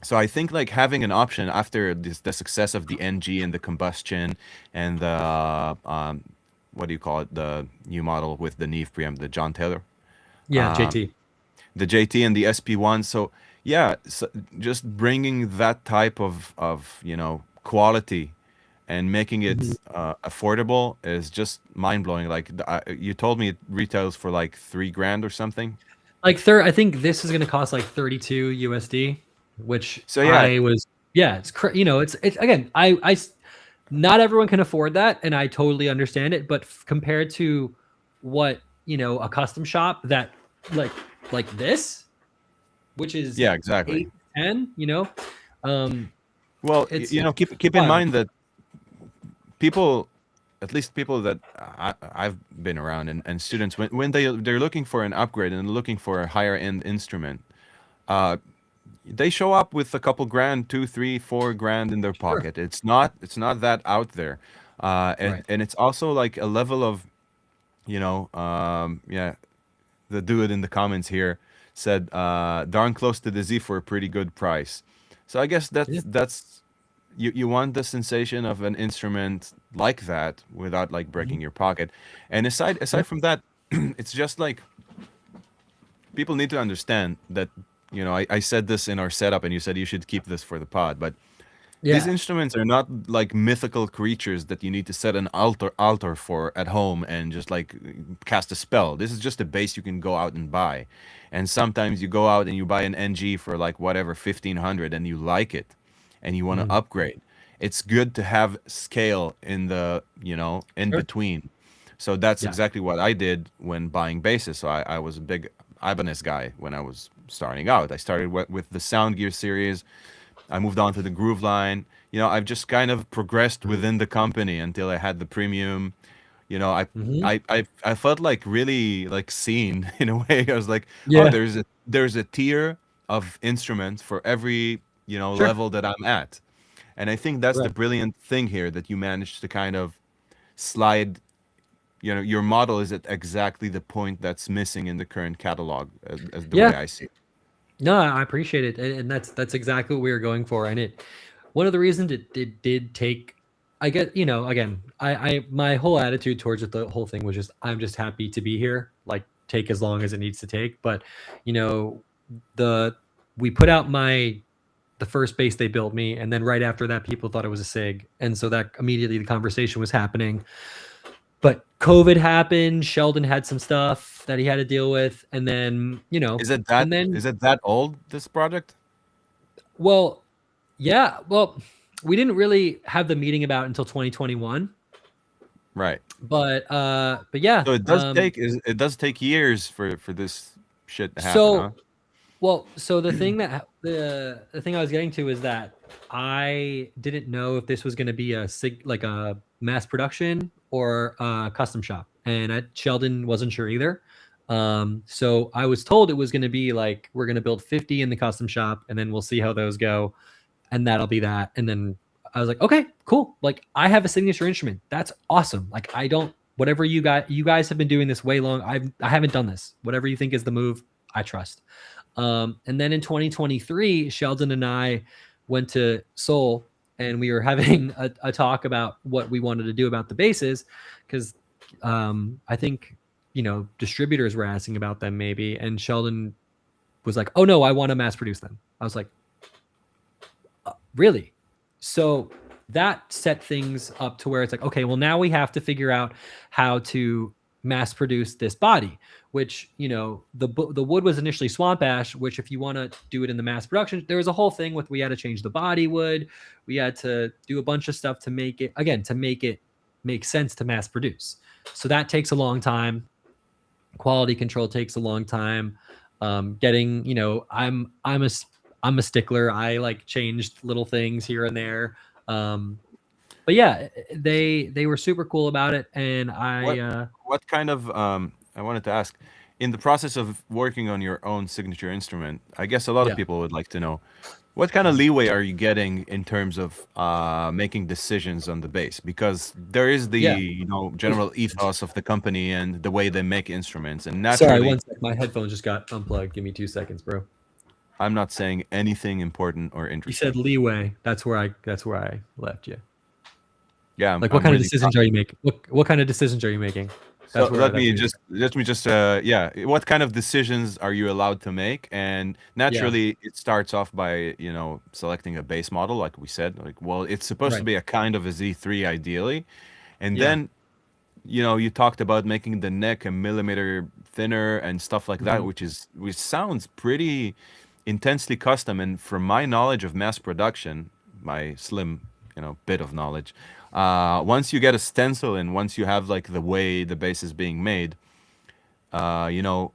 [SPEAKER 1] So I think like having an option after the success of the NG and the combustion and the what do you call it, the new model with the Neve preamp, the John Taylor,
[SPEAKER 2] Yeah. JT.
[SPEAKER 1] the JT and the SP1. So yeah, so just bringing that type of quality and making it affordable is just mind blowing. Like you told me it retails for like 3 grand or something.
[SPEAKER 2] Like I think this is going to cost like 32 USD, which
[SPEAKER 1] So yeah,
[SPEAKER 2] it's it's again, not everyone can afford that, and I totally understand it. But compared to what a custom shop that like this, which is
[SPEAKER 1] yeah, exactly.
[SPEAKER 2] 8, 10,
[SPEAKER 1] Well,
[SPEAKER 2] it's
[SPEAKER 1] keep in
[SPEAKER 2] wild.
[SPEAKER 1] mind that people, at least people that I've been around, and students, when they're looking for an upgrade and looking for a higher end instrument, they show up with a couple grand, 2, 3, 4 grand in their
[SPEAKER 2] Sure.
[SPEAKER 1] pocket. It's not that out there, and
[SPEAKER 2] Right.
[SPEAKER 1] and it's also like a level of, yeah, the dude in the comments here said, darn close to the Z for a pretty good price. So I guess
[SPEAKER 2] Yeah.
[SPEAKER 1] that's you want the sensation of an instrument like that without like breaking
[SPEAKER 2] Mhm.
[SPEAKER 1] your pocket. And aside
[SPEAKER 2] Yeah.
[SPEAKER 1] aside from that, it's just like people need to understand that, I said this in our setup and you said you should keep this for the pod, but these
[SPEAKER 2] Yeah.
[SPEAKER 1] instruments are not like mythical creatures that you need to set an altar for at home and just like cast a spell. This is just a bass you can go out and buy. And sometimes you go out and you buy an NG for like whatever 1500 and you like it and you want to
[SPEAKER 2] Mhm.
[SPEAKER 1] upgrade. It's good to have scale in the, in
[SPEAKER 2] Sure.
[SPEAKER 1] between. So that's
[SPEAKER 2] Yeah.
[SPEAKER 1] exactly what I did when buying basses. So I was a big Ibanez guy when I was starting out. I started with the Sound Gear series. I moved on to the Groove line. I've just kind of progressed
[SPEAKER 2] Mhm.
[SPEAKER 1] within the company until I had the premium. I
[SPEAKER 2] Mhm.
[SPEAKER 1] I I, I felt like really like seen in a way. I was like, oh,
[SPEAKER 2] Yeah.
[SPEAKER 1] there's a tier of instruments for every
[SPEAKER 2] Sure.
[SPEAKER 1] level that I'm at, and I think that's the
[SPEAKER 2] Right.
[SPEAKER 1] brilliant thing here, that you managed to kind of slide. Your model is at exactly the point that's missing in the current catalog, as the way
[SPEAKER 2] Yeah.
[SPEAKER 1] I see it.
[SPEAKER 2] No, I appreciate it, and that's exactly what we were going for. And one of the reasons it did take I get, you know, again, my whole attitude towards it, the whole thing was just, I'm just happy to be here. Like, take as long as it needs to take. But, you know, we put out the first base they built me, and then right after that, people thought it was a SIG, and so that immediately the conversation was happening. But COVID happened. Sheldon had some stuff that he had to deal with, and then, you know,
[SPEAKER 1] Is it
[SPEAKER 2] and then,
[SPEAKER 1] that old, this project?
[SPEAKER 2] well, yeah, well, we didn't really have the meeting about it until 2021.
[SPEAKER 1] Right.
[SPEAKER 2] But yeah.
[SPEAKER 1] So it does take years for this shit to happen, huh?
[SPEAKER 2] So, well, so the thing that the thing I was getting to is that I didn't know if this was going to be like a mass production or a custom shop, and Sheldon wasn't sure either. So I was told it was going to be like, we're going to build 50 in the custom shop, and then we'll see how those go, and that'll be that. And then I was like, okay, cool. Like, I have a signature instrument. That's awesome. Like, I don't, whatever you guys have been doing this way long. I haven't done this. Whatever you think is the move, I trust. And then in 2023, Sheldon and I went to Seoul, and we were having a talk about what we wanted to do about the bases, because I think, you know, distributors were asking about them maybe, and Sheldon was like, oh no, I want to mass produce them. I was like, really? So that set things up to where it's like, okay, well, now we have to figure out how to mass produce this body, which, you know, the wood was initially swamp ash, which if you want to do it in the mass production, there was a whole thing with, we had to change the body wood. We had to do a bunch of stuff to make it, again, to make it make sense to mass produce. So that takes a long time. Quality control takes a long time. Getting, you know, I'm a stickler. I like changed little things here and there. But yeah, they were super cool about it, and
[SPEAKER 1] What kind of I wanted to ask, in the process of working on your own signature instrument, I guess a lot of
[SPEAKER 2] yeah,
[SPEAKER 1] people would like to know, what kind of leeway are you getting in terms of making decisions on the bass? Because there is the,
[SPEAKER 2] yeah.
[SPEAKER 1] you know, general ethos of the company and the way they make instruments, and
[SPEAKER 2] Sorry,
[SPEAKER 1] naturally,
[SPEAKER 2] one sec. My headphone just got unplugged. Give me 2 seconds, bro.
[SPEAKER 1] I'm not saying anything important or
[SPEAKER 2] You said
[SPEAKER 1] interesting.
[SPEAKER 2] leeway. That's where I left you.
[SPEAKER 1] Yeah,
[SPEAKER 2] Like, what
[SPEAKER 1] I'm
[SPEAKER 2] kind of
[SPEAKER 1] really
[SPEAKER 2] decisions are you making? What kind of decisions are you making?
[SPEAKER 1] So
[SPEAKER 2] That's where you.
[SPEAKER 1] let me just yeah, what kind of decisions are you allowed to make? And
[SPEAKER 2] Yeah.
[SPEAKER 1] naturally it starts off by, you know, selecting a base model, like we said, like, well, it's supposed to
[SPEAKER 2] Right.
[SPEAKER 1] be a kind of a Z3 ideally. And
[SPEAKER 2] Yeah.
[SPEAKER 1] then, you know, you talked about making the neck a millimeter thinner and stuff like that,
[SPEAKER 2] Mhm.
[SPEAKER 1] which sounds pretty intensely custom. And from my knowledge of mass production, my slim, you know, bit of knowledge, once you get a stencil and once you have like the way the base is being made, you know,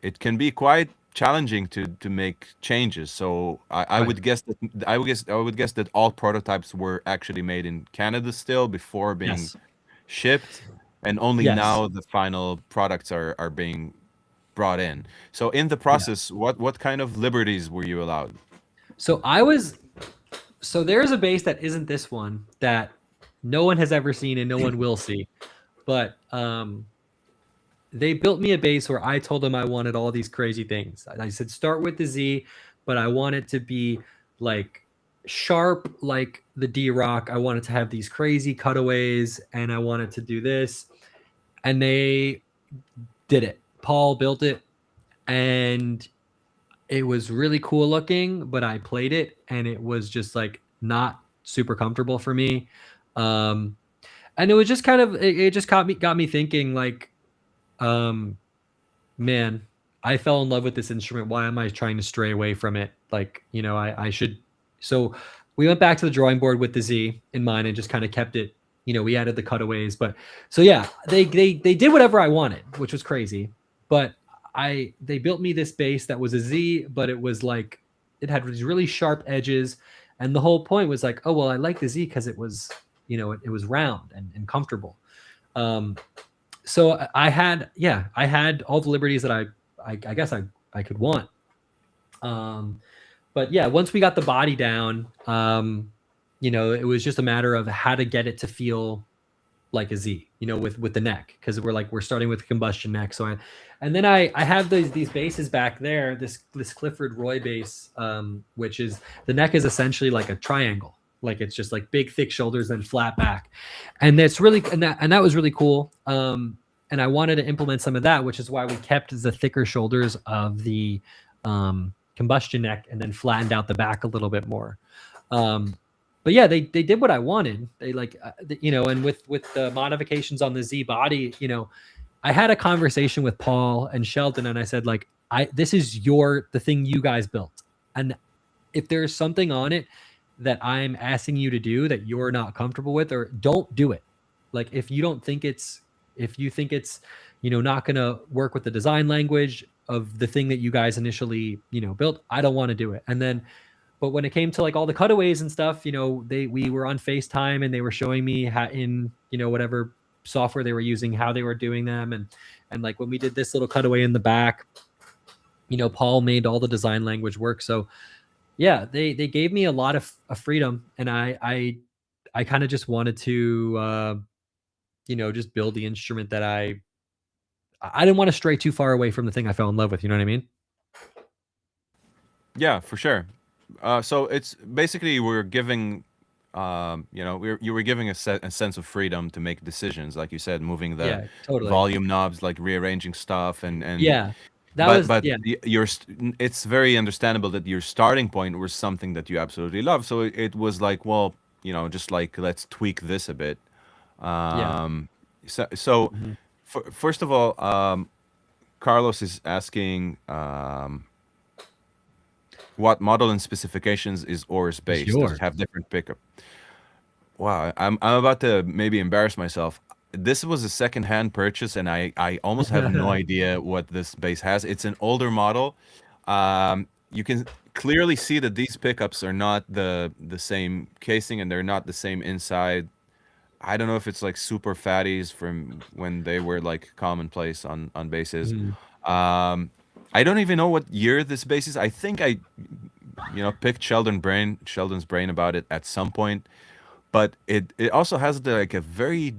[SPEAKER 1] it can be quite challenging to make changes. So I
[SPEAKER 2] Right.
[SPEAKER 1] would guess that I would guess that all prototypes were actually made in Canada still before being
[SPEAKER 2] Yes.
[SPEAKER 1] shipped, and only
[SPEAKER 2] Yes.
[SPEAKER 1] now the final products are being brought in. So in the
[SPEAKER 2] Yeah.
[SPEAKER 1] process, what kind of liberties were you allowed?
[SPEAKER 2] So I was so there's a base that isn't this one that no one has ever seen and no one will see. But they built me a base where I told them I wanted all these crazy things. I said, start with the Z, but I want it to be like sharp, like the D Rock. I wanted to have these crazy cutaways, and I wanted to do this. And they did it. Paul built it, and it was really cool looking, but I played it, and it was just like not super comfortable for me. Um, and it was just kind of, it just got me thinking, like, um, man, I fell in love with this instrument. Why am I trying to stray away from it? Like, you know, I should. So we went back to the drawing board with the Z in mind and just kind of kept it. You know, we added the cutaways, but so yeah, they did whatever I wanted, which was crazy. But they built me this base that was a Z, but it was like, it had these really sharp edges, and the whole point was like, oh well, I like the Z because it was, you know, it was round and comfortable. Um, so I had, yeah, I had all the liberties that I guess I could want. Um, but yeah, once we got the body down, you know, it was just a matter of how to get it to feel like a Z, you know, with the neck, because we're starting with combustion neck. So and then I have these bases back there, this Clifford Roy base, which is, the neck is essentially like a triangle. like it's just like big thick shoulders and flat back, and that's really and that was really cool. And I wanted to implement some of that, which is why we kept the thicker shoulders of the combustion neck and then flattened out the back a little bit more. But yeah, they did what I wanted. They like and with the modifications on the Z body, I had a conversation with Paul and Sheldon, and I said, like, this is the thing you guys built, and if there's something on it that I'm asking you to do that you're not comfortable with, or don't do it. Like, if you think it's not gonna work with the design language of the thing that you guys initially built, I don't want to do it. And then, but when it came to like all the cutaways and stuff, we were on FaceTime and they were showing me how in whatever software they were using, how they were doing them, and like when we did this little cutaway in the back, Paul made all the design language work. So yeah, they gave me a lot of freedom, and I kind of just wanted to just build the instrument that I didn't want to stray too far away from the thing I fell in love with. You know what I mean?
[SPEAKER 1] Yeah, for sure. So it's basically we're giving, you were giving a sense of freedom to make decisions, like you said, moving the
[SPEAKER 2] Yeah, totally.
[SPEAKER 1] volume knobs, like rearranging stuff, and
[SPEAKER 2] Yeah, that
[SPEAKER 1] but
[SPEAKER 2] was
[SPEAKER 1] but
[SPEAKER 2] yeah.
[SPEAKER 1] it's very understandable that your starting point was something that you absolutely love. So it was like, well, just like let's tweak this a bit.
[SPEAKER 2] Yeah.
[SPEAKER 1] So
[SPEAKER 2] Mhm.
[SPEAKER 1] first of all, Carlos is asking. What model and specifications is Oars
[SPEAKER 2] It's
[SPEAKER 1] based? Does it
[SPEAKER 2] yours.
[SPEAKER 1] have different pickup? Wow, I'm about to maybe embarrass myself. This was a second-hand purchase, and I almost have no idea what this bass has. It's an older model. You can clearly see that these pickups are not the same casing, and they're not the same inside. I don't know if it's like super fatties from when they were like commonplace on basses.
[SPEAKER 2] Mhm.
[SPEAKER 1] Um, I don't even know what year this bass is. I think I picked Sheldon's brain about it at some point, but it also has like a very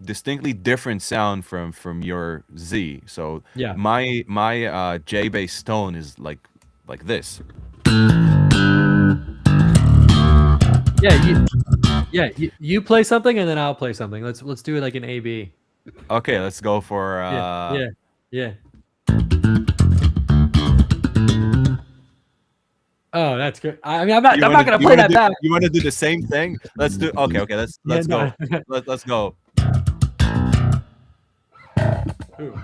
[SPEAKER 1] distinctly different sound from your Z. So
[SPEAKER 2] Yeah.
[SPEAKER 1] my J bass tone is like this.
[SPEAKER 2] You play something and then I'll play something. Let's do it like an A-B.
[SPEAKER 1] Okay, let's go for
[SPEAKER 2] Yeah. Yeah. Yeah. Oh, that's good. I mean, I'm not gonna play that back.
[SPEAKER 1] you want to do the same thing? Let's do okay,
[SPEAKER 2] Yeah,
[SPEAKER 1] let's
[SPEAKER 2] no.
[SPEAKER 1] go. Let's go.
[SPEAKER 2] Ooh.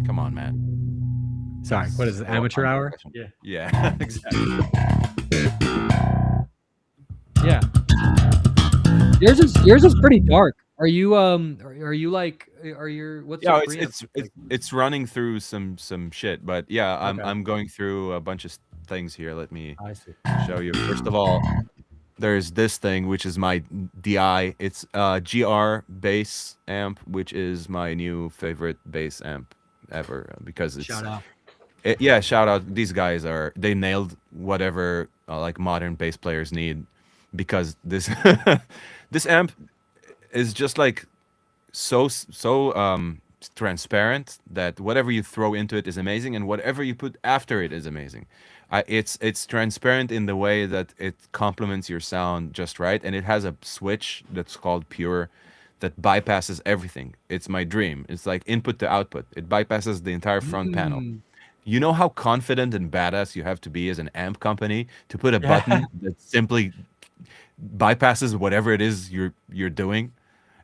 [SPEAKER 1] Come on, man.
[SPEAKER 2] Sorry, what is it?
[SPEAKER 1] So
[SPEAKER 2] Amateur hour?
[SPEAKER 1] unprofessional.
[SPEAKER 2] Yeah.
[SPEAKER 1] Yeah, exactly.
[SPEAKER 2] Yeah. Yours is pretty dark. Are you are you like are your what's
[SPEAKER 1] Yeah,
[SPEAKER 2] your preamp like?
[SPEAKER 1] it's running through some shit, but yeah,
[SPEAKER 2] Okay,
[SPEAKER 1] I'm going through a bunch of things here. Let me
[SPEAKER 2] I see.
[SPEAKER 1] show you. First of all, there's this thing which is my DI. It's GR bass amp, which is my new favorite bass amp ever because
[SPEAKER 2] Shout out.
[SPEAKER 1] yeah, shout out. These guys they nailed whatever like modern bass players need because this this amp is just like so transparent that whatever you throw into it is amazing, and whatever you put after it is amazing. It's transparent in the way that it complements your sound just right, and it has a switch that's called pure that bypasses everything. It's my dream. It's like input to output. It bypasses the entire front panel.
[SPEAKER 2] Mm.
[SPEAKER 1] You know how confident and badass you have to be as an amp company to put a
[SPEAKER 2] Yeah.
[SPEAKER 1] button that simply bypasses whatever it is you're doing.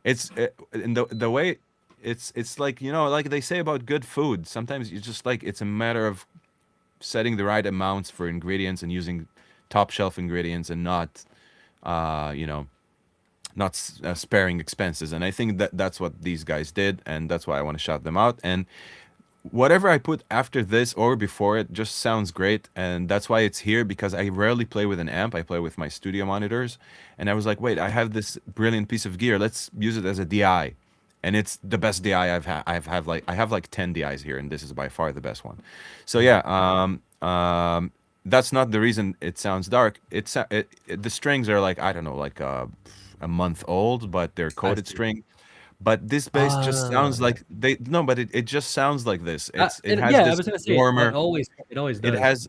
[SPEAKER 1] It's in the way it's like like they say about good food. Sometimes you just like it's a matter of setting the right amounts for ingredients and using top shelf ingredients and not uh you know sparing expenses. And I think that that's what these guys did, and that's why I want to shout them out. And whatever I put after this or before it just sounds great, and that's why it's here, because I rarely play with an amp. I play with my studio monitors, and I was like, wait, I have this brilliant piece of gear. Let's use it as a DI, and it's the best DI I've had. I have like 10 DIs here, and this is by far the best one. So yeah, that's not the reason it sounds dark. The strings are like I don't know, like a month old, but they're
[SPEAKER 2] I
[SPEAKER 1] coated
[SPEAKER 2] see.
[SPEAKER 1] string. But this bass just sounds like they no, but it just sounds like this. It has
[SPEAKER 2] yeah, I
[SPEAKER 1] this
[SPEAKER 2] was gonna say
[SPEAKER 1] warmer.
[SPEAKER 2] it always
[SPEAKER 1] It
[SPEAKER 2] does.
[SPEAKER 1] has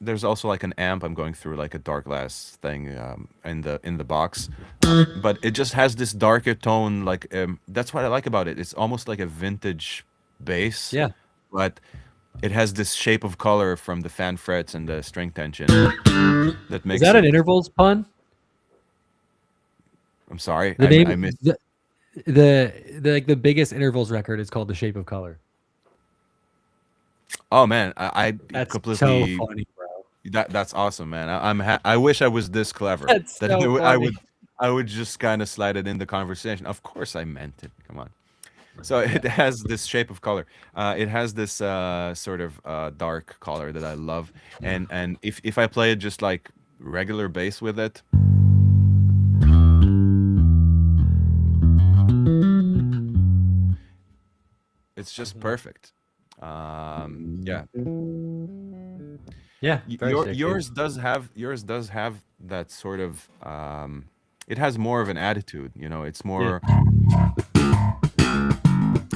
[SPEAKER 1] there's also like an amp. I'm going through like a dark glass thing in the box, but it just has this darker tone. Like that's what I like about it. It's almost like a vintage bass,
[SPEAKER 2] Yeah.
[SPEAKER 1] but it has this shape of color from the fan frets and the string tension that
[SPEAKER 2] Is
[SPEAKER 1] makes
[SPEAKER 2] that
[SPEAKER 1] it.
[SPEAKER 2] an intervals pun?
[SPEAKER 1] I'm sorry,
[SPEAKER 2] The
[SPEAKER 1] I
[SPEAKER 2] name
[SPEAKER 1] missed.
[SPEAKER 2] the biggest intervals record is called The Shape of Color.
[SPEAKER 1] Oh man, I
[SPEAKER 2] That's so
[SPEAKER 1] completely.
[SPEAKER 2] funny, bro.
[SPEAKER 1] That's awesome, man. I wish I was this clever.
[SPEAKER 2] That's
[SPEAKER 1] That
[SPEAKER 2] so funny.
[SPEAKER 1] I would just kind of slide it in the conversation. Of course, I meant it. Come on. So it has this shape of color. It has this sort of dark color that I love. And if I play it just like regular bass with it, it's just perfect. Yeah.
[SPEAKER 2] Yeah, very sick, dude.
[SPEAKER 1] Yours does have that sort of it has more of an attitude, you know. It's
[SPEAKER 2] Yeah.
[SPEAKER 1] more.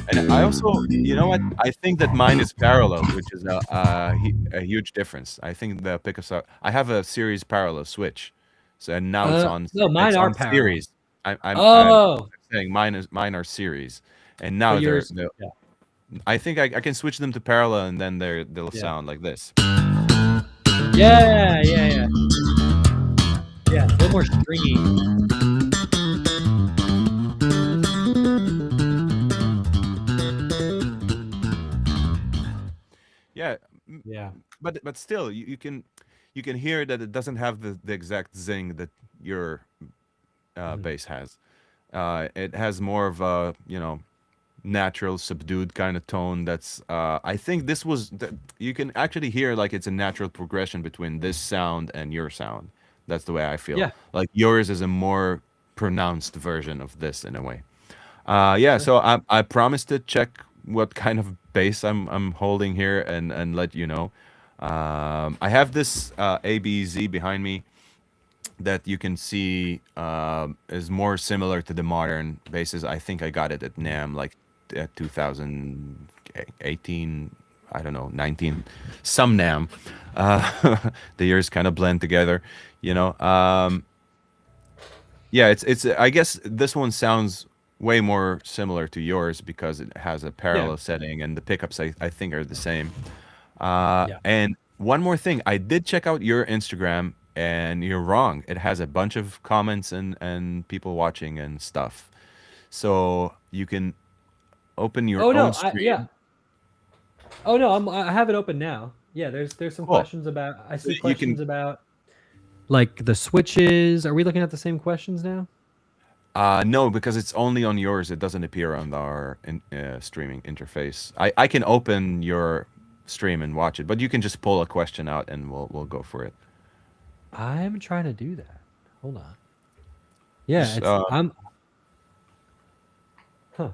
[SPEAKER 1] And I also, you know what? I think that mine is parallel, which is a huge difference. I think the pickups are. I have a series parallel switch, so and now
[SPEAKER 2] No, mine
[SPEAKER 1] it's
[SPEAKER 2] are
[SPEAKER 1] on
[SPEAKER 2] parallel.
[SPEAKER 1] series. I'm
[SPEAKER 2] Oh,
[SPEAKER 1] saying mine are series, and
[SPEAKER 2] but
[SPEAKER 1] now
[SPEAKER 2] yours,
[SPEAKER 1] they're.
[SPEAKER 2] yeah,
[SPEAKER 1] I think I can switch them to parallel, and then they'll
[SPEAKER 2] yeah,
[SPEAKER 1] sound like this.
[SPEAKER 2] yeah, yeah, yeah, yeah. A little more stringy.
[SPEAKER 1] Yeah,
[SPEAKER 2] Yeah.
[SPEAKER 1] but still, you can hear that it doesn't have the exact zing that your
[SPEAKER 2] Mhm.
[SPEAKER 1] bass has. It has more of a, you know, natural, subdued kind of tone. That's I think this was you can actually hear like it's a natural progression between this sound and your sound. That's the way I feel.
[SPEAKER 2] Yeah,
[SPEAKER 1] Like yours is a more pronounced version of this in a way. Yeah,
[SPEAKER 2] sure.
[SPEAKER 1] so I promised to check what kind of bass I'm holding here and let you know. I have this ABZ behind me that you can see is more similar to the modern basses. I think I got it at NAM like 2018, I don't know, 19, some NAM. The years kind of blend together, you know. Yeah, it's. I guess this one sounds way more similar to yours because it has a
[SPEAKER 2] Yeah,
[SPEAKER 1] parallel setting and the pickups I think are the same.
[SPEAKER 2] yeah.
[SPEAKER 1] And one more thing, I did check out your Instagram, and you're wrong. It has a bunch of comments and people watching and stuff. So you can open your
[SPEAKER 2] Oh
[SPEAKER 1] own
[SPEAKER 2] no, yeah.
[SPEAKER 1] stream.
[SPEAKER 2] Oh no, I have it open now. Yeah, there's some
[SPEAKER 1] Cool.
[SPEAKER 2] questions about. I see
[SPEAKER 1] You can.
[SPEAKER 2] questions about like the switches. Are we looking at the same questions now?
[SPEAKER 1] No, because it's only on yours. It doesn't appear on our streaming interface. I can open your stream and watch it, but you can just pull a question out and we'll go for it.
[SPEAKER 2] I'm trying to do that. Hold on. Yeah,
[SPEAKER 1] Just
[SPEAKER 2] it's huh.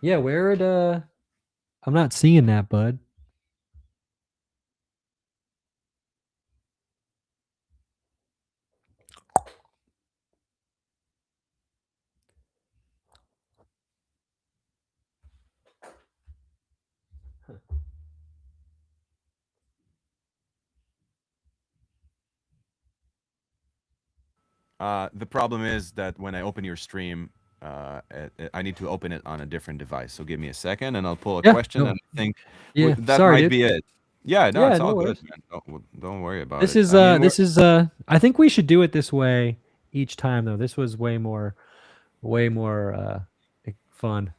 [SPEAKER 2] Yeah, where it I'm not seeing that, bud.
[SPEAKER 1] the problem is that when I open your stream, I need to open it on a different device. So give me a second, and I'll pull a
[SPEAKER 2] Yeah,
[SPEAKER 1] question,
[SPEAKER 2] no.
[SPEAKER 1] and I think
[SPEAKER 2] Yeah,
[SPEAKER 1] that
[SPEAKER 2] sorry,
[SPEAKER 1] might
[SPEAKER 2] dude.
[SPEAKER 1] be it. Yeah, no,
[SPEAKER 2] Yeah,
[SPEAKER 1] it's
[SPEAKER 2] no
[SPEAKER 1] all good,
[SPEAKER 2] worries.
[SPEAKER 1] man. Don't worry about it. I mean,
[SPEAKER 2] This is I think we should do it this way each time though. This was way more fun.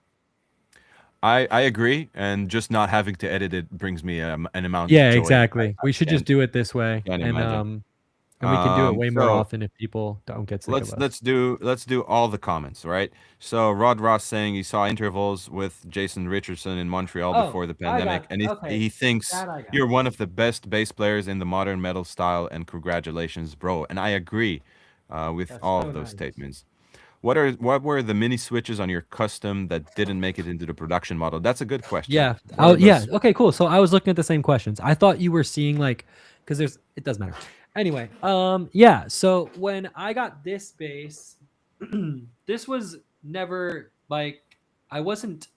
[SPEAKER 1] I agree, and just not having to edit it brings me an amount of
[SPEAKER 2] Yeah,
[SPEAKER 1] joy that
[SPEAKER 2] exactly. We should just
[SPEAKER 1] can't
[SPEAKER 2] do it this way
[SPEAKER 1] can't imagine.
[SPEAKER 2] and we can do it way more
[SPEAKER 1] So
[SPEAKER 2] often if people don't get sick of us.
[SPEAKER 1] let's do all the comments, right? So Rod Ross saying he saw intervals with Jason Richardson in Montreal
[SPEAKER 2] Oh,
[SPEAKER 1] before the
[SPEAKER 2] I
[SPEAKER 1] pandemic,
[SPEAKER 2] got
[SPEAKER 1] and
[SPEAKER 2] okay.
[SPEAKER 1] he thinks
[SPEAKER 2] That I got.
[SPEAKER 1] you're one of the best bass players in the modern metal style, and congratulations, bro. And I agree with
[SPEAKER 2] That's
[SPEAKER 1] all
[SPEAKER 2] so
[SPEAKER 1] of those
[SPEAKER 2] nice.
[SPEAKER 1] statements. What were the mini switches on your custom that didn't make it into the production model? That's a good question.
[SPEAKER 2] Yeah.
[SPEAKER 1] What
[SPEAKER 2] Oh,
[SPEAKER 1] are
[SPEAKER 2] yeah.
[SPEAKER 1] those?
[SPEAKER 2] Okay, cool. So I was looking at the same questions. I thought you were seeing like because there's it doesn't matter. Anyway, yeah. So when I got this bass, this was never like I wasn't.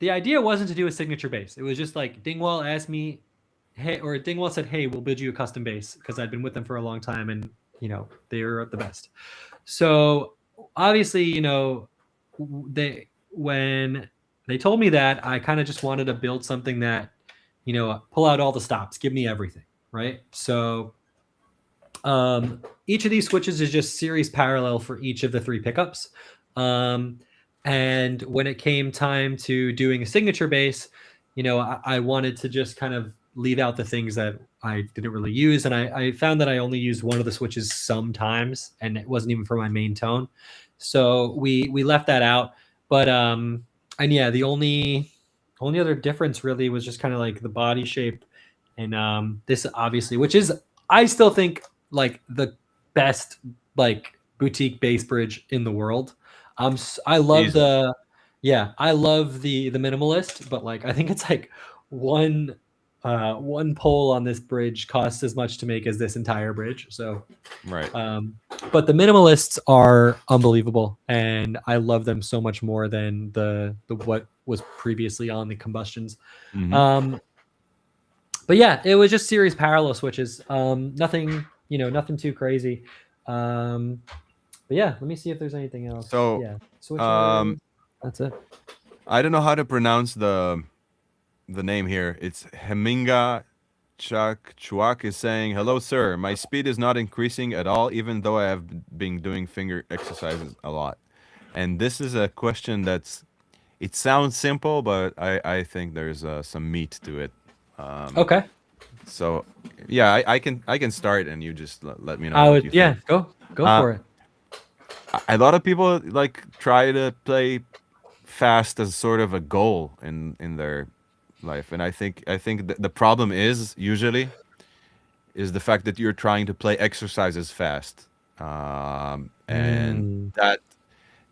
[SPEAKER 2] The idea wasn't to do a signature bass. It was just like Dingwall asked me, hey, or Dingwall said, hey, we'll build you a custom bass because I'd been with them for a long time and they were the best. So obviously, they when they told me that, I kind of just wanted to build something that, pull out all the stops, give me everything, right? So each of these switches is just series parallel for each of the 3 pickups. And when it came time to doing a signature bass, I wanted to just kind of leave out the things that I didn't really use. And I found that I only used one of the switches sometimes, and it wasn't even for my main tone. So we left that out. But and yeah, the only other difference really was just kind of like the body shape. And this obviously, which is I still think like the best like boutique bass bridge in the world. I love
[SPEAKER 1] Easily.
[SPEAKER 2] I love the minimalist, but like I think it's like one one pole on this bridge costs as much to make as this entire bridge. So
[SPEAKER 1] Right.
[SPEAKER 2] but the minimalists are unbelievable, and I love them so much more than the what was previously on the combustions.
[SPEAKER 1] Mm-hmm.
[SPEAKER 2] Um, but yeah, it was just series parallel switches. Nothing, nothing too crazy. But yeah, let me see if there's anything else.
[SPEAKER 1] So,
[SPEAKER 2] Yeah, switches.
[SPEAKER 1] um,
[SPEAKER 2] That's it.
[SPEAKER 1] I don't know how to pronounce the name here. It's Heminga Chak Chuak is saying, "Hello, sir. My speed is not increasing at all, even though I have been doing finger exercises a lot." And this is a question that's it sounds simple, but I think there's some meat to it. Um,
[SPEAKER 2] Okay.
[SPEAKER 1] so yeah, I can start, and you just let me know
[SPEAKER 2] I
[SPEAKER 1] what
[SPEAKER 2] would.
[SPEAKER 1] you
[SPEAKER 2] Yeah.
[SPEAKER 1] think.
[SPEAKER 2] Go
[SPEAKER 1] Uh,
[SPEAKER 2] for it.
[SPEAKER 1] a lot of people like try to play fast as sort of a goal in their life, and I think the problem is usually is the fact that you're trying to play exercises fast, and
[SPEAKER 2] Mm.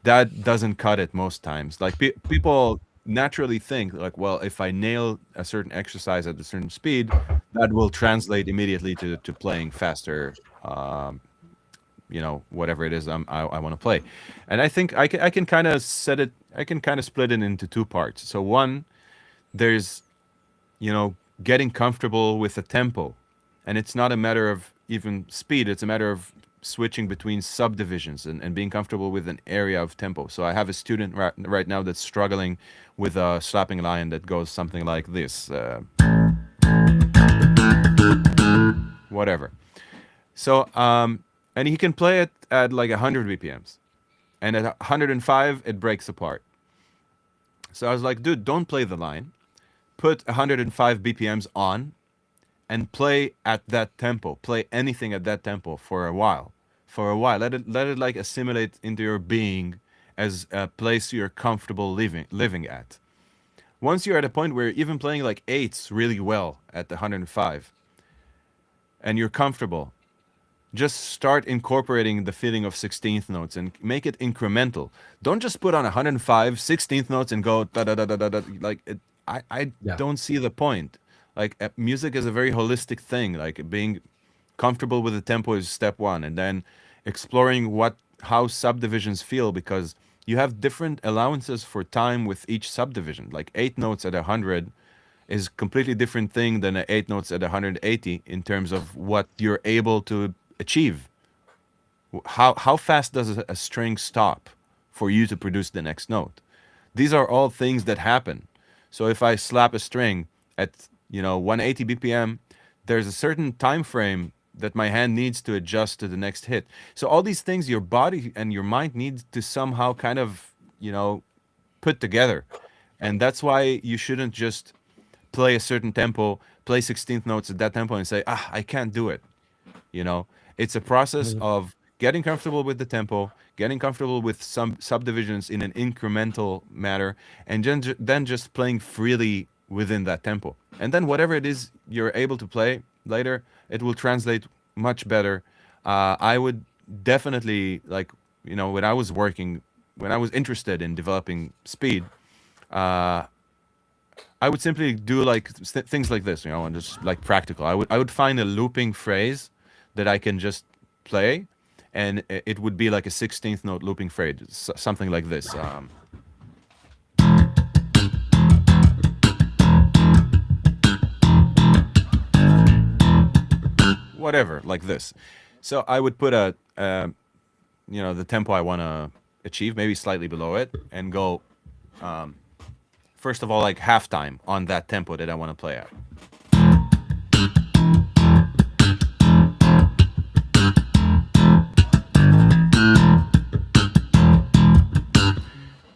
[SPEAKER 1] that doesn't cut it most times. Like people naturally think like, well, if I nail a certain exercise at a certain speed, that will translate immediately to playing faster. Whatever it is I want to play, and I think I can kind of set it. I can kind of split it into 2 parts. So one, there's getting comfortable with the tempo, and it's not a matter of even speed. It's a matter of switching between subdivisions and being comfortable with an area of tempo. So I have a student right now that's struggling with a slapping line that goes something like this, whatever. So and he can play it at like 100 BPMs, and at 105 it breaks apart. So I was like, dude, don't play the line. Put 105 BPMs on and play at that tempo. Play anything at that tempo for a while. For a while, let it like assimilate into your being as a place you're comfortable living at. Once you're at a point where you're even playing like eights really well at the 105, and you're comfortable, just start incorporating the feeling of 16th notes and make it incremental. Don't just put on 105 16th notes and go da da da da da da. Like I
[SPEAKER 2] Yeah.
[SPEAKER 1] don't see the point. Like music is a very holistic thing. Like being comfortable with the tempo is step one, and then exploring how subdivisions feel, because you have different allowances for time with each subdivision. Like 8 notes at 100 is completely different thing than 8 notes at 180 in terms of what you're able to achieve. How fast does a string stop for you to produce the next note? These are all things that happen. So if I slap a string at 180 BPM, there's a certain time frame that my hand needs to adjust to the next hit. So all these things your body and your mind need to somehow kind of put together. And that's why you shouldn't just play a certain tempo, play 16th notes at that tempo and say, I can't do it. You know, it's a process
[SPEAKER 2] Mhm.
[SPEAKER 1] of getting comfortable with the tempo, getting comfortable with some subdivisions in an incremental manner, and then just playing freely within that tempo. And then whatever it is you're able to play later, it will translate much better. I would definitely like, when I was interested in developing speed, uh, I would simply do like things like this, and just like practical. I would find a looping phrase that I can just play, and it would be like a 16th note looping phrase, something like this. Whatever, like this. So I would put the tempo I want to achieve, maybe slightly below it, and go first of all like halftime on that tempo that I want to play at.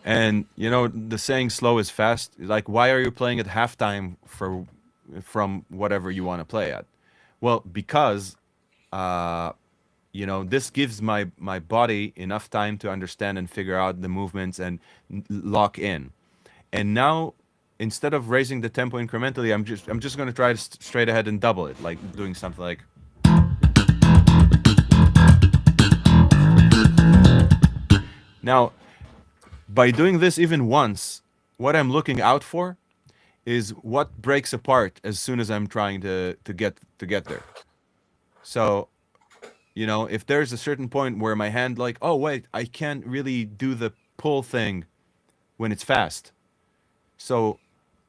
[SPEAKER 1] And the saying "slow is fast." Like, why are you playing at halftime from whatever you want to play at? Well, because this gives my body enough time to understand and figure out the movements and lock in. And now, instead of raising the tempo incrementally, I'm just going to try to straight ahead and double it, like doing something like. Now, by doing this even once, what I'm looking out for is what breaks apart as soon as I'm trying to get there. So, if there's a certain point where my hand like, oh wait, I can't really do the pull thing when it's fast. So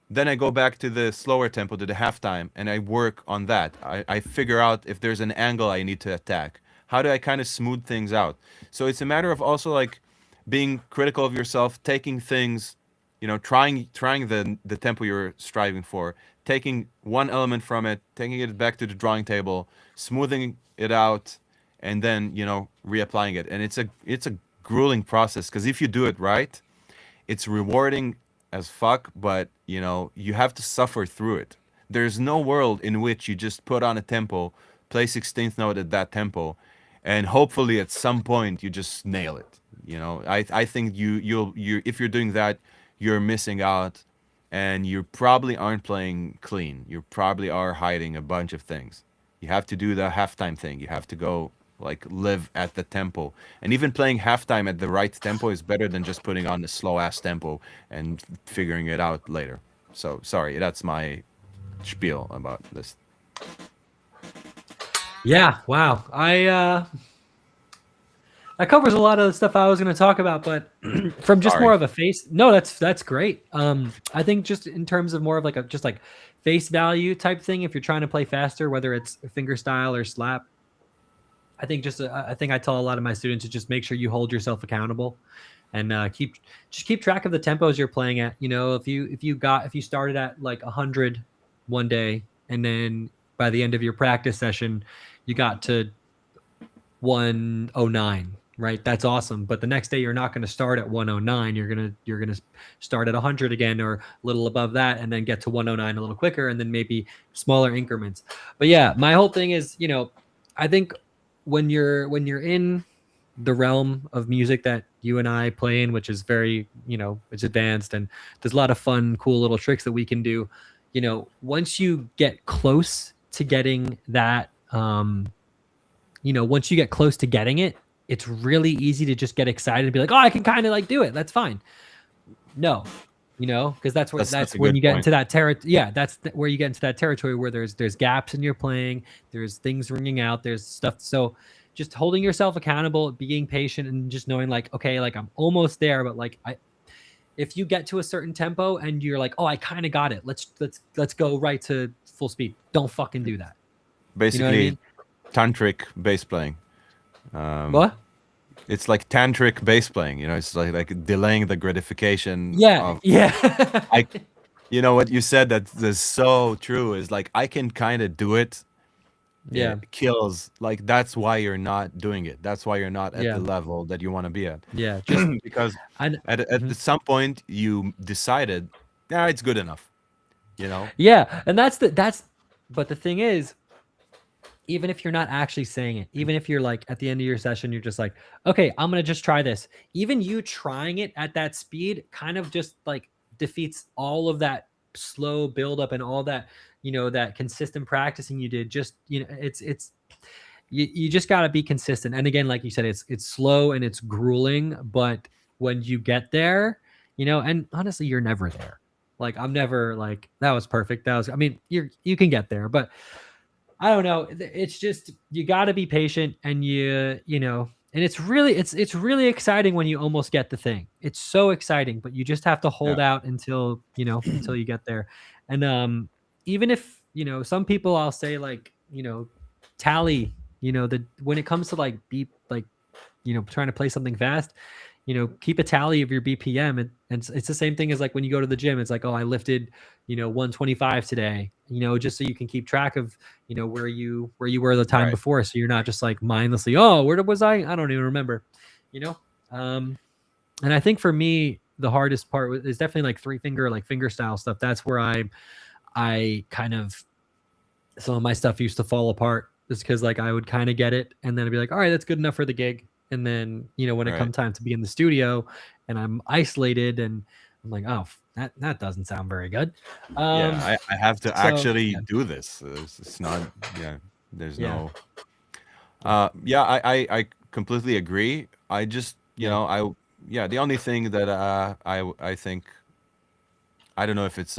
[SPEAKER 1] then I go back to the slower tempo, to the halftime, and I work on that. I figure out if there's an angle I need to attack. How do I kind of smooth things out? So it's a matter of also like being critical of yourself, taking things, trying the tempo you're striving for, taking one element from it, taking it back to the drawing table, smoothing it out, and then reapplying it. And it's a grueling process, because if you do it right, it's rewarding as fuck, but you have to suffer through it. There's no world in which you just put on a tempo, play 16th note at that tempo, and hopefully at some point you just nail it. I think you if you're doing that, you're missing out, and you probably aren't playing clean. You probably are hiding a bunch of things. You have to do the halftime thing. You have to go like live at the tempo. And even playing halftime at the right tempo is better than just putting on the slow ass tempo and figuring it out later. So sorry, that's my spiel about this.
[SPEAKER 2] Yeah, wow. That covers a lot of the stuff I was going to talk about, but from just
[SPEAKER 1] Sorry.
[SPEAKER 2] more of a face, no, that's great. I think just in terms of more of like a just like face value type thing, if you're trying to play faster, whether it's finger style or slap, I think I think I tell a lot of my students to just make sure you hold yourself accountable, and keep track of the tempos you're playing at. If you started at like 100 one day, and then by the end of your practice session, you got to 109, right? That's awesome. But the next day you're not going to start at 109. You're going to start at 100 again, or a little above that, and then get to 109 a little quicker, and then maybe smaller increments. But yeah, my whole thing is, I think when you're in the realm of music that you and I play in, which is very, it's advanced, and there's a lot of fun, cool little tricks that we can do. Once you get close to getting that, once you get close to getting it, it's really easy to just get excited and be like, oh, I can kind of like do it. That's fine. No, because that's when you get into that territory. Yeah, that's where you get into that territory where there's gaps in your playing, there's things ringing out, there's stuff. So just holding yourself accountable, being patient, and just knowing like, okay, like I'm almost there, but like if you get to a certain tempo and you're like, oh, I kind of got it, let's go right to full speed. Don't fucking do that.
[SPEAKER 1] Basically, tantric bass playing.
[SPEAKER 2] What?
[SPEAKER 1] It's like tantric bass playing. It's like delaying the gratification.
[SPEAKER 2] Yeah, yeah.
[SPEAKER 1] What you said that's so true is like, I can kind of do it.
[SPEAKER 2] Yeah.
[SPEAKER 1] It kills. Like, that's why you're not doing it. That's why you're not at the level that you want to be at.
[SPEAKER 2] Yeah, just
[SPEAKER 1] because at some point you decided, yeah, it's good enough.
[SPEAKER 2] Yeah, and but the thing is, even if you're not actually saying it, even if you're like at the end of your session, you're just like, okay, I'm going to just try this. Even you trying it at that speed kind of just like defeats all of that slow buildup and all that, that consistent practicing you did. Just, it's you just got to be consistent. And again, like you said, it's slow and it's grueling, but when you get there, and honestly, you're never there. Like, I'm never like, that was perfect. I mean, you can get there, but I don't know. It's just you got to be patient, and you know, and it's really exciting when you almost get the thing. It's so exciting, but you just have to hold
[SPEAKER 1] Yeah.
[SPEAKER 2] out until until you get there. And even if some people, I'll say, like, tally, the when it comes to like beep, like, trying to play something fast, keep a tally of your BPM. And it's the same thing as like when you go to the gym. It's like, oh, I lifted, 125 today, just so you can keep track of, where you were the time
[SPEAKER 1] Right.
[SPEAKER 2] before. So you're not just like mindlessly, oh, where was I don't even remember, you know? Um, and I think for me, the hardest part is definitely like three finger, like finger style stuff. That's where I kind of, some of my stuff used to fall apart just because like I would kind of get it and then I'd be like, all right, that's good enough for the gig. And then, when it
[SPEAKER 1] Right.
[SPEAKER 2] comes time to be in the studio and I'm isolated and I'm like, oh, that doesn't sound very good.
[SPEAKER 1] Yeah.
[SPEAKER 2] Um,
[SPEAKER 1] I have to
[SPEAKER 2] so
[SPEAKER 1] actually
[SPEAKER 2] yeah,
[SPEAKER 1] do this. It's not. Yeah. There's
[SPEAKER 2] yeah,
[SPEAKER 1] no.
[SPEAKER 2] yeah,
[SPEAKER 1] Yeah. I completely agree. I just
[SPEAKER 2] yeah,
[SPEAKER 1] yeah. The only thing that I think, I don't know if it's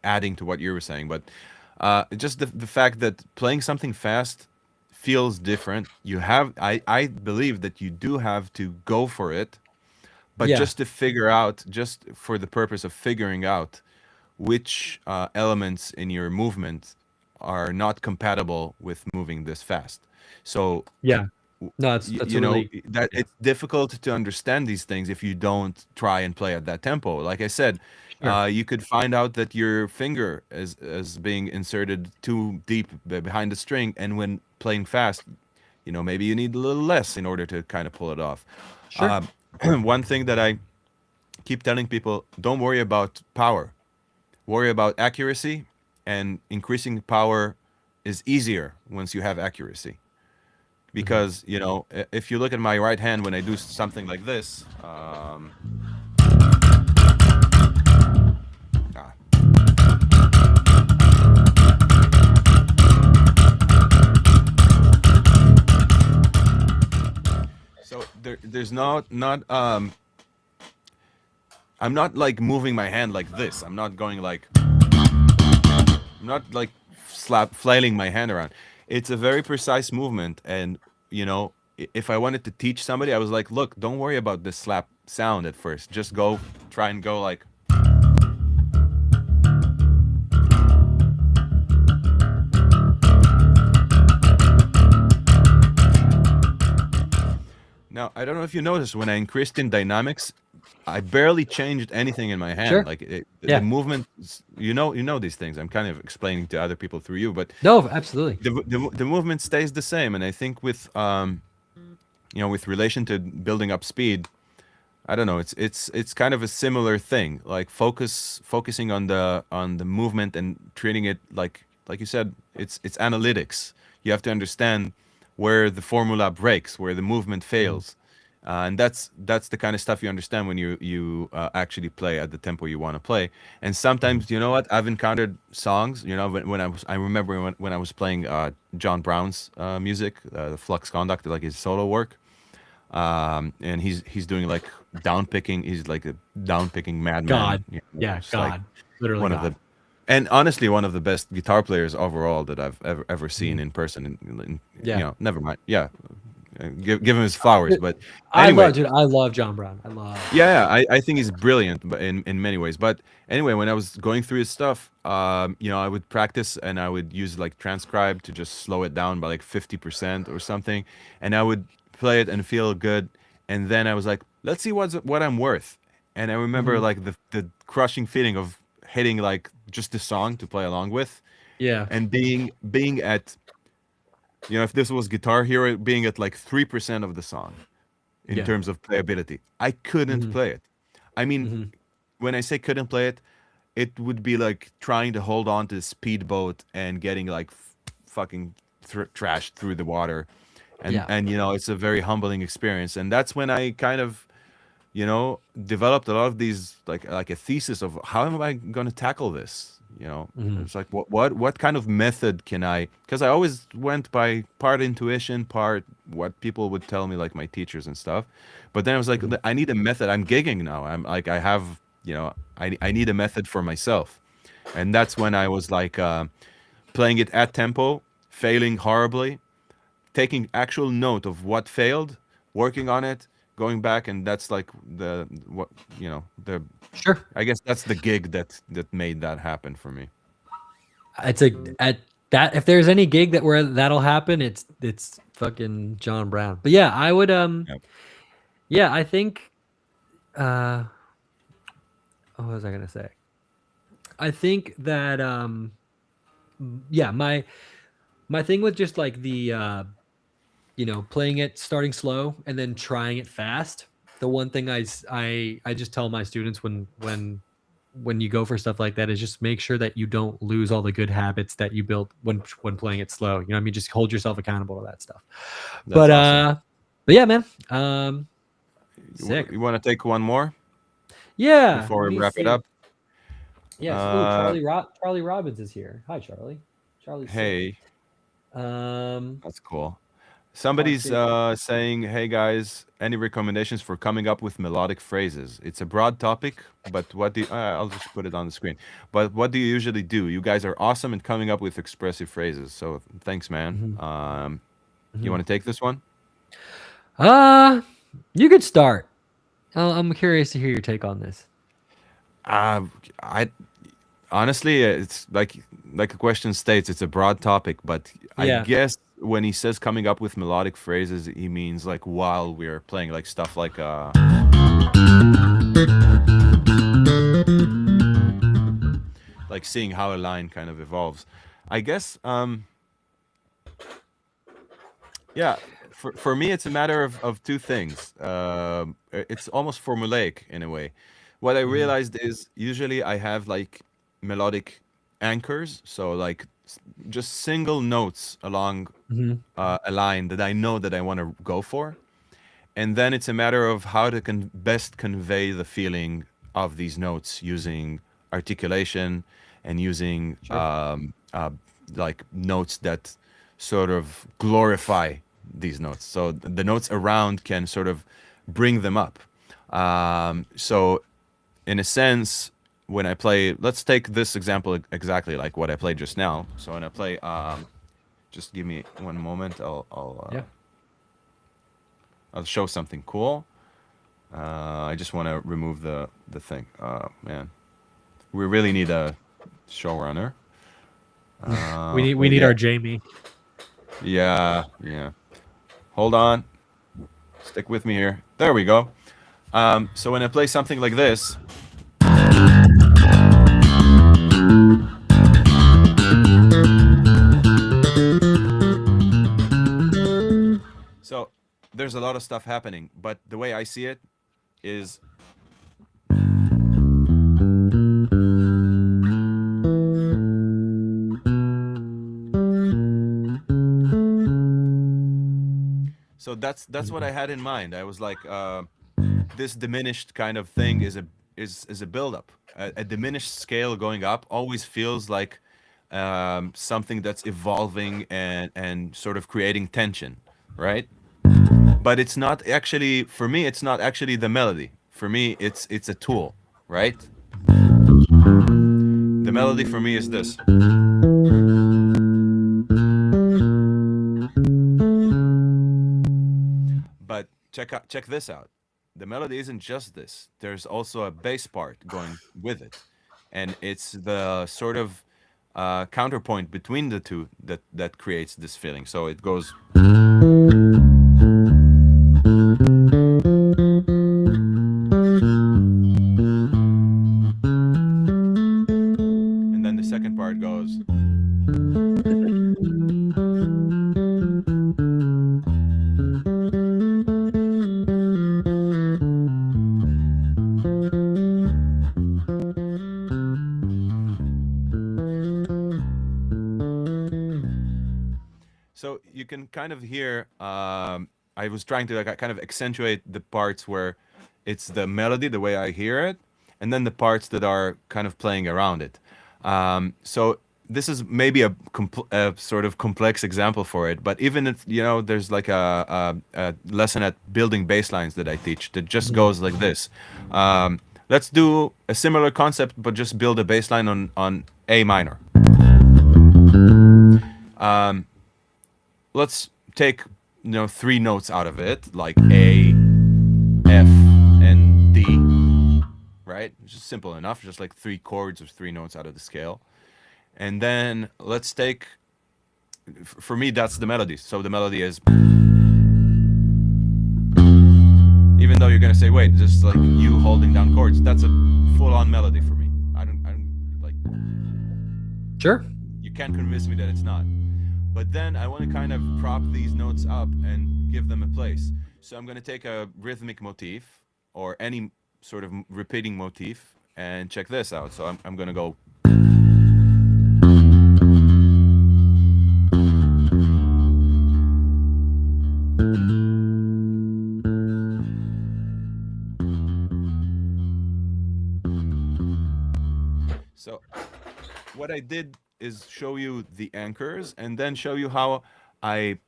[SPEAKER 1] adding to what you were saying, but just the fact that playing something fast feels different. I believe that you do have to go for it, but
[SPEAKER 2] yeah,
[SPEAKER 1] just to figure out, just for the purpose of figuring out which elements in your movement are not compatible with moving this fast. So
[SPEAKER 2] yeah. No, that's a
[SPEAKER 1] that
[SPEAKER 2] yeah,
[SPEAKER 1] it's difficult to understand these things if you don't try and play at that tempo. Like I said,
[SPEAKER 2] sure,
[SPEAKER 1] you could find out that your finger is being inserted too deep behind the string, and when playing fast, maybe you need a little less in order to kind of pull it off.
[SPEAKER 2] sure.
[SPEAKER 1] um, One thing that I keep telling people: don't worry about power, worry about accuracy. And increasing power is easier once you have accuracy,
[SPEAKER 2] Hmm.
[SPEAKER 1] because if you look at my right hand when I do something like this, ah, so there's not I'm not like moving my hand like this. I'm not going like, I'm not like flailing my hand around. It's a very precise movement, and if I wanted to teach somebody, I was like, look, don't worry about this slap sound at first. Just go, try and go like. Now, I don't know if you noticed, when I increased in dynamics, I barely changed anything in my hand.
[SPEAKER 2] Sure.
[SPEAKER 1] Like the
[SPEAKER 2] Yeah.
[SPEAKER 1] movement, you know these things. I'm kind of explaining to other people through you, but
[SPEAKER 2] No, absolutely.
[SPEAKER 1] the movement stays the same. And I think with with relation to building up speed, I don't know. It's kind of a similar thing. Like focusing on the movement and treating it like you said. It's analytics. You have to understand where the formula breaks, where the movement
[SPEAKER 2] Mhm.
[SPEAKER 1] fails, and that's the kind of stuff you understand when you actually play at the tempo you want to play. And
[SPEAKER 2] Mhm.
[SPEAKER 1] sometimes, you know what? I've encountered songs. When I remember when I was playing John Brown's music, the Flux Conduct, like his solo work, and he's doing like down picking. He's like a down picking madman.
[SPEAKER 2] God. Yeah,
[SPEAKER 1] Just like
[SPEAKER 2] God. Literally
[SPEAKER 1] one of the,
[SPEAKER 2] God.
[SPEAKER 1] and honestly, one of the best guitar players overall that I've ever seen
[SPEAKER 2] Mhm.
[SPEAKER 1] in person.
[SPEAKER 2] Yeah.
[SPEAKER 1] Never mind. Yeah, give him his flowers.
[SPEAKER 2] Dude,
[SPEAKER 1] But anyway,
[SPEAKER 2] I love John Brown. I love
[SPEAKER 1] yeah,
[SPEAKER 2] John Brown.
[SPEAKER 1] I think he's brilliant, but in many ways. But anyway, when I was going through his stuff, I would practice and I would use like transcribe to just slow it down by like 50% or something, and I would play it and feel good. And then I was like, let's see what I'm worth. And I remember
[SPEAKER 2] Mhm.
[SPEAKER 1] like the crushing feeling of hitting like just the song to play along with,
[SPEAKER 2] Yeah.
[SPEAKER 1] and being at, if this was Guitar Hero, being at like 3% of the song in
[SPEAKER 2] Yeah.
[SPEAKER 1] terms of playability. I couldn't
[SPEAKER 2] Mhm.
[SPEAKER 1] play it. I mean,
[SPEAKER 2] Mhm.
[SPEAKER 1] when I say couldn't play it, it would be like trying to hold on to a speedboat and getting like fucking trashed through the water. And
[SPEAKER 2] Yeah.
[SPEAKER 1] it's a very humbling experience. And that's when I kind of, developed a lot of these, like a thesis of how am I going to tackle this?
[SPEAKER 2] Mhm.
[SPEAKER 1] It's like what kind of method can I? Because I always went by part intuition, part what people would tell me, like my teachers and stuff. But then I was like,
[SPEAKER 2] Mhm.
[SPEAKER 1] I need a method. I'm gigging now. I'm like, I have, I need a method for myself. And that's when I was like, playing it at tempo, failing horribly, taking actual note of what failed, working on it, going back, and that's like the what the
[SPEAKER 2] Sure.
[SPEAKER 1] I guess that's the gig that made that happen for me.
[SPEAKER 2] It's a at that if there's any gig that where that'll happen, it's fucking John Brown. But yeah, I would
[SPEAKER 1] Yep.
[SPEAKER 2] yeah, I think what was I gonna say? I think that yeah, my thing with just like the playing it starting slow and then trying it fast. The one thing I just tell my students when you go for stuff like that is just make sure that you don't lose all the good habits that you built when playing it slow. You know what I mean? Just hold yourself accountable to that stuff.
[SPEAKER 1] That's awesome.
[SPEAKER 2] But yeah, man.
[SPEAKER 1] You,
[SPEAKER 2] Sick.
[SPEAKER 1] you want to take one more
[SPEAKER 2] Yeah.
[SPEAKER 1] before
[SPEAKER 2] Let
[SPEAKER 1] we
[SPEAKER 2] me
[SPEAKER 1] wrap it
[SPEAKER 2] see.
[SPEAKER 1] up?
[SPEAKER 2] Yes. Oh, Charlie Robbins is here. Hi, Charlie. Charlie's sick.
[SPEAKER 1] Hey,
[SPEAKER 2] Um,
[SPEAKER 1] that's cool.
[SPEAKER 2] talk
[SPEAKER 1] Somebody's
[SPEAKER 2] to
[SPEAKER 1] saying, "Hey guys, any recommendations for coming up with melodic phrases? It's a broad topic, but what do I'll just put it on the screen. But what do you usually do? You guys are awesome in coming up with expressive phrases. So thanks, man.
[SPEAKER 2] Mhm,
[SPEAKER 1] You
[SPEAKER 2] mhm.
[SPEAKER 1] want to take this one?
[SPEAKER 2] Uh, you could start. I'm curious to hear your take on this.
[SPEAKER 1] I honestly, it's like the question states, it's a broad topic, but I
[SPEAKER 2] Yeah.
[SPEAKER 1] guess when he says coming up with melodic phrases, he means like while we're playing, like stuff like seeing how a line kind of evolves. I guess yeah, for me it's a matter of two things. It's almost formulaic in a way. What I
[SPEAKER 2] Hmm.
[SPEAKER 1] realized is usually I have like melodic anchors, so like just single notes along
[SPEAKER 2] Hmm.
[SPEAKER 1] a line that I know that I want to go for, and then it's a matter of how to best convey the feeling of these notes using articulation and using
[SPEAKER 2] Sure.
[SPEAKER 1] like notes that sort of glorify these notes. So the notes around can sort of bring them up. So in a sense, when I play, let's take this example exactly like what I played just now. So when I play, just give me one moment.
[SPEAKER 2] Yeah.
[SPEAKER 1] I'll show something cool. I just want to remove the thing. Man, we really need a showrunner.
[SPEAKER 2] We
[SPEAKER 1] Oh
[SPEAKER 2] need
[SPEAKER 1] yeah,
[SPEAKER 2] our Jamie.
[SPEAKER 1] yeah. Hold on, stick with me here. There we go. So when I play something like this, so there's a lot of stuff happening, but the way I see it is so that's what I
[SPEAKER 2] Mhm.
[SPEAKER 1] had in mind. I was like, this diminished kind of thing is a buildup. A diminished scale going up always feels like something that's evolving and sort of creating tension, right? But it's not actually for me. It's not actually the melody. For me, it's a tool, right? The melody for me is this. But check this out. The melody isn't just this. There's also a bass part going with it, and it's the sort of counterpoint between the two that creates this feeling. So it goes, and then the second part goes. So you can kind of hear. I was trying to like kind of accentuate the parts where it's the melody, the way I hear it, and then the parts that are kind of playing around it. So this is maybe a sort of complex example for it, but even if there's like a lesson at building bass lines that I teach that just
[SPEAKER 2] Mhm.
[SPEAKER 1] goes like this. Let's do a similar concept, but just build a bass line on A minor. let's take 3 notes out of it, like A, F, and D, right? It's just simple enough, just like 3 chords or 3 notes out of the scale. And then let's take, for me, that's the melody. So the melody is, even though you're gonna say, wait, just like you holding down chords, that's a full-on melody for me. I don't like.
[SPEAKER 2] Sure.
[SPEAKER 1] You can't convince me that it's not. But then I want to kind of prop these notes up and give them a place. So I'm going to take a rhythmic motif or any sort of repeating motif and check this out. So I'm going to go. So what I did is show you the anchors and then show you how I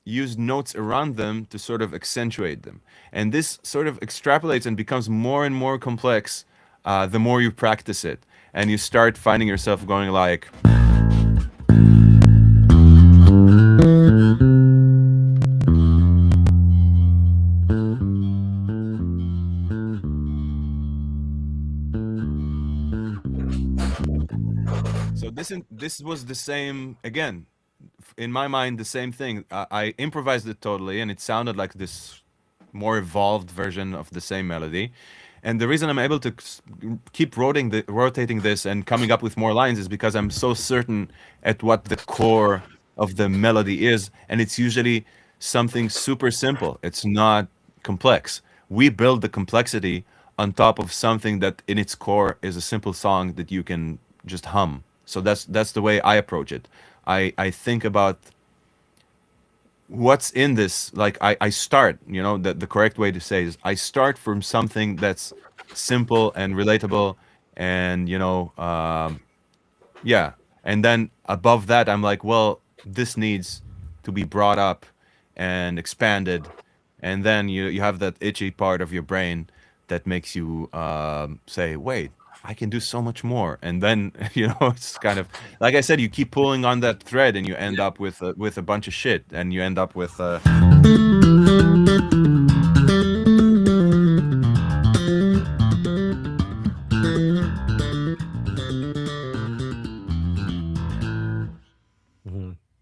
[SPEAKER 1] use notes around them to sort of accentuate them. And this sort of extrapolates and becomes more and more complex the more you practice it. And you start finding yourself going like. So this was the same, again, in my mind, the same thing. I improvised it totally, and it sounded like this more evolved version of the same melody. And the reason I'm able to keep rotating this and coming up with more lines is because I'm so certain at what the core of the melody is, and it's usually something super simple. It's not complex. We build the complexity on top of something that in its core is a simple song that you can just hum. So that's the way I approach it. I think about what's in this. Like I start, the correct way to say is I start from something that's simple and relatable and, yeah. And then above that, I'm like, well, this needs to be brought up and expanded. And then you have that itchy part of your brain that makes you say, wait, I can do so much more. And then, it's kind of, like I said, you keep pulling on that thread and you end up with a bunch of shit. And you end up with...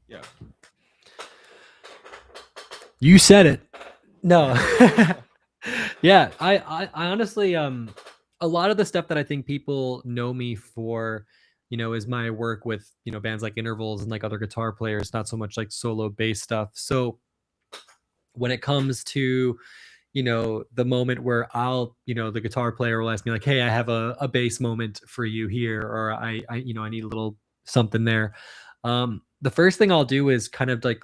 [SPEAKER 1] Yeah.
[SPEAKER 2] You said it. No. Yeah, I honestly, a lot of the stuff that I think people know me for, is my work with, bands like Intervals and like other guitar players, not so much like solo bass stuff. So when it comes to, the moment where I'll, the guitar player will ask me like, hey, I have a bass moment for you here, or I need a little something there. The first thing I'll do is kind of like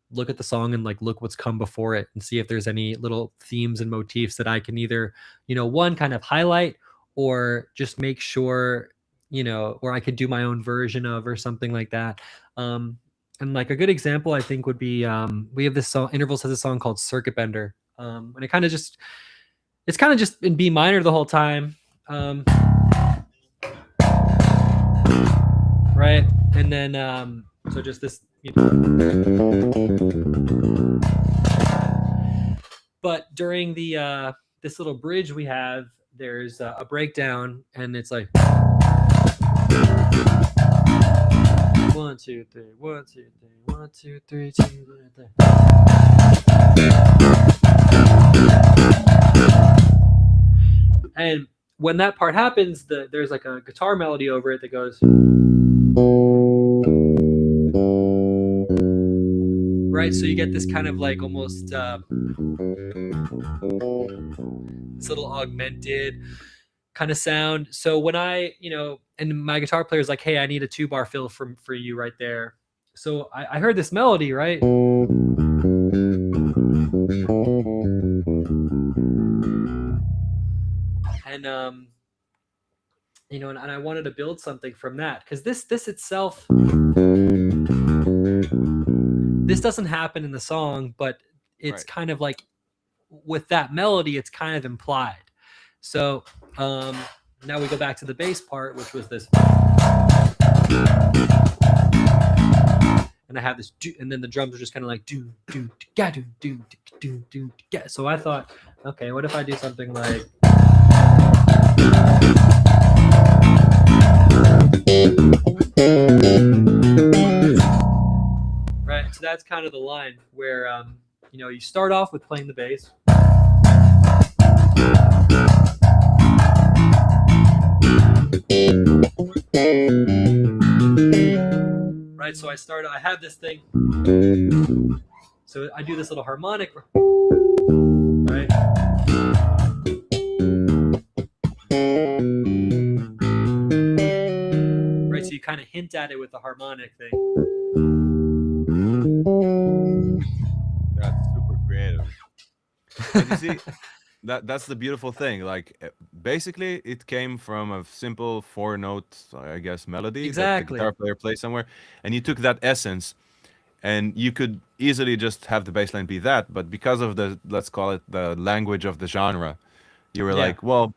[SPEAKER 2] look at the song and like look what's come before it and see if there's any little themes and motifs that I can either, one kind of highlight or just make sure, or I could do my own version of or something like that. And like a good example, I think would be we have this song, Intervals has a song called Circuit Bender. And it's kind of just in B minor the whole time. Right. And then so just this, but during the this little bridge we have, there's a breakdown and it's like 1 2 3 1 2 3 1 2 3 2 3. And when that part happens, there's like a guitar melody over it that goes right. So you get this kind of like almost this little augmented kind of sound. So when I, and my guitar player is like, hey, I need a 2-bar fill for you right there. So I heard this melody, right? And and I wanted to build something from that because this itself, this doesn't happen in the song, but it's right. Kind of like with that melody, it's kind of implied. So now we go back to the bass part, which was this. and I have this, and then the drums are just kind of like do do ga do do do do ga. So I thought, okay, what if I do something like. Right, so that's kind of the line where you start off with playing the bass. Right, so I have this thing. So I do this little harmonic, right? Right, so you kind of hint at it with the harmonic thing.
[SPEAKER 1] That's super creative. And you see, that's the beautiful thing. Like basically, it came from a simple four-note, I guess, melody that the
[SPEAKER 2] Exactly.
[SPEAKER 1] guitar player plays somewhere, and you took that essence, and you could easily just have the bass line be that. But because of the, let's call it the language of the genre, you were
[SPEAKER 2] Yeah.
[SPEAKER 1] like, well,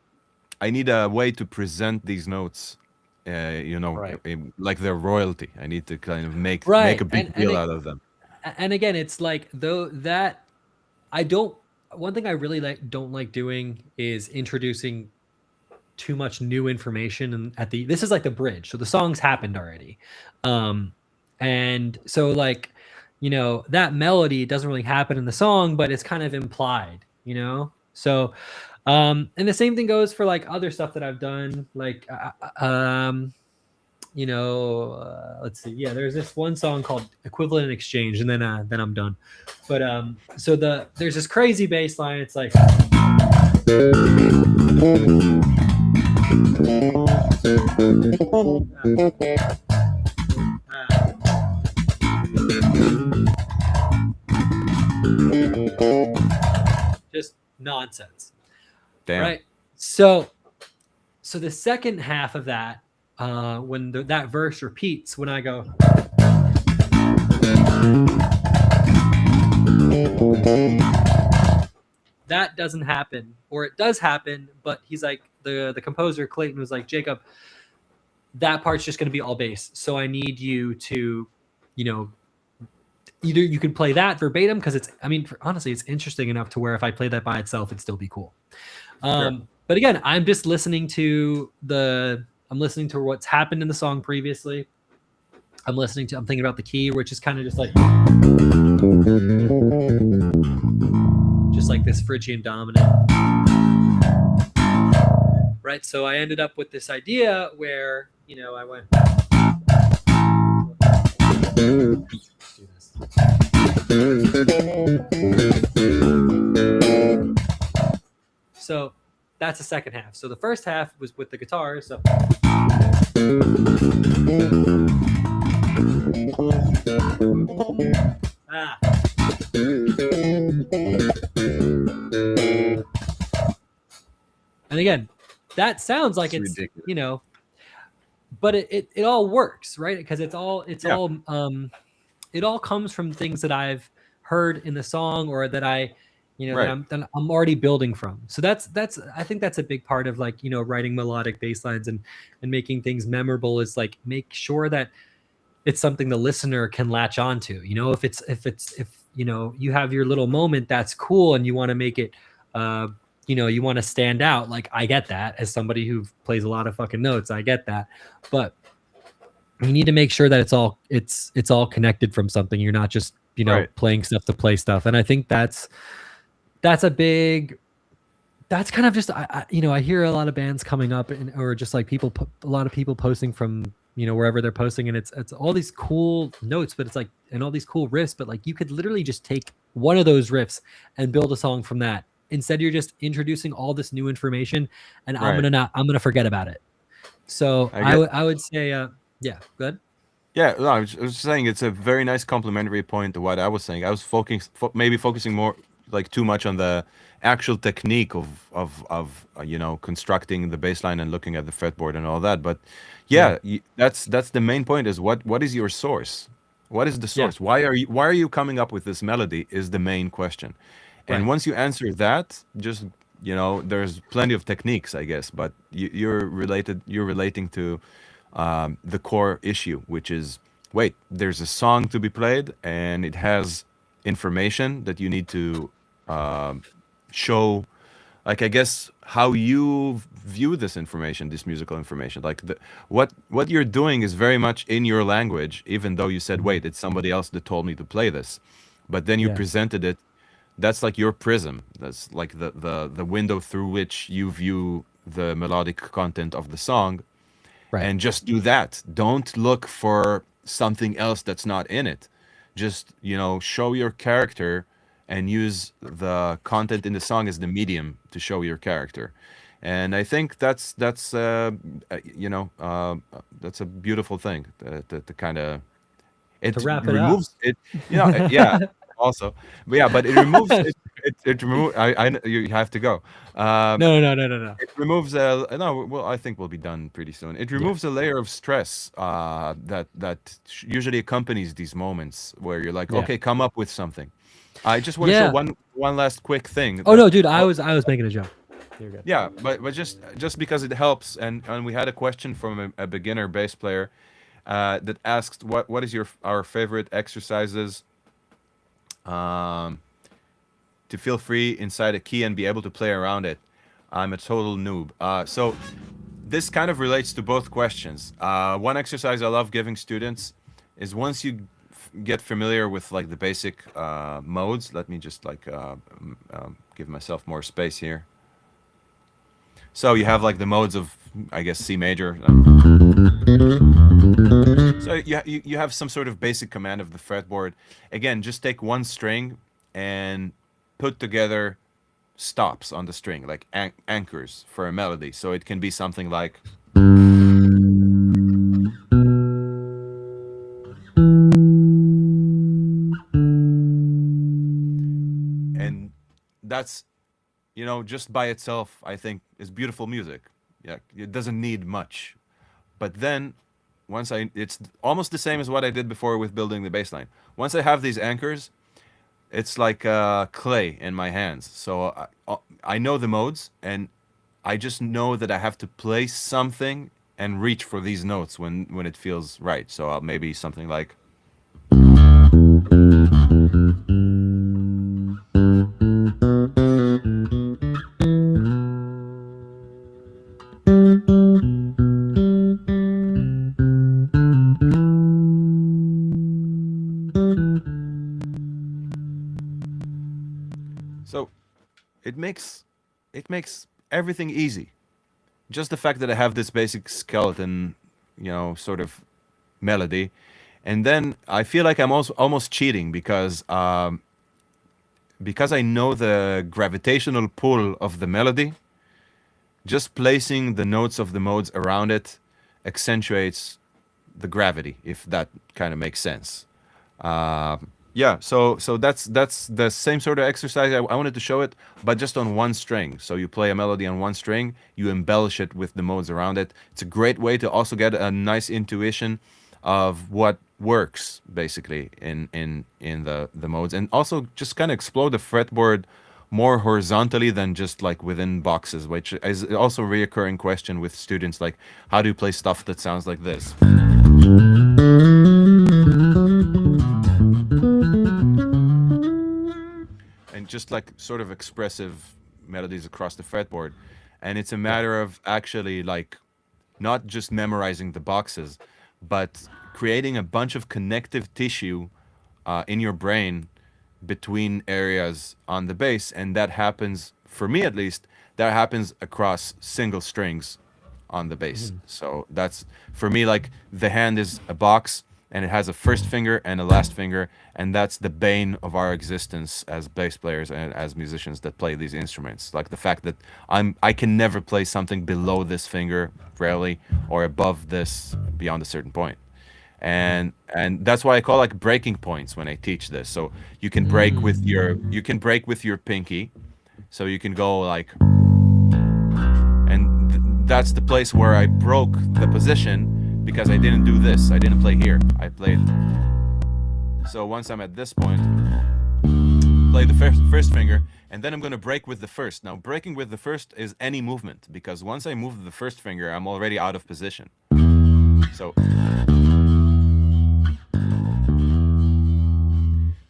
[SPEAKER 1] I need a way to present these notes,
[SPEAKER 2] Right.
[SPEAKER 1] like they're royalty. I need to kind of make
[SPEAKER 2] Right.
[SPEAKER 1] a big deal out of them.
[SPEAKER 2] And again, it's like though that I don't. One thing I really don't like doing is introducing too much new information and at the this is like the bridge, so the song's happened already, and so like that melody doesn't really happen in the song, but it's kind of implied, so and the same thing goes for like other stuff that I've done, like let's see, yeah, there's this one song called Equivalent and Exchange, and then I'm done. But so there's this crazy bass line. It's like just nonsense.
[SPEAKER 1] Damn.
[SPEAKER 2] Right. So the second half of that, when that verse repeats, when I go, that doesn't happen, or it does happen, but he's like, the composer Clayton was like, Jacob, that part's just going to be all bass, so I need you to, either you can play that verbatim, because honestly, it's interesting enough to where if I play that by itself, it'd still be cool.
[SPEAKER 1] Sure.
[SPEAKER 2] But again, I'm just listening to what's happened in the song previously. I'm thinking about the key, which is kind of just like this Phrygian dominant. Right. So I ended up with this idea where, I went. Do this. So that's the second half. So the first half was with the guitar. So and again, that sounds like it's ridiculous. But it all works, right? Because it all comes from things that I've heard in the song, or that I
[SPEAKER 1] Right.
[SPEAKER 2] that I'm already building from. So that's I think that's a big part of like writing melodic bass lines and making things memorable, is like make sure that it's something the listener can latch onto. If you have your little moment, that's cool, and you want to make it you want to stand out. Like, I get that, as somebody who plays a lot of fucking notes, I get that, but you need to make sure that it's all connected from something. You're not just
[SPEAKER 1] Right.
[SPEAKER 2] playing stuff to play stuff. And I think that's kind of just I hear a lot of bands coming up, or just like a lot of people posting from wherever they're posting, and it's all these cool notes, but it's like, and all these cool riffs, but like you could literally just take one of those riffs and build a song from that. Instead, you're just introducing all this new information, and
[SPEAKER 1] Right.
[SPEAKER 2] I'm gonna forget about it. So I would say yeah, good.
[SPEAKER 1] Yeah, no, I was saying it's a very nice complementary point to what I was saying. I was maybe focusing more, like, too much on the actual technique of constructing the bass line and looking at the fretboard and all that. But yeah, that's the main point, is what is your source? What is the source? Why are you coming up with this melody is the main question. And
[SPEAKER 2] Right.
[SPEAKER 1] once you answer that, just there's plenty of techniques, I guess, but you're relating to the core issue, which is wait, there's a song to be played and it has information that you need to show, like, I guess, how you view this information, this musical information. Like what you're doing is very much in your language, even though you said,
[SPEAKER 2] Mhm.
[SPEAKER 1] wait, it's somebody else that told me to play this. But then you
[SPEAKER 2] Yeah.
[SPEAKER 1] presented it. That's like your prism. That's like the window through which you view the melodic content of the song,
[SPEAKER 2] Right.
[SPEAKER 1] and just do that. Don't look for something else that's not in it. Just, show your character and use the content in the song as the medium to show your character. And I think that's a beautiful thing to kind of,
[SPEAKER 2] To
[SPEAKER 1] it
[SPEAKER 2] wrap it up.
[SPEAKER 1] removes it, yeah, also. But yeah, but it removes it remove you have to go. um
[SPEAKER 2] No, no, no, no, no, no.
[SPEAKER 1] it removes no, well, I think we'll be done pretty soon. It
[SPEAKER 2] Yeah.
[SPEAKER 1] removes a layer of stress that usually accompanies these moments where you're like,
[SPEAKER 2] Yeah.
[SPEAKER 1] okay, come up with something. I just want to show
[SPEAKER 2] Yeah.
[SPEAKER 1] one last quick thing
[SPEAKER 2] Oh
[SPEAKER 1] that,
[SPEAKER 2] no, dude, I
[SPEAKER 1] oh,
[SPEAKER 2] was making a joke. You're good.
[SPEAKER 1] yeah, but just because it helps, and we had a question from a beginner bass player that asked what is our favorite exercises um to feel free inside a key and be able to play around it. I'm a total noob. So this kind of relates to both questions. One exercise I love giving students is, once you get familiar with like the basic modes. Let me just like give myself more space here. So you have like the modes of, I guess, C major. So you have some sort of basic command of the fretboard. Again, just take one string and put together stops on the string, like anchors for a melody. So it can be something like, and that's, just by itself, I think, is beautiful music. Yeah, it doesn't need much. But then, it's almost the same as what I did before with building the bass line. Once I have these anchors, it's like clay in my hands. So I know the modes, and I just know that I have to play something and reach for these notes when it feels right. So maybe something like, so it makes everything easy. Just the fact that I have this basic skeleton, sort of melody, and then I feel like I'm also almost cheating because I know the gravitational pull of the melody. Just placing the notes of the modes around it accentuates the gravity, if that kind of makes sense. Yeah, so that's the same sort of exercise. I wanted to show it, but just on one string. So you play a melody on one string, you embellish it with the modes around it. It's a great way to also get a nice intuition of what works basically in the modes, and also just kind of explore the fretboard more horizontally than just like within boxes, which is also a reoccurring question with students, like, how do you play stuff that sounds like this? And just like sort of expressive melodies across the fretboard. And it's a
[SPEAKER 2] Yeah.
[SPEAKER 1] matter of actually like not just memorizing the boxes, but creating a bunch of connective tissue in your brain between areas on the bass. And that happens, for me at least, that happens across single strings on the bass.
[SPEAKER 2] Mhm.
[SPEAKER 1] So that's, for me, like, the hand is a box and it has a first finger and a last finger, and that's the bane of our existence as bass players and as musicians that play these instruments. Like the fact that I can never play something below this finger, rarely, or above this beyond a certain point.
[SPEAKER 2] Mhm.
[SPEAKER 1] And that's why I call like breaking points when I teach this. So you can break with your pinky. So you can go like, and that's the place where I broke the position because I didn't do this. I didn't play here. I played. So once I'm at this point, play the first finger, and then I'm going to break with the first. Now, breaking with the first is any movement, because once I move the first finger, I'm already out of position. So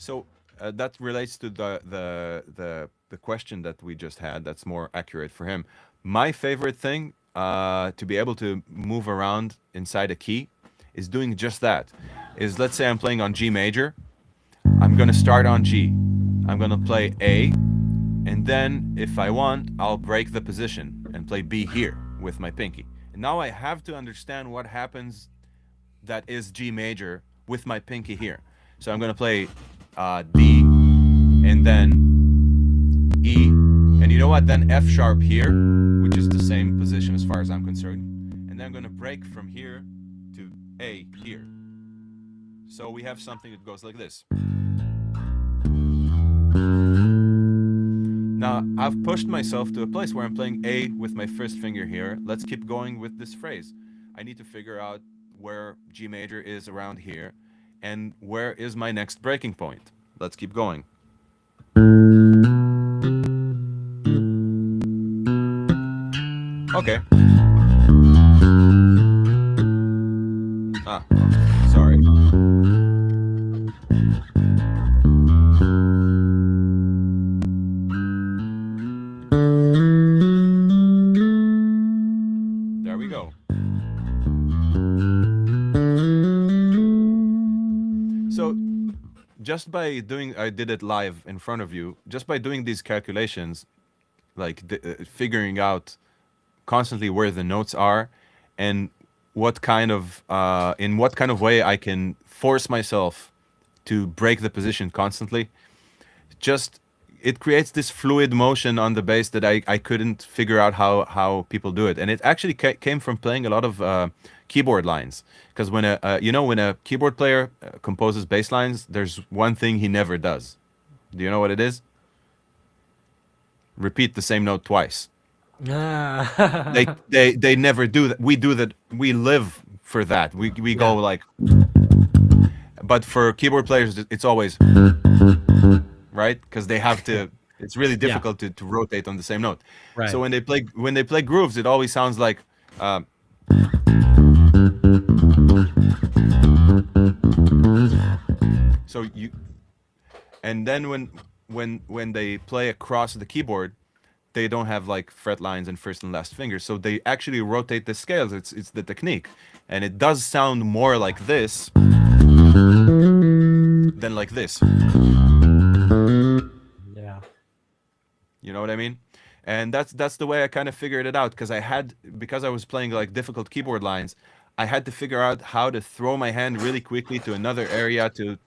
[SPEAKER 1] So that relates to the question that we just had. That's more accurate for him. My favorite thing to be able to move around inside a key is doing just that. Is, let's say I'm playing on G major. I'm gonna start on G. I'm gonna play A, and then if I want, I'll break the position and play B here with my pinky. And now I have to understand what happens that is G major with my pinky here. So I'm gonna play D and then E, and you know what? Then F sharp here, which is the same position as far as I'm concerned. And then I'm gonna break from here to A here. So we have something that goes like this. Now, I've pushed myself to a place where I'm playing A with my first finger here. Let's keep going with this phrase. I need to figure out where G major is around here and where is my next breaking point. Let's keep going. Okay. Ah, sorry. There we go. So just by doing, I did it live in front of you, just by doing these calculations, like figuring out constantly where the notes are and what kind of in what kind of way I can force myself to break the position constantly, just it creates this fluid motion on the bass that I couldn't figure out how people do it. And it actually came from playing a lot of keyboard lines, because when when a keyboard player composes bass lines, there's one thing he never does. Do you know what it is? Repeat the same note twice. They never do that. We do that. We live for that. We go like, but for keyboard players it's always right, because they have to. It's really difficult to rotate on the same note.
[SPEAKER 2] Right.
[SPEAKER 1] So when they play grooves, it always sounds like so you, and then when they play across the keyboard, they don't have like fret lines and first and last fingers, so they actually rotate the scales. It's the technique, and it does sound more like this than like this.
[SPEAKER 2] Yeah.
[SPEAKER 1] You know what I mean? And that's the way I kind of figured it out, because I was playing like difficult keyboard lines, I had to figure out how to throw my hand really quickly to another area to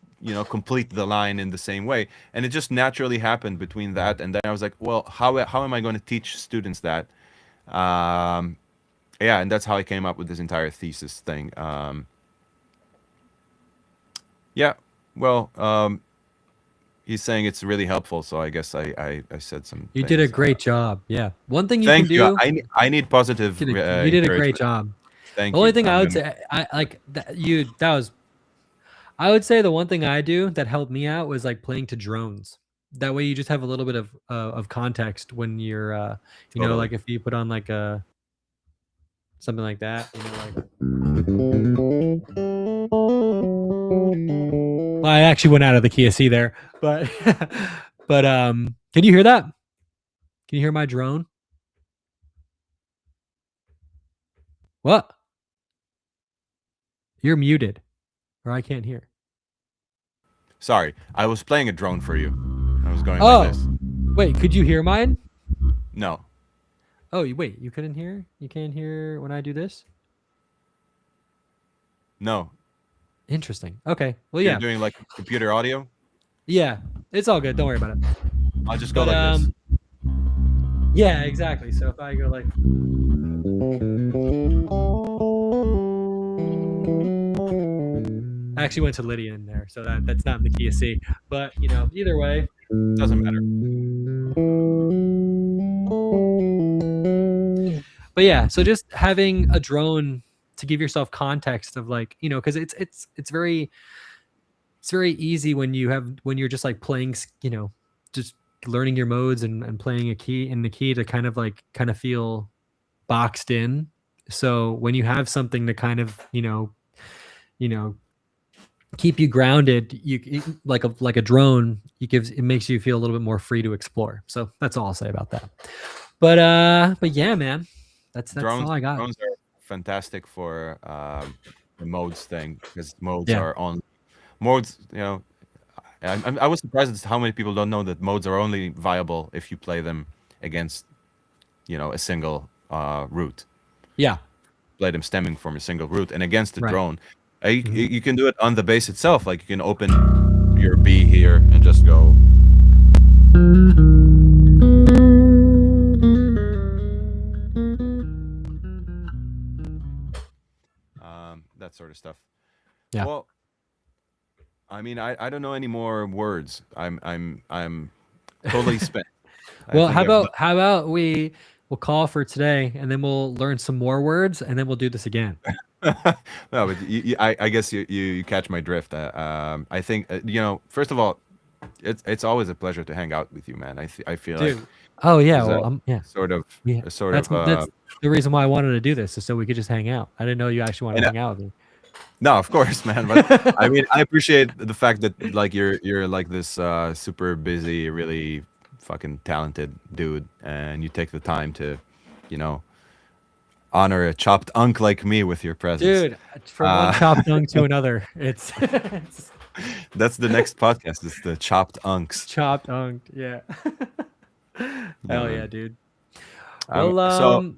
[SPEAKER 1] complete the line in the same way. And it just naturally happened between that, and then I was like, well, how am I going to teach students that? Yeah, and that's how I came up with this entire thesis thing. Yeah, well, he's saying it's really helpful, so I guess I said some.
[SPEAKER 2] You did a great job. Yeah. One thing you
[SPEAKER 1] Thank
[SPEAKER 2] can
[SPEAKER 1] you.
[SPEAKER 2] do.
[SPEAKER 1] I need positive.
[SPEAKER 2] You did a great job.
[SPEAKER 1] Thank
[SPEAKER 2] the
[SPEAKER 1] you.
[SPEAKER 2] only thing I would say, I would say the one thing I do that helped me out was like playing to drones. That way you just have a little bit of context when you're
[SPEAKER 1] Totally.
[SPEAKER 2] like if you put on like a something like that, like. Well, I actually went out of the key of C there, but can you hear that? Can you hear my drone? What? You're muted, or I can't hear.
[SPEAKER 1] Sorry, I was playing a drone for you. I was going like this.
[SPEAKER 2] Wait, could you hear mine?
[SPEAKER 1] No.
[SPEAKER 2] Oh, wait, you couldn't hear? You can't hear when I do this?
[SPEAKER 1] No.
[SPEAKER 2] Interesting. Okay. Well, yeah.
[SPEAKER 1] You're doing like computer audio?
[SPEAKER 2] Yeah, it's all good. Don't worry about it.
[SPEAKER 1] I'll just go like this.
[SPEAKER 2] Yeah, exactly. So if I go like. I actually went to Lydia in there, so that's not in the key of C. But either way,
[SPEAKER 1] doesn't matter.
[SPEAKER 2] But yeah, so just having a drone to give yourself context of like because it's very easy when you're just like playing just learning your modes and playing a key in the key to kind of feel boxed in. So when you have something to kind of keep you grounded. Like a drone, it makes you feel a little bit more free to explore. So that's all I'll say about that. But yeah, man, that's all
[SPEAKER 1] Drones
[SPEAKER 2] I got.
[SPEAKER 1] drones are fantastic for the modes thing, because modes
[SPEAKER 2] Yeah,
[SPEAKER 1] are on modes. I was surprised at how many people don't know that modes are only viable if you play them against a single route.
[SPEAKER 2] yeah,
[SPEAKER 1] Play them stemming from a single route, and against the
[SPEAKER 2] right.
[SPEAKER 1] drone, you,
[SPEAKER 2] Mhm.
[SPEAKER 1] you can do it on the base itself. Like you can open your B here and just go. That sort of stuff.
[SPEAKER 2] Yeah.
[SPEAKER 1] Well, I mean, I don't know any more words. I'm totally spent. I
[SPEAKER 2] Well,
[SPEAKER 1] think I've done.
[SPEAKER 2] how about we'll call for today, and then we'll learn some more words, and then we'll do this again.
[SPEAKER 1] No, but I guess you catch my drift. I think first of all, it's always a pleasure to hang out with you, man. I feel like
[SPEAKER 2] Dude. Oh yeah.
[SPEAKER 1] there's
[SPEAKER 2] Well, yeah.
[SPEAKER 1] sort of
[SPEAKER 2] Yeah.
[SPEAKER 1] a sort of
[SPEAKER 2] That's the reason why I wanted to do this, is so we could just hang out. I didn't know you actually wanted
[SPEAKER 1] and
[SPEAKER 2] to hang out with me.
[SPEAKER 1] no, of course, man. But I mean, I appreciate the fact that like you're like this super busy, really fucking talented dude, and you take the time to, you know, honor a chopped unk like me with your presence.
[SPEAKER 2] Dude, from one
[SPEAKER 1] Uh,
[SPEAKER 2] chopped dung to another. It's
[SPEAKER 1] that's the next podcast. It's the chopped unks.
[SPEAKER 2] chopped dung. Yeah.
[SPEAKER 1] Yeah,
[SPEAKER 2] Hell yeah,
[SPEAKER 1] man.
[SPEAKER 2] dude. Well,
[SPEAKER 1] So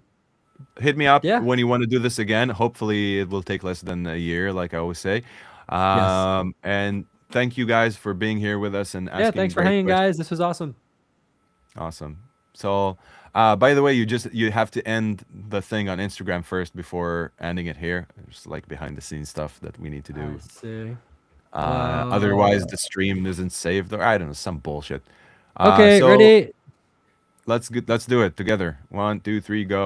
[SPEAKER 1] hit me up
[SPEAKER 2] yeah.
[SPEAKER 1] when you want to do this again. Hopefully, it will take less than a year, like I always say.
[SPEAKER 2] Yes.
[SPEAKER 1] And thank you guys for being here with us and
[SPEAKER 2] Yeah,
[SPEAKER 1] asking
[SPEAKER 2] thanks for
[SPEAKER 1] great
[SPEAKER 2] hanging,
[SPEAKER 1] questions.
[SPEAKER 2] guys. This was awesome.
[SPEAKER 1] Awesome. So, by the way, you have to end the thing on Instagram first before ending it here. There's like behind the scenes stuff that we need to
[SPEAKER 2] I
[SPEAKER 1] do.
[SPEAKER 2] see.
[SPEAKER 1] Otherwise,
[SPEAKER 2] Well,
[SPEAKER 1] the stream isn't saved, or I don't know, some bullshit.
[SPEAKER 2] okay,
[SPEAKER 1] So
[SPEAKER 2] ready?
[SPEAKER 1] let's do it together. 1, 2, 3, go.